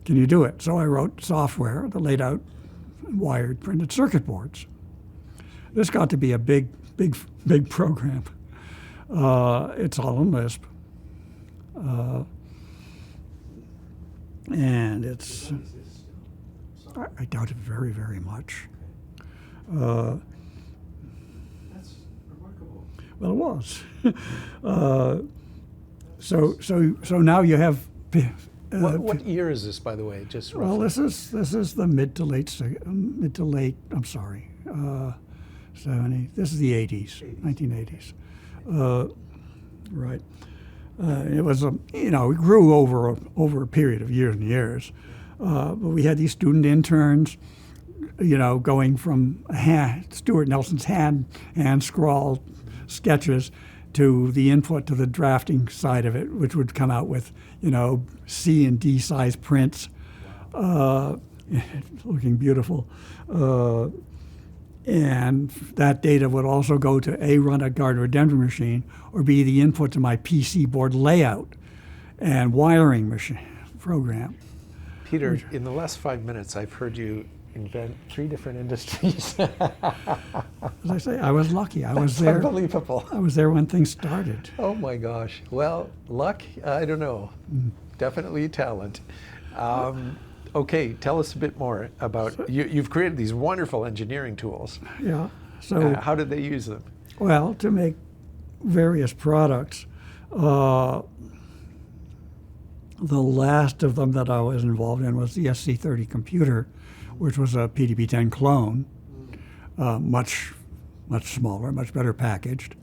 Can you do it? So I wrote software that laid out wired printed circuit boards. This got to be a big program. It's all in Lisp. And it's, I doubt it very, very much. That's remarkable. Well, it was. So now you have What year is this, by the way? Just Well, roughly. this is the mid to late. I'm sorry, 70. This is the 80s, 1980s. Right. It was it grew over a period of years and years. But we had these student interns, going from Stuart Nelson's hand scrawled sketches to the input to the drafting side of it, which would come out with, C and D size prints, looking beautiful. And that data would also go to A, run a Gardner Denver machine, or B, the input to my PC board layout and wiring machine program. Peter, in the last 5 minutes, I've heard you invent 3 different industries. As I say, I was lucky. I was there. Unbelievable. I was there when things started. Oh my gosh. Well, luck, I don't know. Definitely talent. Okay, tell us a bit more about, you've created these wonderful engineering tools. Yeah. So How did they use them? well, to make various products. The last of them that I was involved in was the SC30 computer, which was a PDP-10 clone, much smaller, much better packaged.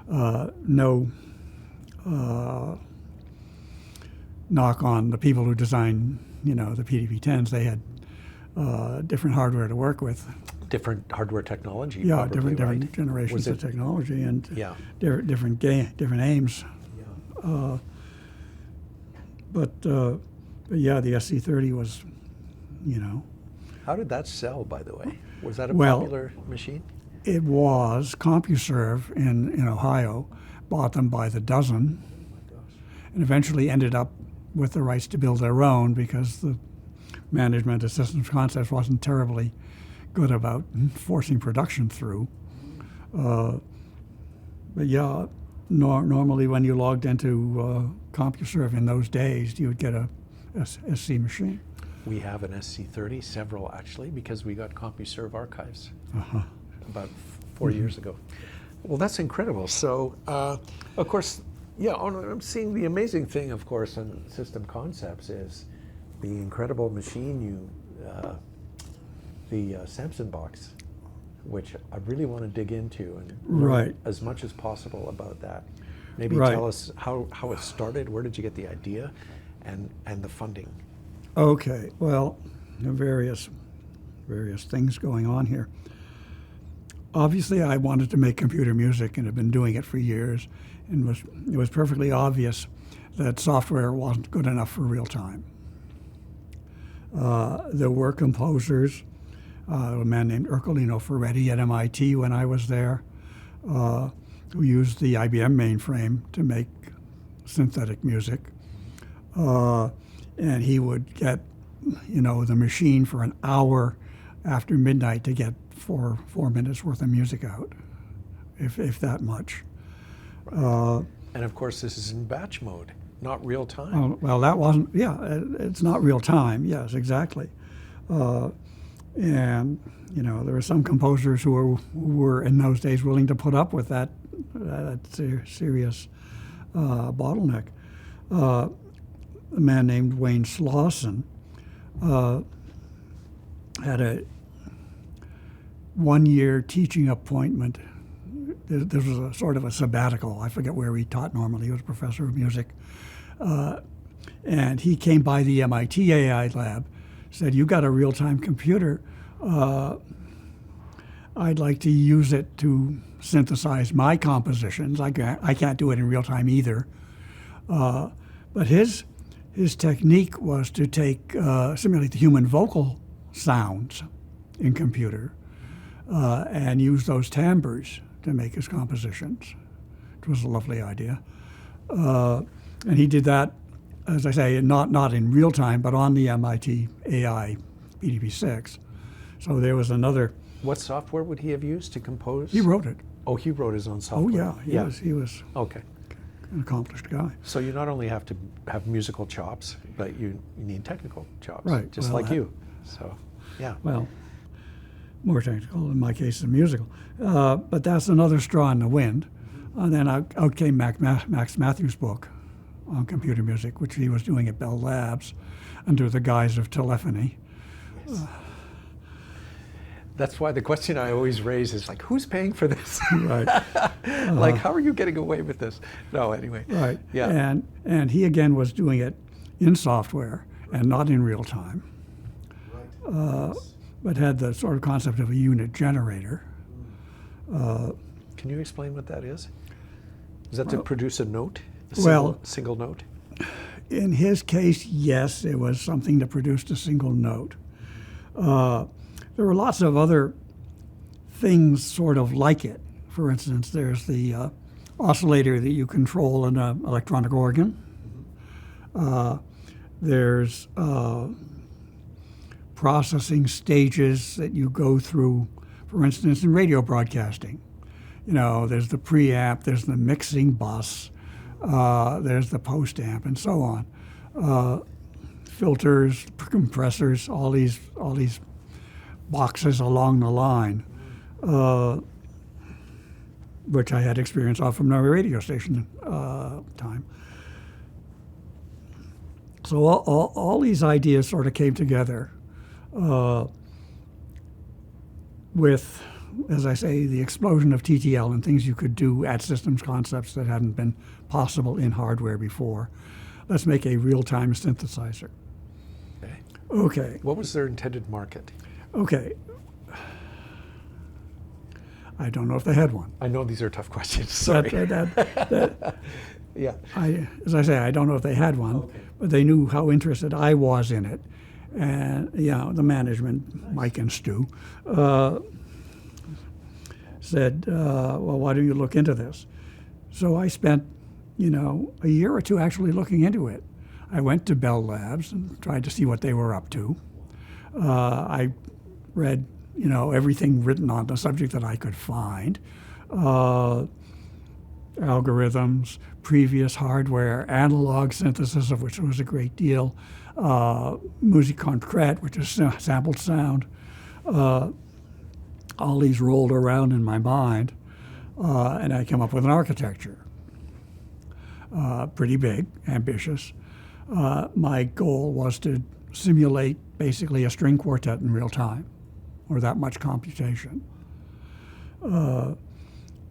No knock on the people who designed, the PDP-10s. They had different hardware to work with. Different hardware technology, Yeah, probably, different right? generations Was of it- technology and Yeah. different aims. Yeah. But yeah, the SC30 was, How did that sell, by the way? Was that a Well- popular machine? it was CompuServe in Ohio, bought them by the dozen, and eventually ended up with the rights to build their own because the management of Systems Concepts wasn't terribly good about forcing production through. But yeah, normally when you logged into CompuServe in those days, you would get a SC machine. We have an SC30, several actually, because we got CompuServe archives about 4 years ago. Well, that's incredible. So, of course, yeah, I'm seeing the amazing thing, of course, on System Concepts is the incredible machine the Samson Box, which I really want to dig into and learn Right. as much as possible about that. Maybe Right. tell us how it started, where did you get the idea, and the funding? Okay, well, there are various things going on here. Obviously, I wanted to make computer music and have been doing it for years, and it was perfectly obvious that software wasn't good enough for real time. There were composers, a man named Ercolino Ferretti at MIT when I was there, who used the IBM mainframe to make synthetic music. And he would get, the machine for an hour after midnight to get 4 minutes worth of music out, if that much. And of course, this is in batch mode, not real time. Well, that wasn't, it's not real time, yes, exactly. And, there were some composers who were in those days willing to put up with that serious bottleneck. A man named Wayne Slauson had a 1-year teaching appointment. This was a sort of a sabbatical. I forget where he taught normally. He was a professor of music. And he came by the MIT AI lab, said, "You got a real-time computer. I'd like to use it to synthesize my compositions. I can't do it in real time either." But his technique was to simulate the human vocal sounds in computer and use those timbres to make his compositions. It was a lovely idea. And he did that, as I say, not in real time, but on the MIT AI PDP-6. So there was another. What software would he have used to compose? He wrote it. Oh, he wrote his own software. Oh yeah, he was Okay. an accomplished guy. So you not only have to have musical chops, but you need technical chops, Right, just well, like you. So, yeah. Well, more technical in my case than musical. But that's another straw in the wind. And then out came Max Matthews' book on computer music, which he was doing at Bell Labs under the guise of telephony. That's why the question I always raise is like, who's paying for this? Right. Like, how are you getting away with this? No, anyway. Right. Yeah. And he again was doing it in software and not in real time, but had the sort of concept of a unit generator. Can you explain what that is? Is that to produce a note? Single note? In his case, yes, it was something that produced a single note. There were lots of other things sort of like it. For instance, there's the oscillator that you control in an electronic organ. There's processing stages that you go through, for instance, in radio broadcasting. You know, there's the preamp, there's the mixing bus, there's the post-amp, and so on. Filters, compressors, all these boxes along the line, which I had experience of from the radio station time. So all these ideas sort of came together with, as I say, the explosion of TTL and things you could do at Systems Concepts that hadn't been possible in hardware before. Let's make a real-time synthesizer. Okay. What was their intended market? Okay. I don't know if they had one. I know these are tough questions. Sorry. Yeah. As I say, I don't know if they had one, but they knew how interested I was in it. And, the management, Mike and Stu, said, well, why don't you look into this? So I spent, a year or two actually looking into it. I went to Bell Labs and tried to see what they were up to. I read, everything written on the subject that I could find. Algorithms, previous hardware, analog synthesis, of which there was a great deal, musique concrète, which is sampled sound. All these rolled around in my mind, and I came up with an architecture. Pretty big, ambitious. My goal was to simulate basically a string quartet in real time, or that much computation.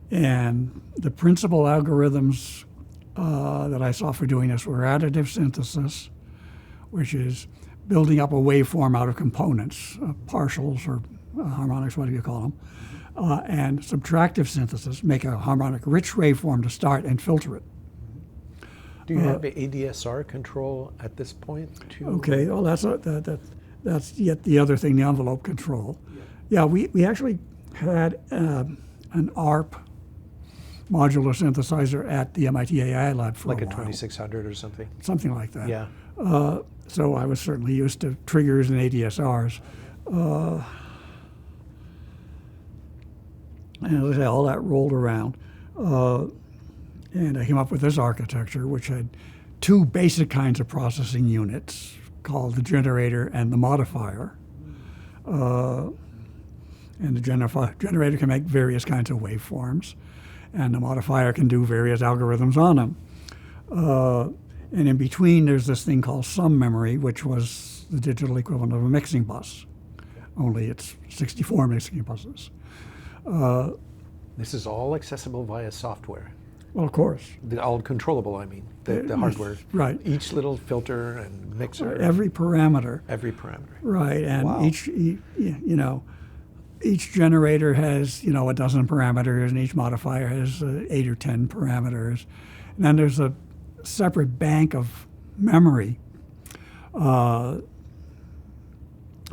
And the principal algorithms that I saw for doing this were additive synthesis, which is building up a waveform out of components, partials or harmonics, what do you call them, and subtractive synthesis, make a harmonic-rich waveform to start and filter it. Do you have ADSR control at this point, too? Okay, well, that's yet the other thing, the envelope control. Yeah, we actually had an ARP modular synthesizer at the MIT AI lab for like a while. 2600 or something? Something like that. Yeah. So I was certainly used to triggers and ADSRs. And as I say, all that rolled around. And I came up with this architecture, which had two basic kinds of processing units called the generator and the modifier. And the generator can make various kinds of waveforms, and the modifier can do various algorithms on them. And in between, there's this thing called sum memory, which was the digital equivalent of a mixing bus, only it's 64 mixing buses. This is all accessible via software. Well, of course. All controllable, I mean, the hardware. Right. Each little filter and mixer. Every parameter. Every parameter. Right, and Wow. each generator has, a dozen parameters, and each modifier has 8 or 10 parameters. And then there's a separate bank of memory,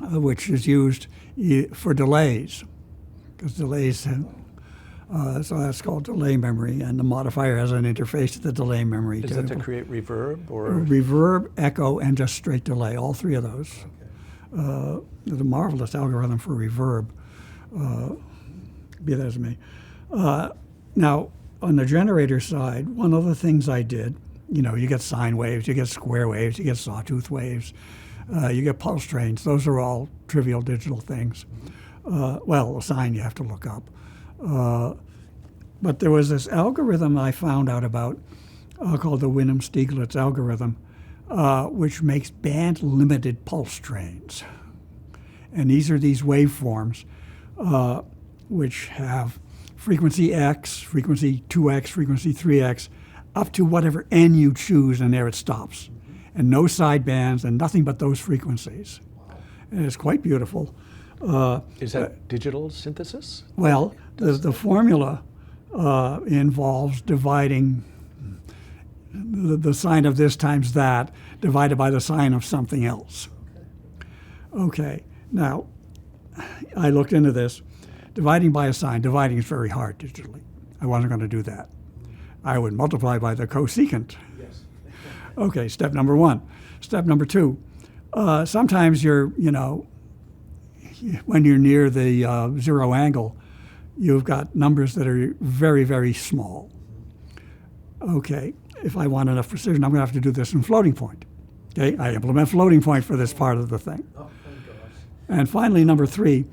which is used for delays, because delays have, so that's called delay memory, and the modifier has an interface to the delay memory. Is that to create reverb or? Reverb, echo, and just straight delay, all three of those. Okay. There's a marvelous algorithm for reverb, be that as it may. Now, on the generator side, one of the things I did, you get sine waves, you get square waves, you get sawtooth waves, you get pulse trains. Those are all trivial digital things. Well, a sine you have to look up. But there was this algorithm I found out about called the Winham-Stieglitz algorithm, which makes band-limited pulse trains. And these are these waveforms which have frequency X, frequency 2X, frequency 3X, up to whatever N you choose, and there it stops. And no sidebands and nothing but those frequencies. And it's quite beautiful. Is that digital synthesis? Well, the formula involves dividing the sign of this times that divided by the sign of something else. Okay, now I looked into this. Dividing by a sign, dividing is very hard digitally. I wasn't going to do that. I would multiply by the cosecant. Yes. Okay, step number one. Step number two, sometimes when you're near the zero angle, you've got numbers that are very, very small. Okay, if I want enough precision, I'm going to have to do this in floating point. Okay, I implement floating point for this part of the thing. Oh, thank gosh. And finally, number three,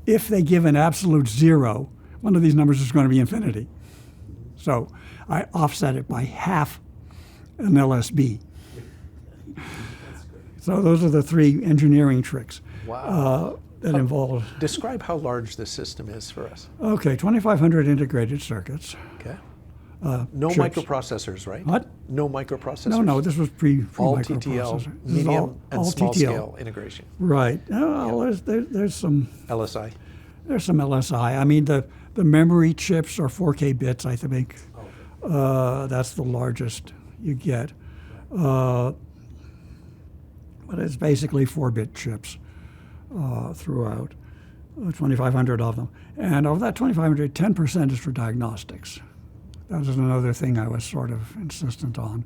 if they give an absolute zero, one of these numbers is going to be infinity. So I offset it by half an LSB. So those are the three engineering tricks. Wow. That involve. Describe how large this system is for us. Okay, 2,500 integrated circuits. Okay. No chips. microprocessors, right? What? No microprocessors? No, this was pre All microprocessor. TTL, This is medium and all small TTL. scale integration. Right. There's some LSI. LSI. I mean, the memory chips are 4K bits, I think. That's the largest you get. But it's basically 4-bit chips throughout, 2,500 of them. And of that 2,500, 10% is for diagnostics. That was another thing I was sort of insistent on.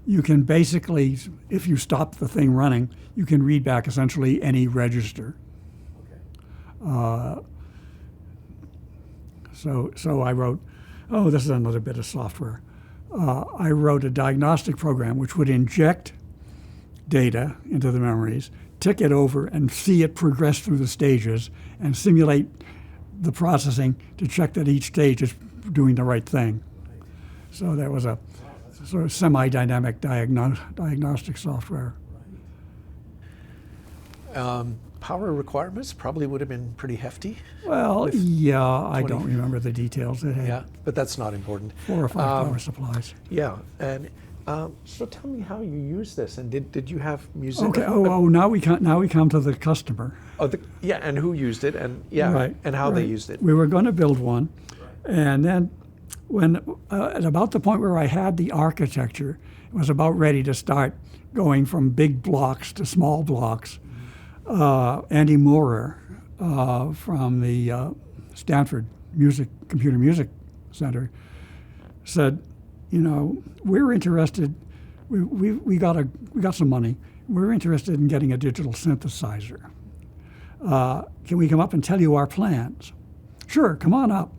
You can basically, if you stop the thing running, you can read back essentially any register. So I wrote, this is another bit of software. I wrote a diagnostic program which would inject data into the memories, tick it over, and see it progress through the stages, and simulate the processing to check that each stage is doing the right thing. So that was a sort of semi-dynamic diagnostic software. Power requirements probably would have been pretty hefty. Well, yeah, I don't remember the details. It had Yeah, but that's not important. 4 or 5 power supplies. Yeah, and so tell me how you use this, and did you have music? Okay. Now we come to the customer. Yeah, and who used it, and Right, and how they right. used it. We were going to build one, and then when at about the point where I had the architecture, it was about ready to start going from big blocks to small blocks. Andy Moorer from the Stanford Computer Music Center said, we're interested. We got some money. We're interested in getting a digital synthesizer. Can we come up and tell you our plans? Sure, come on up.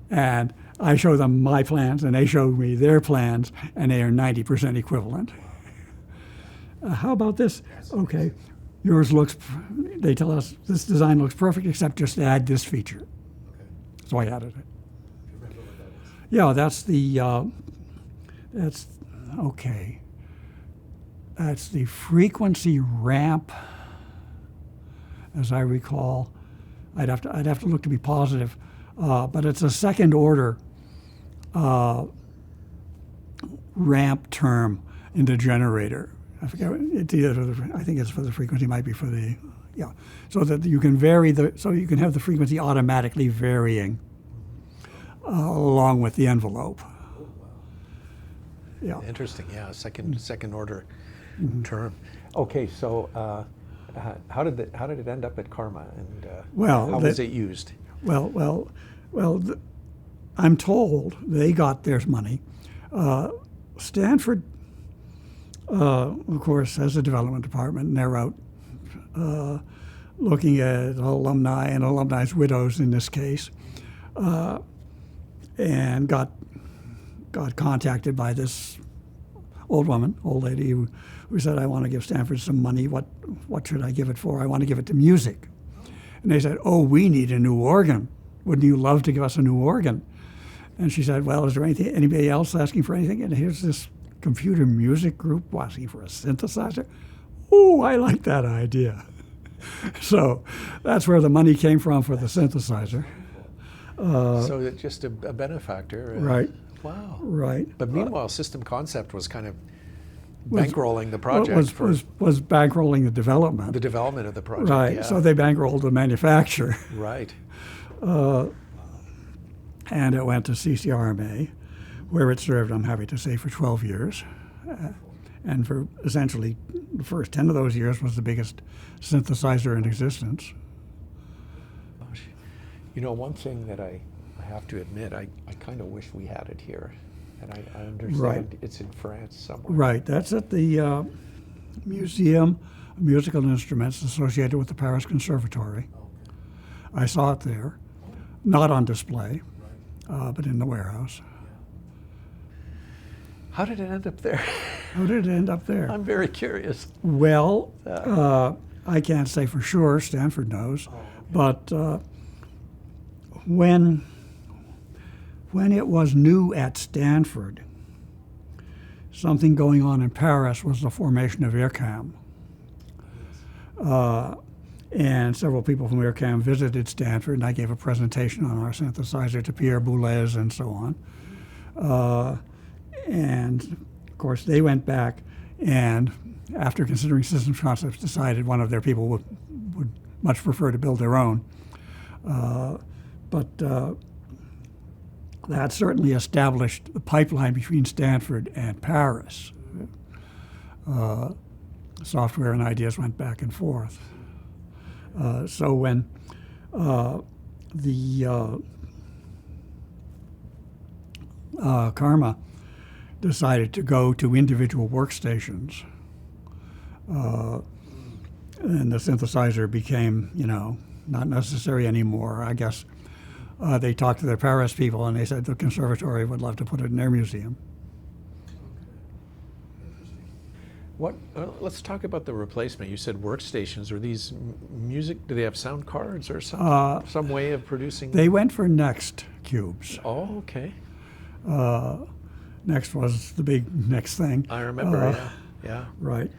And I show them my plans, and they showed me their plans, and they are 90% equivalent. How about this? Okay, yours looks. They tell us this design looks perfect, except just add this feature. So I added it. Yeah, that's the. That's okay. That's the frequency ramp, as I recall. I'd have to look to be positive, but it's a second order ramp term in the generator. I forget. It's either I think it's for the frequency. Might be for the so that you can vary so you can have the frequency automatically varying along with the envelope. Yeah. Interesting. Yeah, second order term. Okay, so how did it end up at Karma, and how was it used? Well. I'm told they got their money. Stanford, of course, has a development department, and they're out looking at alumni and alumni's widows in this case, and got contacted by this old lady who said, I want to give Stanford some money. What should I give it for? I want to give it to music. And they said, we need a new organ. Wouldn't you love to give us a new organ? And she said, well, is there anybody else asking for anything? And here's this computer music group asking for a synthesizer. Oh, I like that idea. So that's where the money came from for the synthesizer. So it's just a benefactor. Right. Wow. Right. But meanwhile, System Concept was kind of bankrolling the project was bankrolling the development. The development of the project. Right. Yeah. So they bankrolled the manufacture. Right. And it went to CCRMA, where it served, I'm happy to say, for 12 years. And for essentially the first 10 of those years was the biggest synthesizer in existence. You know, one thing that I have to admit, I kind of wish we had it here. And I understand it's in France somewhere. Right. That's at the Museum of Musical Instruments associated with the Paris Conservatory. I saw it there, not on display, but in the warehouse. How did it end up there? How did it end up there? I'm very curious. Well, I can't say for sure. Stanford knows. But when it was new at Stanford, something going on in Paris was the formation of IRCAM. And several people from IRCAM visited Stanford, and I gave a presentation on our synthesizer to Pierre Boulez and so on. And of course, they went back, and after considering Systems Concepts, decided one of their people would much prefer to build their own. But that certainly established the pipeline between Stanford and Paris. Software and ideas went back and forth. So when the CCRMA decided to go to individual workstations, and the synthesizer became, not necessary anymore. I guess they talked to their Paris people, and they said the conservatory would love to put it in their museum. Let's talk about the replacement. You said workstations. Are these music? Do they have sound cards or some way of producing? They went for Next cubes. Oh, okay. Next was the big next thing. I remember. Yeah. Right.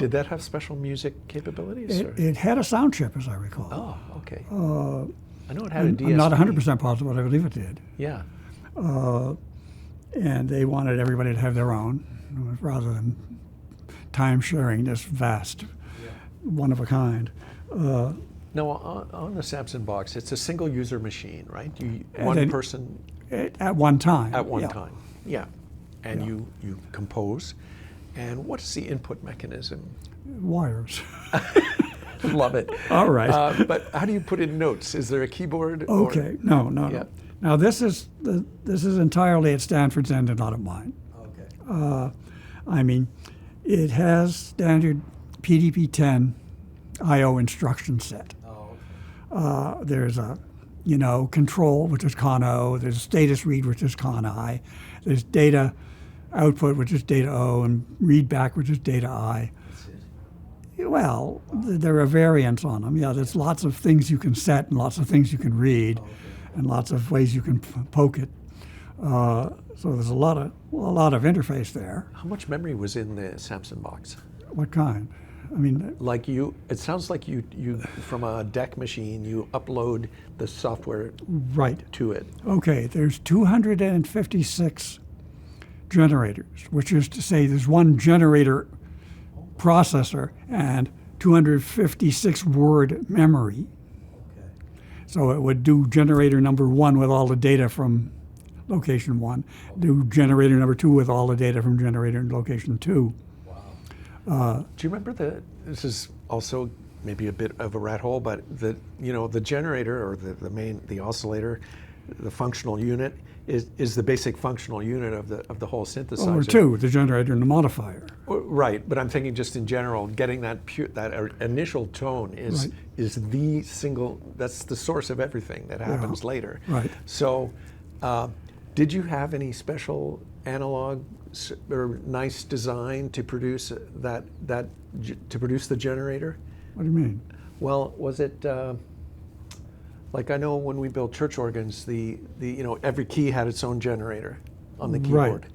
Did that have special music capabilities? It had a sound chip, as I recall. Oh, okay. I know it had a DSP. I'm not 100% positive, but I believe it did. Yeah. And they wanted everybody to have their own, rather than time sharing this vast, one of a kind. Now, on the Samson Box, it's a single user machine, right? One person at one time. At one time, yeah. And you compose. And what is the input mechanism? Wires. Love it. All right. But how do you put in notes? Is there a keyboard? Okay. No. Yeah. Now this is entirely at Stanford's end and not at mine. Okay. I mean, it has standard PDP-10 I/O instruction set. Oh. There's a control, which is CON-O. There's status read, which is CON-I. There's data output, which is data O, and read back, which is data I. Well, there are variants on them. Yeah, there's lots of things you can set and lots of things you can read, and lots of ways you can poke it. So there's a lot of interface there. How much memory was in the Samson Box? What kind? I mean, it sounds like you from a DEC machine, you upload the software to it. Okay, there's 256 generators, which is to say there's one generator processor and 256 word memory. Okay. So it would do generator number 1 with all the data from location 1, do generator number 2 with all the data from generator location 2. Wow. Do you remember this is also maybe a bit of a rat hole, but the generator or the oscillator, the functional unit is the basic functional unit of the whole synthesizer. Or 2, the generator and the modifier. Right, but I'm thinking just in general, getting that initial tone is the single. That's the source of everything that happens later. Right. So, did you have any special analog or nice design to produce to produce the generator? What do you mean? Well, was it? Like I know when we built church organs, the every key had its own generator on the Right. keyboard,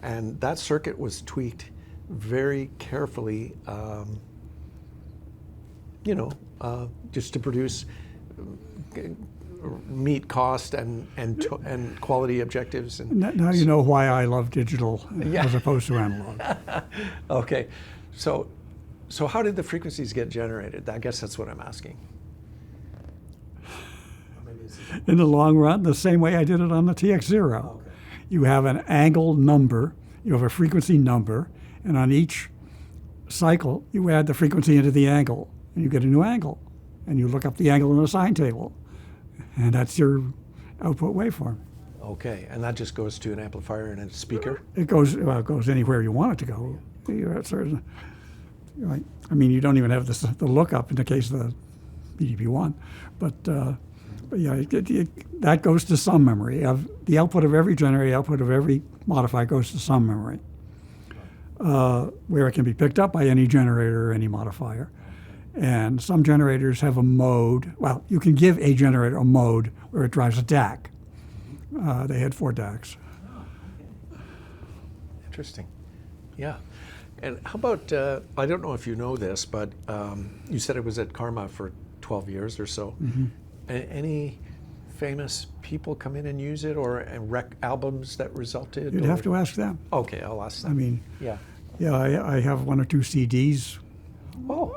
and that circuit was tweaked very carefully, just to produce meet cost and quality objectives. And Now you know why I love digital Yeah. as opposed to analog. okay, so how did the frequencies get generated? I guess that's what I'm asking. In the long run, the same way I did it on the TX-0. Okay. You have an angle number, you have a frequency number, and on each cycle, you add the frequency into the angle, and you get a new angle. And you look up the angle in the sine table, and that's your output waveform. Okay, and that just goes to an amplifier and a speaker? It goes anywhere you want it to go. Right. I mean, you don't even have the lookup in the case of the PDP-1, but yeah, that goes to some memory. The output of every generator, the output of every modifier goes to some memory, where it can be picked up by any generator or any modifier. And some generators have a mode. Well, you can give a generator a mode where it drives a DAC. They had 4 DACs. Interesting. Yeah. And how about, I don't know if you know this, but you said it was at CCRMA for 12 years or so. Mm-hmm. Any famous people come in and use it, or albums that resulted? You'd have to ask them. Okay, I'll ask them. I mean, yeah. yeah, I have 1 or 2 CDs Oh,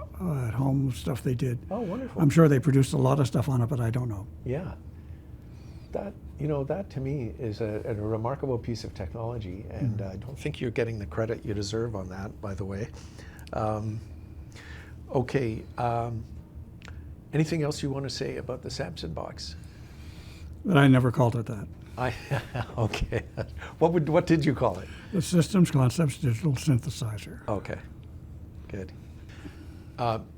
at home, stuff they did. oh, wonderful. I'm sure they produced a lot of stuff on it, but I don't know. Yeah. That to me is a remarkable piece of technology, and I don't think you're getting the credit you deserve on that, by the way. Okay. Anything else you want to say about the Samson Box? But I never called it that. Okay. What did you call it? The Systems Concepts Digital Synthesizer. Okay. Good.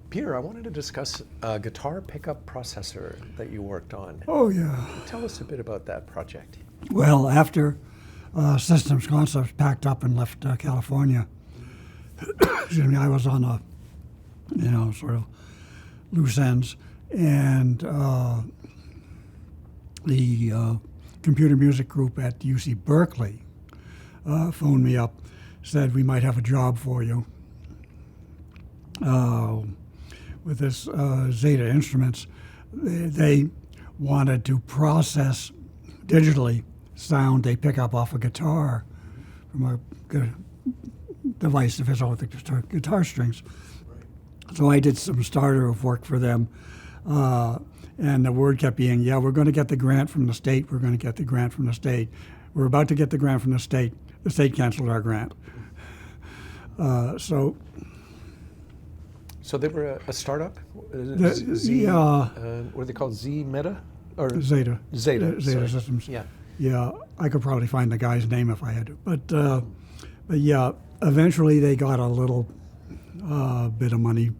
Peter, I wanted to discuss a guitar pickup processor that you worked on. Oh, yeah. Tell us a bit about that project. Well, after Systems Concepts packed up and left California, excuse me, I was on a, sort of loose ends, and the computer music group at UC Berkeley phoned me up, said we might have a job for you with this Zeta Instruments. They wanted to process digitally sound they pick up off a guitar from a device that fits all with the guitar strings. So I did some starter of work for them, and the word kept being, yeah, we're going to get the grant from the state, we're going to get the grant from the state. We're about to get the grant from the state canceled our grant. So they were a startup? Were they called Z Meta? Or Zeta. Zeta Systems. Yeah. Yeah, I could probably find the guy's name if I had to. But yeah, eventually they got a little bit of money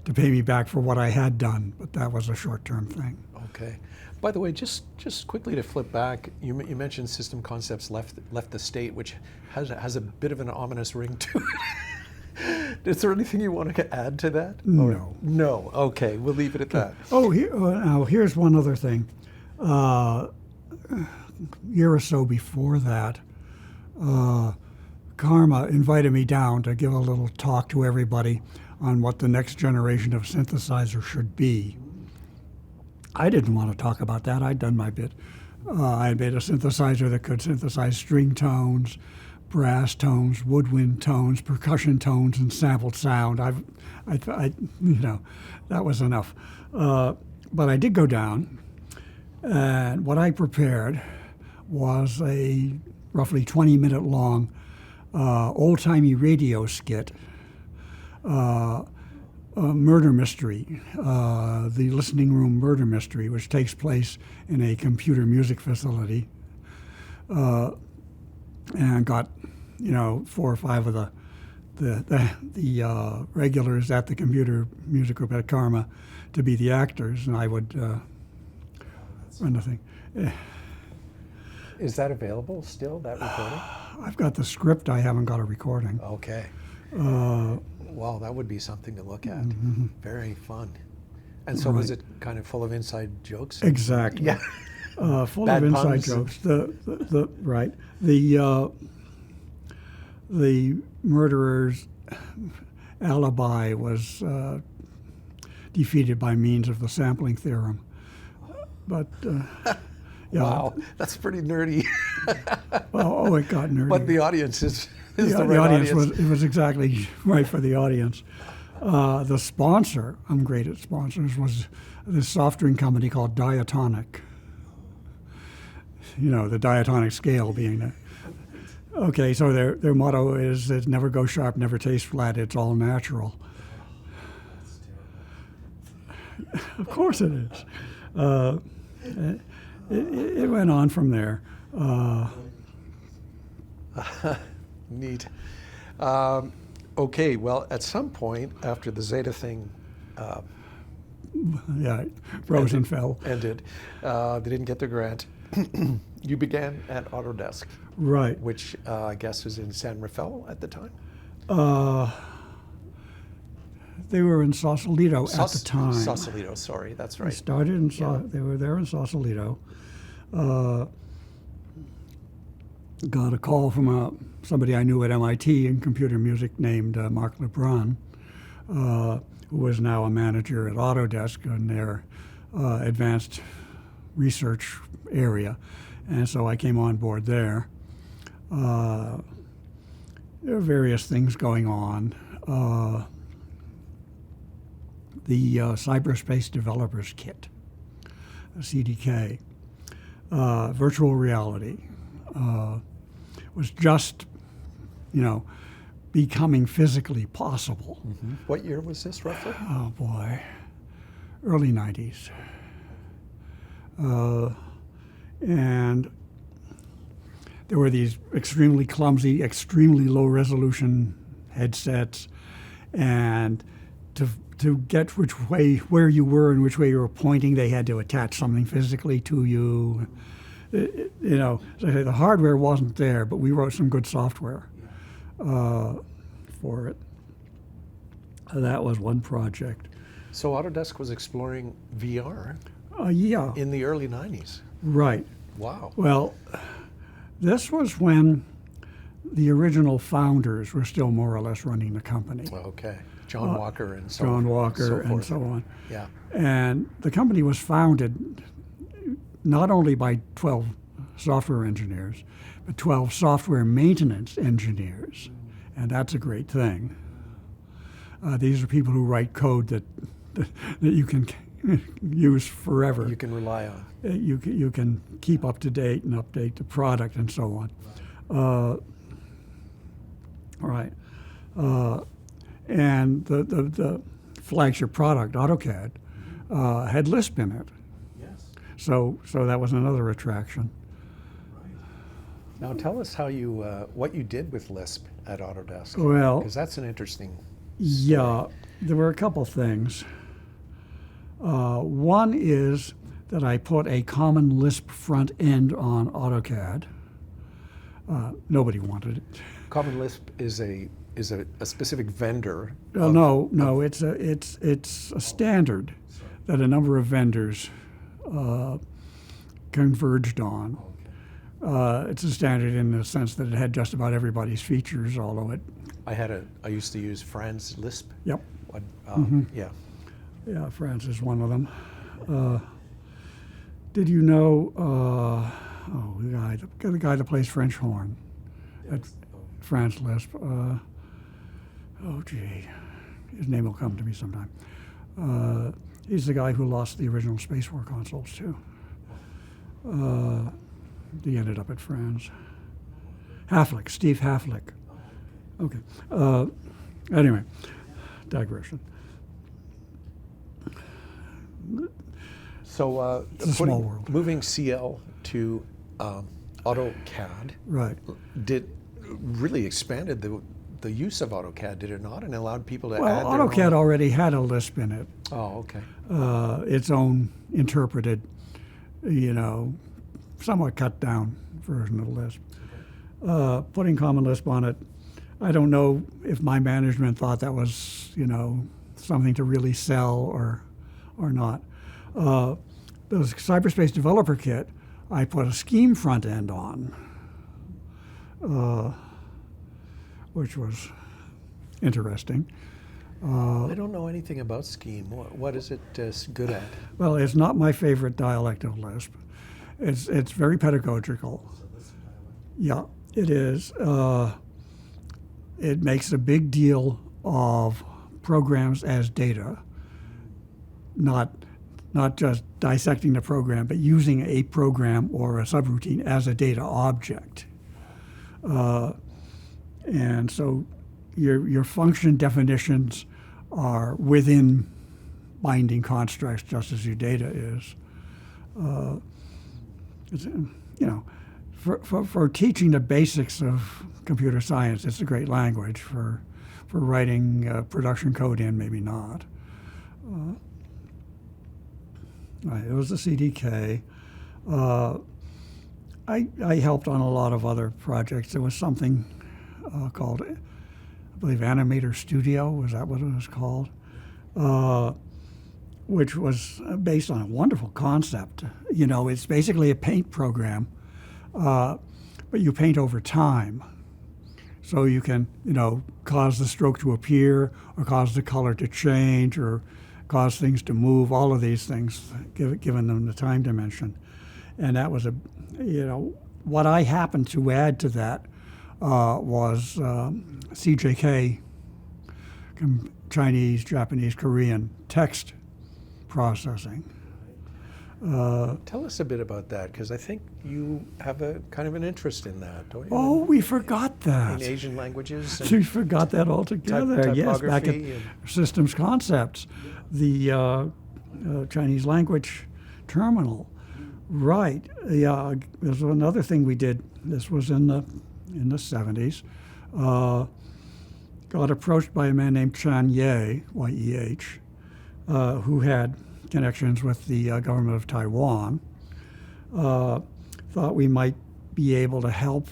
to pay me back for what I had done, but that was a short-term thing. Okay. By the way, just quickly to flip back, you mentioned System Concepts left the state, which has a bit of an ominous ring to it. Is there anything you want to add to that? No. No. Okay, we'll leave it at that. Oh, now here's one other thing. A year or so before that, CCRMA invited me down to give a little talk to everybody on what the next generation of synthesizer should be. I didn't want to talk about that. I'd done my bit. I made a synthesizer that could synthesize string tones, brass tones, woodwind tones, percussion tones, and sampled sound. That was enough. But I did go down, and what I prepared was a roughly 20-minute long old-timey radio skit, a murder mystery, the listening room murder mystery, which takes place in a computer music facility, and got 4 or 5 of the regulars at the computer music group at CCRMA to be the actors, and I would run the thing. Is that available still, that recording? I've got the script. I haven't got a recording. Okay. Well, that would be something to look at. Mm-hmm. Very fun. And so was Right. it kind of full of inside jokes? Exactly. Yeah. Full Bad of inside puns. jokes. The right. The murderer's alibi was defeated by means of the sampling theorem. But yeah. Wow, that's pretty nerdy. Oh, it got nerdy. But the audience is the right audience was exactly right for the audience. The sponsor, I'm great at sponsors, was this soft drink company called Diatonic. You know, the diatonic scale being the. Okay, so their motto is it never goes sharp, never tastes flat, it's all natural. Of course it is. It went on from there. Neat. Okay, well, at some point after the Zeta thing Yeah, Rosenfeld. ended, they didn't get their grant. You began at Autodesk, Right. which I guess was in San Rafael at the time. They were in Sausalito at the time. Sausalito, sorry, that's They right. started in they were there in Sausalito. Got a call from somebody I knew at MIT in computer music named Mark Lebrun, who was now a manager at Autodesk in their advanced research area. And so I came on board there. There were various things going on. The Cyberspace Developers Kit, CDK, virtual reality, was just, becoming physically possible. Mm-hmm. What year was this roughly? Oh boy, early 90s. And there were these extremely clumsy, extremely low resolution headsets, and to get where you were and which way you were pointing, they had to attach something physically to you. So the hardware wasn't there, but we wrote some good software for it. That was one project. So Autodesk was exploring VR Yeah, in the early 90s. right. Wow. Well, this was when the original founders were still more or less running the company. Okay. John Walker and so John forth, Walker and forth. so on. Yeah. And the company was founded not only by 12 software engineers, but 12 software maintenance engineers. And that's a great thing. These are people who write code that you can use forever. You can rely on. You can keep up to date and update the product and so on. Right. And the flagship product, AutoCAD, had Lisp in it. Yes. So that was another attraction. Now tell us how you what you did with Lisp at Autodesk. Well, because that's an interesting. yeah, there were a couple things. One is that I put a common Lisp front end on AutoCAD. Nobody wanted it. Common Lisp is a specific vendor. No, it's a standard that a number of vendors converged on. It's a standard in the sense that it had just about everybody's features, although it. I used to use Franz Lisp. Yep. Yeah. Yeah, France is one of them. Did you know? The guy that plays French horn at France Lisp. His name will come to me sometime. He's the guy who lost the original Spacewar consoles too. He ended up at France. Haflick, Steve Haflick. Okay. Anyway, digression. So It's a small world. moving CL to AutoCAD Right. really expanded the use of AutoCAD, did it not, and allowed people to Well, add their AutoCAD own. already had a Lisp in it, Oh, okay. its own interpreted, somewhat cut down version of Lisp. Putting Common Lisp on it, I don't know if my management thought that was, something to really sell or or not. The Cyberspace Developer Kit, I put a Scheme front end on, which was interesting. I don't know anything about Scheme. What is it good at? Well, it's not my favorite dialect of Lisp. It's very pedagogical. Yeah, it is. It makes a big deal of programs as data, not just dissecting the program, but using a program or a subroutine as a data object. And so your function definitions are within binding constructs, just as your data is. For teaching the basics of computer science, it's a great language. For writing production code in, maybe not. Right, it was the CDK. I helped on a lot of other projects. There was something called, I believe, Animator Studio. Was that what it was called? Which was based on a wonderful concept. It's basically a paint program, but you paint over time. So you can, cause the stroke to appear, or cause the color to change, or cause things to move, all of these things, given them the time dimension. And that was what I happened to add to that was CJK, Chinese, Japanese, Korean text processing. Tell us a bit about that, because I think you have a kind of an interest in that, don't you? Oh, we forgot that. In Asian languages? We forgot that altogether. Yes, back at Systems Concepts, the Chinese language terminal. Right. Yeah. There's another thing we did. This was in the 70s. Got approached by a man named Chan Ye, Y-E-H, who had connections with the government of Taiwan. Thought we might be able to help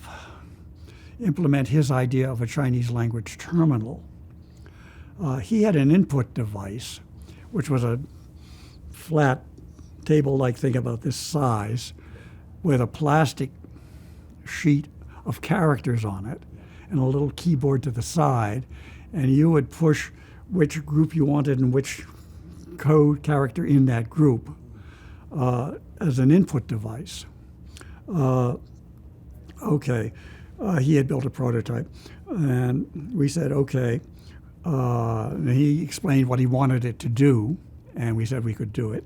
implement his idea of a Chinese language terminal. He had an input device, which was a flat table-like thing about this size with a plastic sheet of characters on it and a little keyboard to the side, and you would push which group you wanted and which code character in that group as an input device. He had built a prototype, and we said, okay. And he explained what he wanted it to do, and we said we could do it.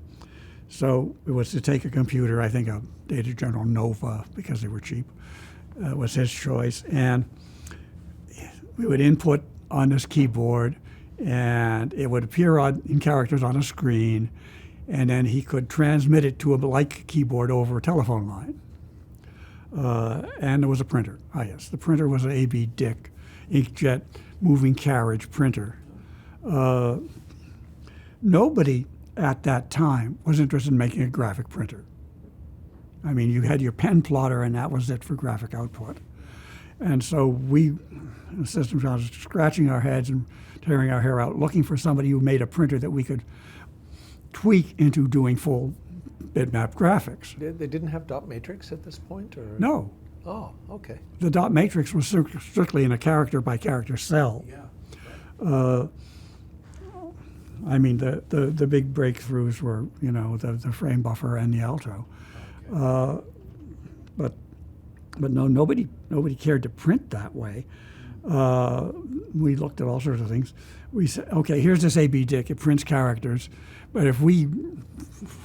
So it was to take a computer, I think a Data General Nova, because they were cheap, was his choice. And we would input on this keyboard, and it would appear in characters on a screen, and then he could transmit it to a like keyboard over a telephone line. And there was a printer. Ah, yes, the printer was an A.B. Dick inkjet moving carriage printer. Nobody at that time was interested in making a graphic printer. I mean, you had your pen plotter, and that was it for graphic output. And so we, the Systems Concepts, scratching our heads and tearing our hair out, looking for somebody who made a printer that we could tweak into doing full bitmap graphics. They didn't have dot matrix at this point, or? No. Oh, okay. The dot matrix was strictly in a character by character cell. Yeah. I mean, the big breakthroughs were, the frame buffer and the alto. But no, nobody cared to print that way. We looked at all sorts of things. We said, okay, here's this AB Dick. It prints characters, but if we,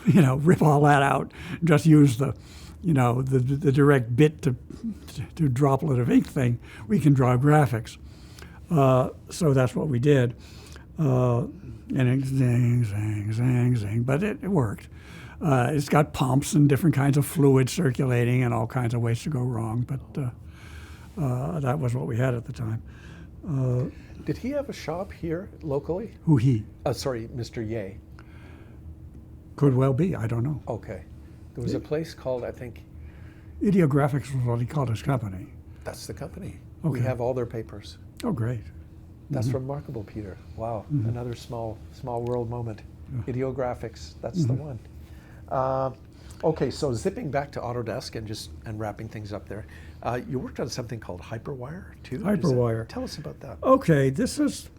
rip all that out, and just use the direct bit to droplet of ink thing, we can draw graphics. So that's what we did. And it zing, zing, zing, zing, but it worked. It's got pumps and different kinds of fluid circulating and all kinds of ways to go wrong, but that was what we had at the time. Did he have a shop here locally? Who he? Sorry, Mr. Ye. Could well be, I don't know. Okay. There was a place called, I think... Ideographics was what he called his company. That's the company. Okay. We have all their papers. Oh, great. That's remarkable, Peter. Wow, another small world moment. Ideographics, that's the one. Okay, so zipping back to Autodesk and wrapping things up there, you worked on something called Hyperwire too. Hyperwire. Tell us about that. Okay, this is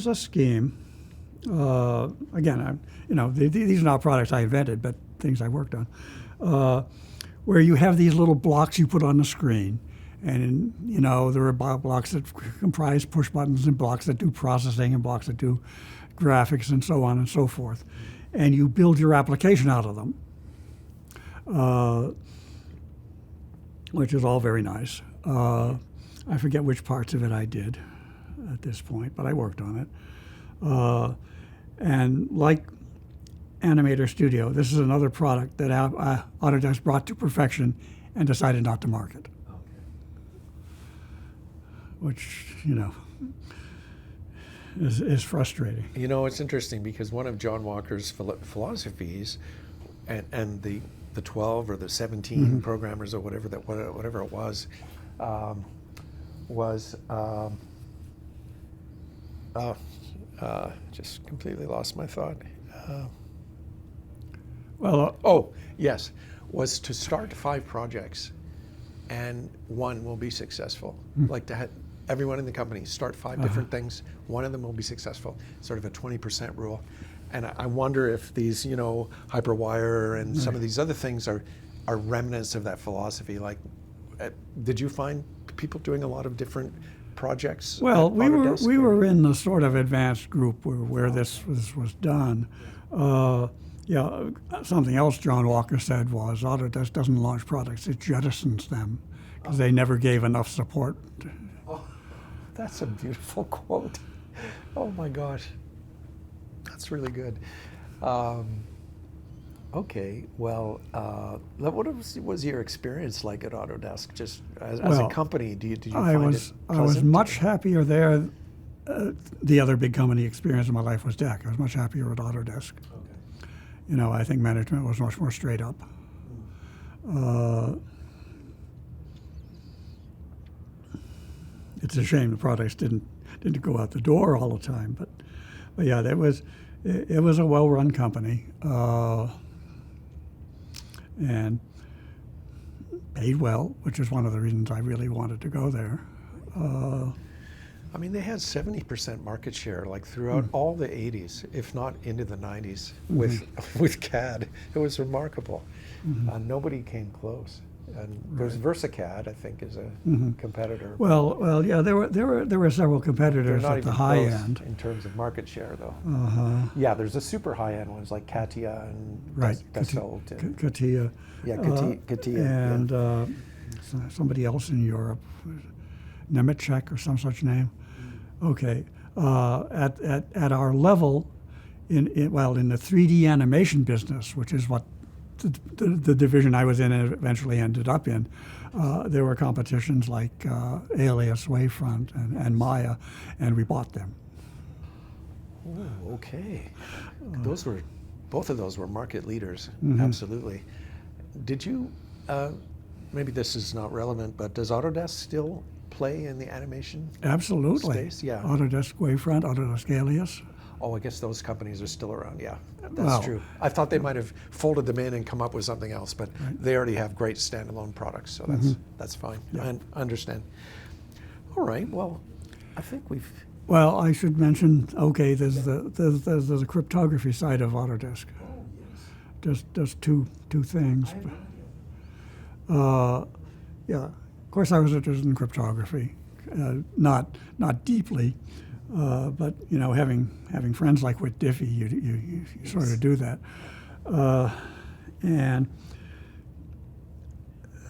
a scheme. Again, these are not products I invented, but things I worked on, where you have these little blocks you put on the screen, and there are blocks that comprise push buttons and blocks that do processing and blocks that do graphics and so on and so forth, and you build your application out of them, which is all very nice. I forget which parts of it I did at this point, but I worked on it. And like Animator Studio, this is another product that Autodesk brought to perfection and decided not to market. Okay. Which, is frustrating. It's interesting because one of John Walker's philosophies, and the 12 or the 17 programmers or whatever it was just completely lost my thought. Was to start 5 projects and one will be successful. Like to have everyone in the company start 5 different things, one of them will be successful, sort of a 20% rule. And I wonder if these, Hyperwire and some of these other things are remnants of that philosophy. Like, did you find people doing a lot of different projects? Well, we were in the sort of advanced group where this was done. Something else John Walker said was Autodesk doesn't launch products; it jettisons them because they never gave enough support. Oh, that's a beautiful quote. Oh my gosh, that's really good. Okay, well, what was your experience like at Autodesk? Just as a company, did you find it pleasant? I was much happier there. The other big company experience in my life was DEC. I was much happier at Autodesk. Okay. I think management was much more straight up. It's a shame the products didn't go out the door all the time, but yeah, it was a well-run company. And paid well, which is one of the reasons I really wanted to go there. They had 70% market share, like throughout all the 80s, if not into the 90s, with CAD. It was remarkable. Nobody came close. And there's VersaCAD, I think, is a competitor. Well, yeah, there were several competitors at the high end in terms of market share, though. Yeah, there's the super high end ones like CATIA and Dassault. CATIA. Yeah, CATIA. And somebody else in Europe, Nemetschek or some such name. Okay, at our level, in the 3D animation business, which is what the division I was in and eventually ended up in, there were competitions like Alias, Wavefront, and Maya, and we bought them. Oh, okay. Both of those were market leaders, absolutely. Did you, maybe this is not relevant, but does Autodesk still play in the animation Absolutely. space? Yeah. Autodesk Wavefront, Autodesk Alias. Oh, I guess those companies are still around. Yeah, that's true. I thought they might have folded them in and come up with something else, but they already have great standalone products, so that's fine. Yeah. I understand. All right. Well, I think we've. Well, I should mention. Okay, there's the cryptography side of Autodesk. Oh, yes. Just two things. Yeah. Of course, I was interested in cryptography, not deeply. But having friends like Whit Diffie, you sort of do that. And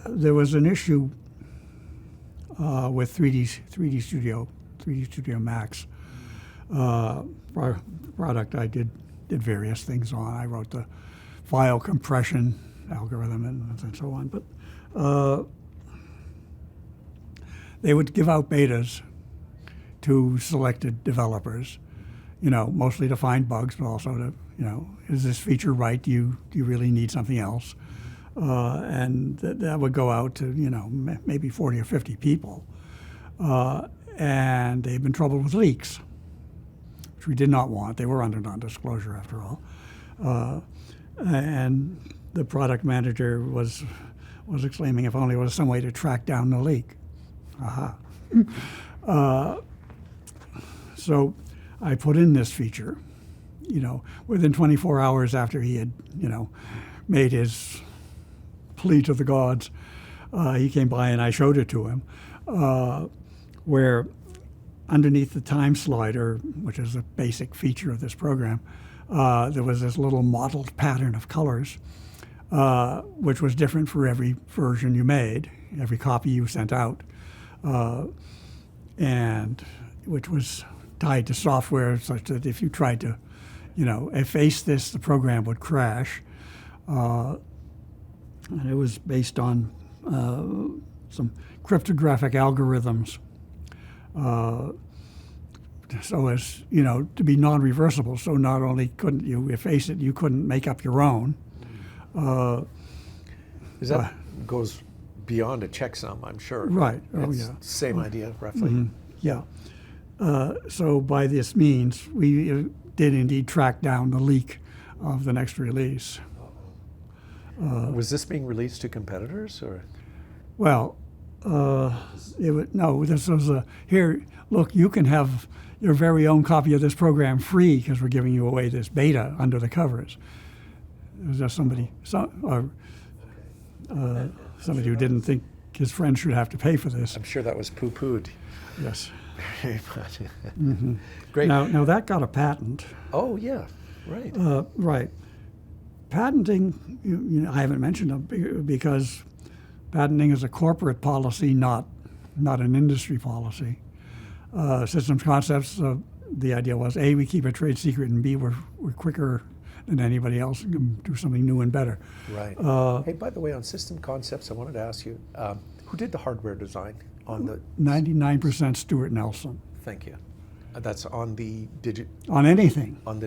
there was an issue with 3D Studio Max product. I did various things on. I wrote the file compression algorithm and so on. But they would give out betas to selected developers, mostly to find bugs, but also to, is this feature right? Do you really need something else? And that would go out to, maybe 40 or 50 people. And they've been troubled with leaks, which we did not want. They were under non-disclosure after all. And the product manager was exclaiming, if only there was some way to track down the leak. Aha. So I put in this feature, within 24 hours after he had, made his plea to the gods. He came by and I showed it to him, where underneath the time slider, which is a basic feature of this program, there was this little mottled pattern of colors, which was different for every version you made, every copy you sent out, and which was tied to software such that if you tried to, efface this, the program would crash. And it was based on some cryptographic algorithms, so as to be non-reversible. So not only couldn't you efface it, you couldn't make up your own. That goes beyond a checksum, I'm sure. Right. It's same idea, roughly. Mm-hmm. Yeah. So by this means, we did indeed track down the leak of the next release. Was this being released to competitors, or? Well, this was here, look, you can have your very own copy of this program free because we're giving you away this beta under the covers. It was just somebody who didn't think his friend should have to pay for this. I'm sure that was poo-pooed. Yes. Very much. Mm-hmm. Great. Now that got a patent. Oh, yeah, right. Right. Patenting, I haven't mentioned it because patenting is a corporate policy, not an industry policy. Systems Concepts, the idea was, A, we keep a trade secret, and B, we're quicker than anybody else and can do something new and better. Right. Hey, by the way, on System Concepts, I wanted to ask you, who did the hardware design on the? 99% Stuart Nelson. Thank you. That's on the On anything. On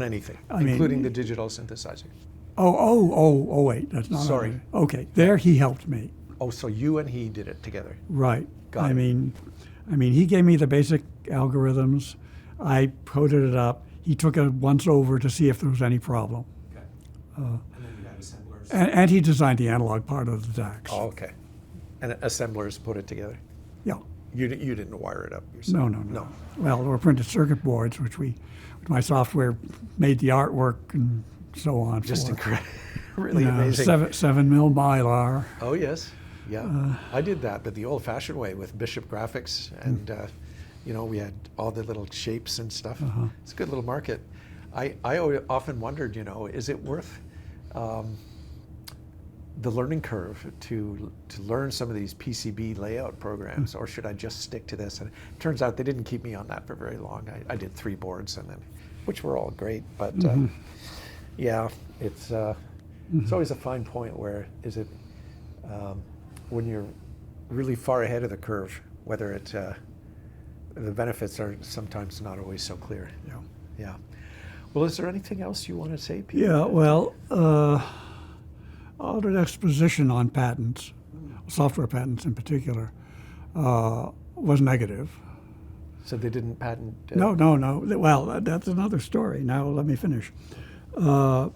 anything, including the digital synthesizer. Oh, wait, that's not. Sorry. Okay, there he helped me. Oh, so you and he did it together. Right. Got it. I mean, he gave me the basic algorithms. I coded it up. He took it once over to see if there was any problem. Okay. And then you had assemblers. And he designed the analog part of the DAX. Oh, okay. And assemblers put it together. Yeah. You didn't wire it up yourself. No. Well, there were printed circuit boards, which my software made the artwork and so on. Just incredible. Really amazing. 7mm Mylar. Oh, yes. Yeah. I did that, but the old-fashioned way with Bishop Graphics, and we had all the little shapes and stuff. Uh-huh. It's a good little market. I often wondered, is it worth the learning curve to learn some of these PCB layout programs, or should I just stick to this? And it turns out they didn't keep me on that for very long. I did 3 boards, which were all great, but yeah, it's always a fine point where is it when you're really far ahead of the curve, whether the benefits are sometimes not always so clear. Yeah. Well, is there anything else you want to say, Peter? Yeah. Well. Autodesk's position on patents, software patents in particular, was negative. So they didn't patent? No. Well, that's another story. Now let me finish. The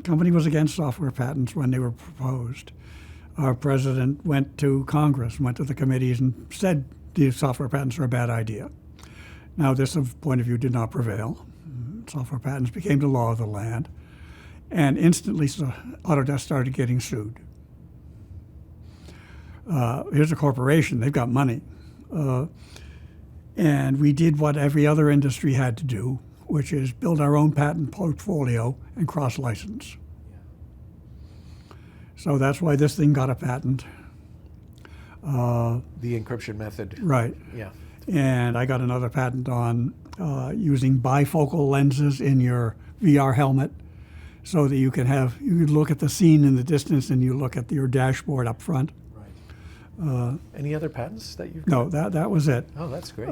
company was against software patents when they were proposed. Our president went to Congress, went to the committees, and said these software patents are a bad idea. Now, this point of view did not prevail. Software patents became the law of the land. And instantly, Autodesk started getting sued. Here's a corporation, they've got money. And we did what every other industry had to do, which is build our own patent portfolio and cross-license. So that's why this thing got a patent. The encryption method. Right. Yeah. And I got another patent on using bifocal lenses in your VR helmet, so that you could look at the scene in the distance and you look at your dashboard up front. Right. Any other patents that you've No, got? that was it. Oh, that's great.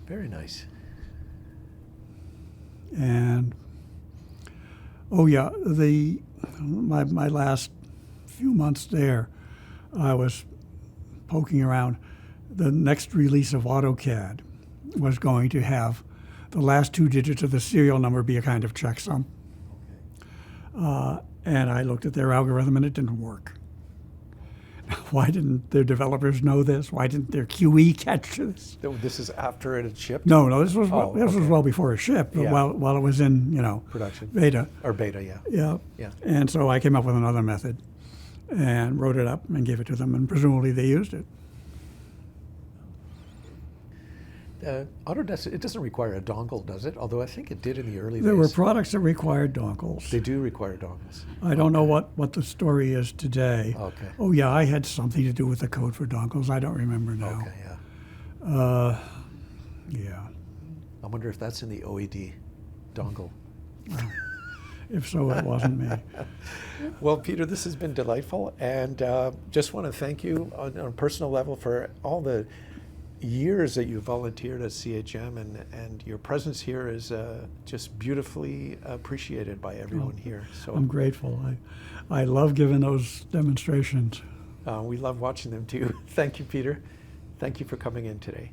Very nice. And my last few months there, I was poking around. the next release of AutoCAD was going to have the last 2 digits of the serial number be a kind of checksum. And I looked at their algorithm and it didn't work. Why didn't their developers know this? Why didn't their QE catch this? This is after it had shipped? No, this was okay. well before it shipped, but Yeah. while it was in, Production. beta. Or beta, yeah. Yeah. Yeah. And so I came up with another method and wrote it up and gave it to them, and presumably they used it. Autodesk, it doesn't require a dongle, does it? Although I think it did in the early There were days. products that required dongles. They do require dongles. I don't know what the story is today. Okay. Oh, yeah, I had something to do with the code for dongles. I don't remember now. Okay, yeah. Yeah. I wonder if that's in the OED dongle. If so, it wasn't me. Well, Peter, this has been delightful, and just want to thank you on a personal level for all the years that you volunteered at CHM, and your presence here is just beautifully appreciated by everyone here. So I'm grateful. I love giving those demonstrations. we love watching them too. Thank you, Peter. Thank you for coming in today.